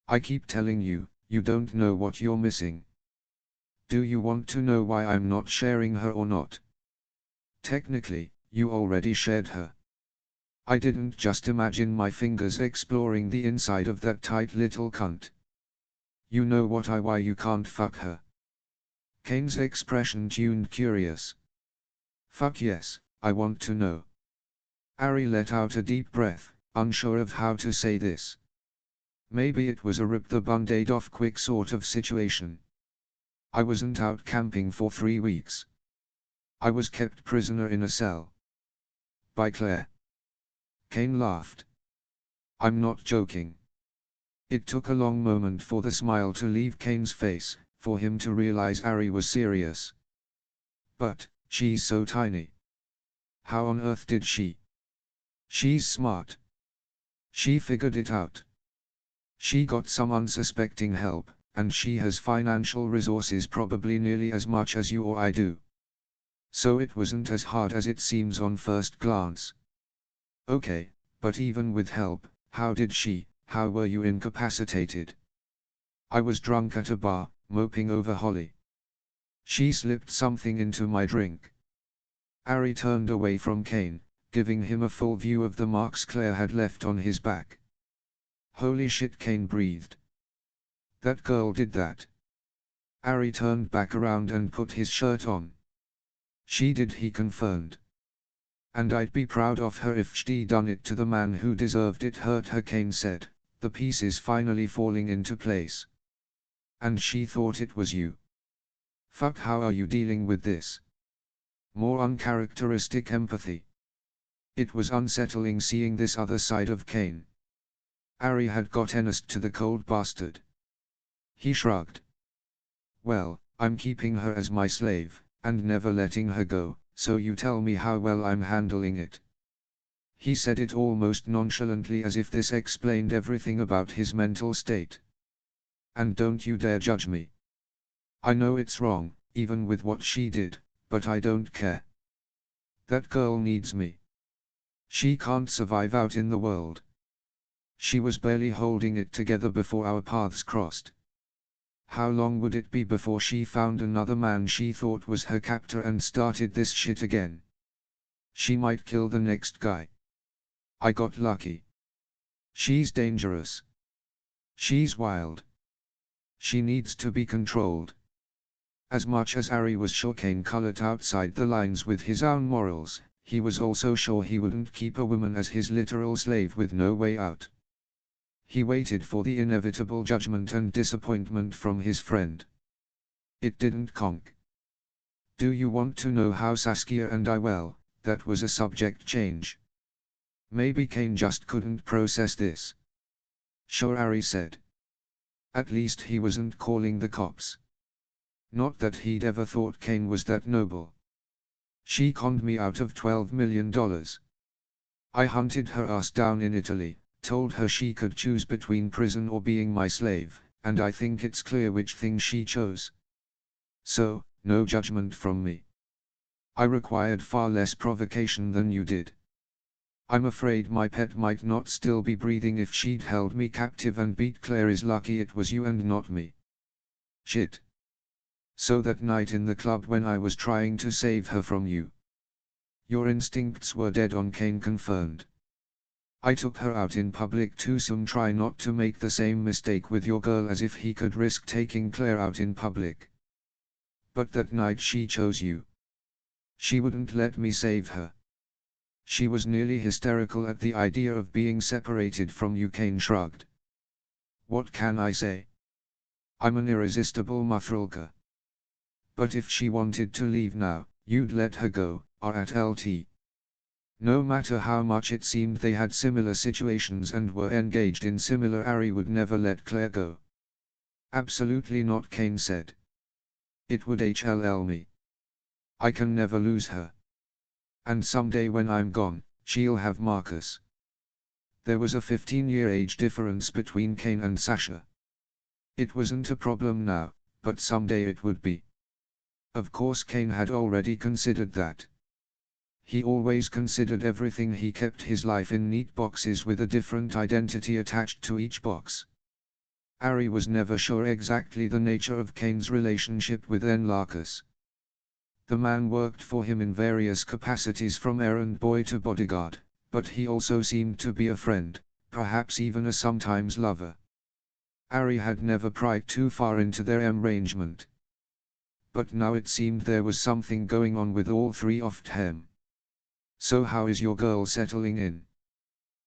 I keep telling you, you don't know what you're missing. Do you want to know why I'm not sharing her or not? Technically, you already shared her. I didn't just imagine my fingers exploring the inside of that tight little cunt. You know why you can't fuck her? Kane's expression tuned curious. Fuck yes, I want to know. Ari let out a deep breath, unsure of how to say this. Maybe it was a rip the band-aid off quick sort of situation. I wasn't out camping for 3 weeks. I was kept prisoner in a cell. By Claire. Kane laughed. I'm not joking. It took a long moment for the smile to leave Kane's face, for him to realize Ari was serious. But, she's so tiny. How on earth did she? She's smart. She figured it out. She got some unsuspecting help, and she has financial resources probably nearly as much as you or I do. So it wasn't as hard as it seems on first glance. Okay, but even with help, how were you incapacitated? I was drunk at a bar, moping over Holly. She slipped something into my drink. Ari turned away from Kane, giving him a full view of the marks Claire had left on his back. Holy shit, Kane breathed. That girl did that. Ari turned back around and put his shirt on. She did, he confirmed. And I'd be proud of her if she'd done it to the man who deserved it, hurt her, Kane said, the pieces finally falling into place. And she thought it was you. Fuck, how are you dealing with this? More uncharacteristic empathy. It was unsettling seeing this other side of Kane. Ari had got honest to the cold bastard. He shrugged. Well, I'm keeping her as my slave, and never letting her go, so you tell me how well I'm handling it. He said it almost nonchalantly, as if this explained everything about his mental state. And don't you dare judge me. I know it's wrong, even with what she did, but I don't care. That girl needs me. She can't survive out in the world. She was barely holding it together before our paths crossed. How long would it be before she found another man she thought was her captor and started this shit again? She might kill the next guy. I got lucky. She's dangerous. She's wild. She needs to be controlled. As much as Ari was sure Kane colored outside the lines with his own morals, he was also sure he wouldn't keep a woman as his literal slave with no way out. He waited for the inevitable judgment and disappointment from his friend. It didn't conk. Do you want to know how Saskia and I, well, that was a subject change. Maybe Kane just couldn't process this. Sure, Ari said. At least he wasn't calling the cops. Not that he'd ever thought Kane was that noble. She conned me out of $12 million. I hunted her ass down in Italy, told her she could choose between prison or being my slave, and I think it's clear which thing she chose. So, no judgment from me. I required far less provocation than you did. I'm afraid my pet might not still be breathing if she'd held me captive and beat Claire. Is lucky it was you and not me. Shit. So that night in the club when I was trying to save her from you. Your instincts were dead on, Kane confirmed. I took her out in public to try not to make the same mistake with your girl, as if he could risk taking Claire out in public. But that night she chose you. She wouldn't let me save her. She was nearly hysterical at the idea of being separated from you, Kane shrugged. What can I say? I'm an irresistible Mafrulka. But if she wanted to leave now, you'd let her go, or at LT. No matter how much it seemed they had similar situations and were engaged in similar. Ari would never let Claire go. Absolutely not, Kane said. It would HLL me. I can never lose her. And someday when I'm gone, she'll have Marcus. There was a 15-year age difference between Kane and Sasha. It wasn't a problem now, but someday it would be. Of course Kane had already considered that. He always considered everything. He kept his life in neat boxes with a different identity attached to each box. Ari was never sure exactly the nature of Kane's relationship with Enlarcus. The man worked for him in various capacities from errand boy to bodyguard, but he also seemed to be a friend, perhaps even a sometimes lover. Ari had never pried too far into their arrangement. But now it seemed there was something going on with all three of them. "So how is your girl settling in?"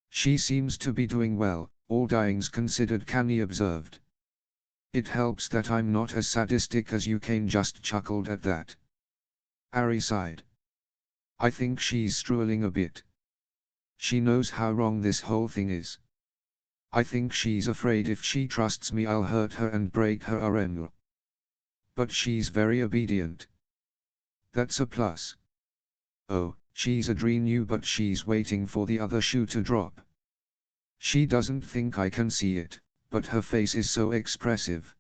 "She seems to be doing well, all things considered," Kenny observed. "It helps that I'm not as sadistic as you." Kane just chuckled at that. Ari sighed. "I think she's struggling a bit. She knows how wrong this whole thing is. I think she's afraid if she trusts me I'll hurt her and break her arm. But she's very obedient. That's a plus. Oh, she's a dream you, but she's waiting for the other shoe to drop. She doesn't think I can see it, but her face is so expressive.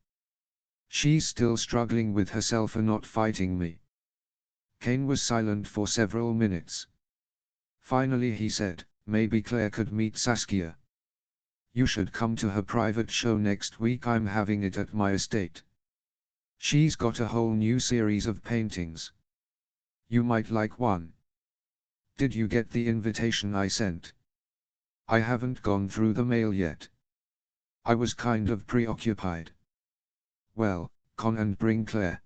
She's still struggling with herself and not fighting me." Kane was silent for several minutes. Finally he said, "Maybe Claire could meet Saskia. You should come to her private show next week. I'm having it at my estate. She's got a whole new series of paintings. You might like one." "Did you get the invitation I sent?" "I haven't gone through the mail yet. I was kind of preoccupied." "Well, come and bring Claire."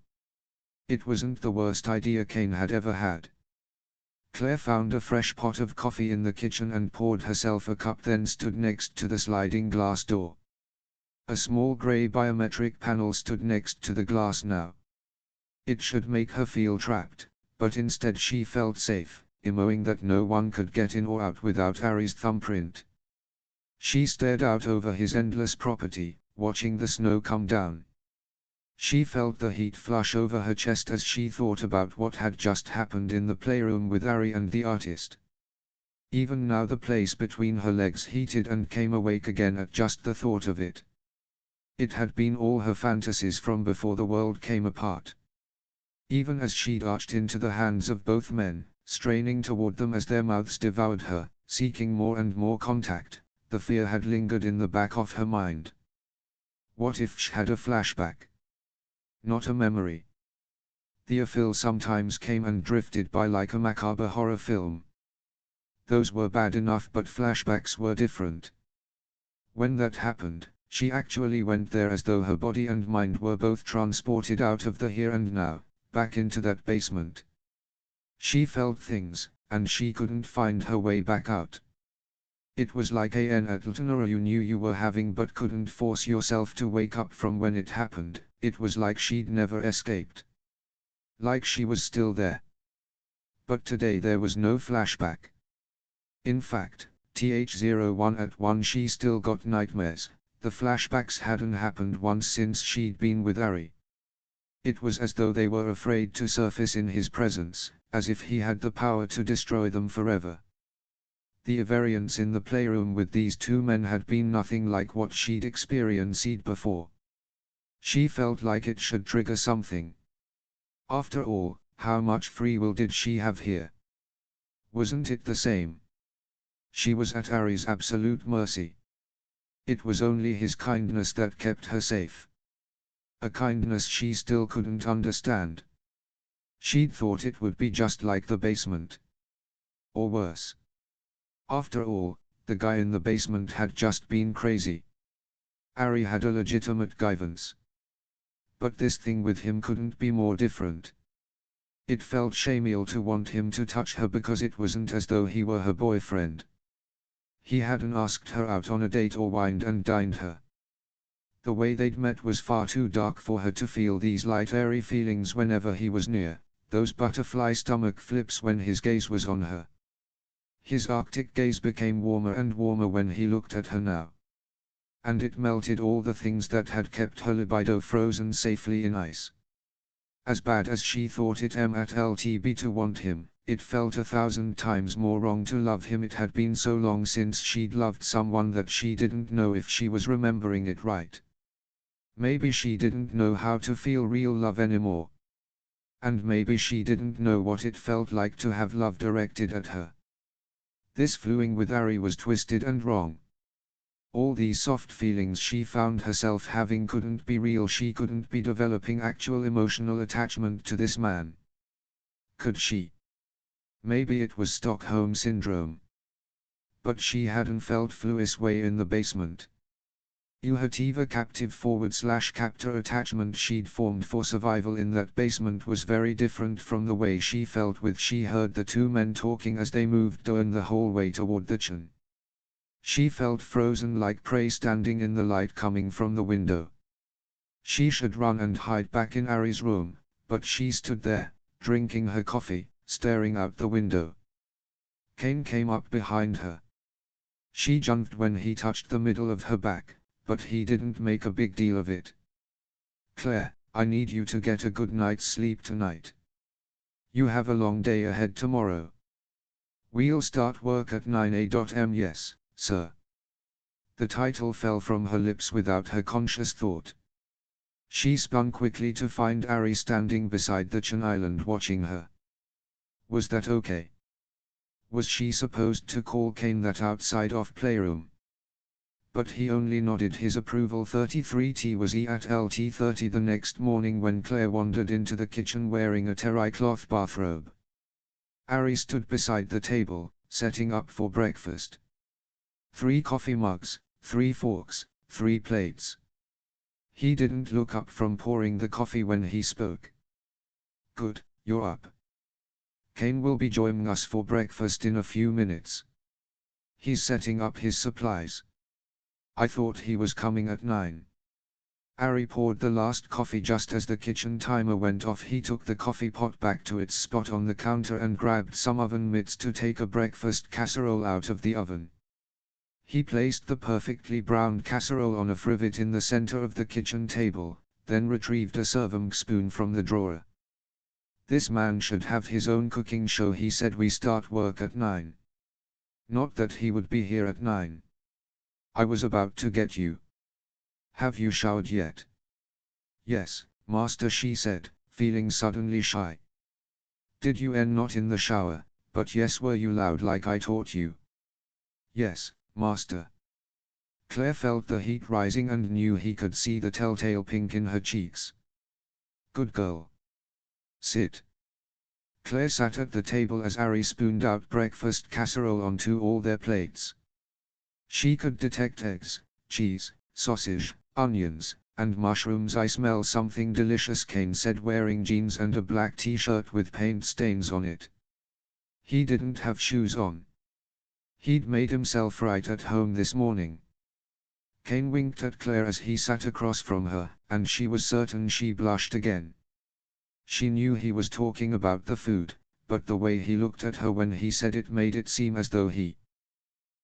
It wasn't the worst idea Kane had ever had. Claire found a fresh pot of coffee in the kitchen and poured herself a cup, then stood next to the sliding glass door. A small grey biometric panel stood next to the glass now. It should make her feel trapped, but instead she felt safe, knowing that no one could get in or out without Ari's thumbprint. She stared out over his endless property, watching the snow come down. She felt the heat flush over her chest as she thought about what had just happened in the playroom with Ari and the artist. Even now the place between her legs heated and came awake again at just the thought of it. It had been all her fantasies from before the world came apart. Even as she'd arched into the hands of both men, straining toward them as their mouths devoured her, seeking more and more contact, the fear had lingered in the back of her mind. What if she had a flashback? Not a memory. The afil sometimes came and drifted by like a macabre horror film. Those were bad enough, but flashbacks were different. When that happened, she actually went there as though her body and mind were both transported out of the here and now, back into that basement. She felt things, and she couldn't find her way back out. It was like an adulterer you knew you were having but couldn't force yourself to wake up from when it happened. It was like she'd never escaped. Like she was still there. But today there was no flashback. In fact, TH01 at 1 she still got nightmares. The flashbacks hadn't happened once since she'd been with Ari. It was as though they were afraid to surface in his presence, as if he had the power to destroy them forever. The variance in the playroom with these two men had been nothing like what she'd experienced before. She felt like it should trigger something. After all, how much free will did she have here? Wasn't it the same? She was at Ari's absolute mercy. It was only his kindness that kept her safe. A kindness she still couldn't understand. She'd thought it would be just like the basement. Or worse. After all, the guy in the basement had just been crazy. Ari had a legitimate grievance. But this thing with him couldn't be more different. It felt shameful to want him to touch her because it wasn't as though he were her boyfriend. He hadn't asked her out on a date or wined and dined her. The way they'd met was far too dark for her to feel these light airy feelings whenever he was near, those butterfly stomach flips when his gaze was on her. His arctic gaze became warmer and warmer when he looked at her now. And it melted all the things that had kept her libido frozen safely in ice. As bad as she thought it at LTB to want him, it felt 1,000 times more wrong to love him. It had been so long since she'd loved someone that she didn't know if she was remembering it right. Maybe she didn't know how to feel real love anymore. and maybe she didn't know what it felt like to have love directed at her. This fluing with Ari was twisted and wrong. All these soft feelings she found herself having couldn't be real. She couldn't be developing actual emotional attachment to this man. Could she? Maybe it was Stockholm Syndrome. But she hadn't felt Fluis way in the basement. Uhativa captive / captor attachment she'd formed for survival in that basement was very different from the way she felt with she heard the two men talking as they moved down the hallway toward the chen. She felt frozen like prey standing in the light coming from the window. She should run and hide back in Ari's room, but she stood there, drinking her coffee, staring out the window. Kane came up behind her. She jumped when he touched the middle of her back, but he didn't make a big deal of it. "Claire, I need you to get a good night's sleep tonight. You have a long day ahead tomorrow. We'll start work at 9 a.m. Yes, sir." The title fell from her lips without her conscious thought. She spun quickly to find Ari standing beside the Chen Island watching her. Was that okay? Was she supposed to call Kane that outside of playroom? But he only nodded his approval. 33T was he at LT30 the next morning when Claire wandered into the kitchen wearing a terry cloth bathrobe. Ari stood beside the table, setting up for breakfast. 3 coffee mugs, 3 forks, 3 plates. He didn't look up from pouring the coffee when he spoke. "Good, you're up. Kane will be joining us for breakfast in a few minutes. He's setting up his supplies. I thought he was coming at 9. Ari poured the last coffee just as the kitchen timer went off. He took the coffee pot back to its spot on the counter and grabbed some oven mitts to take a breakfast casserole out of the oven. He placed the perfectly browned casserole on a trivet in the center of the kitchen table, then retrieved a serving spoon from the drawer. "This man should have his own cooking show," he said. "We start work at 9. Not that he would be here at 9. I was about to get you. Have you showered yet?" "Yes, master," she said, feeling suddenly shy. "Did you not in the shower, but yes, were you loud like I taught you?" "Yes, master." Claire felt the heat rising and knew he could see the telltale pink in her cheeks. "Good girl. Sit." Claire sat at the table as Ari spooned out breakfast casserole onto all their plates. She could detect eggs, cheese, sausage, onions, and mushrooms. "I smell something delicious," Kane said, wearing jeans and a black t-shirt with paint stains on it. He didn't have shoes on. He'd made himself right at home this morning. Kane winked at Claire as he sat across from her, and she was certain she blushed again. She knew he was talking about the food, but the way he looked at her when he said it made it seem as though he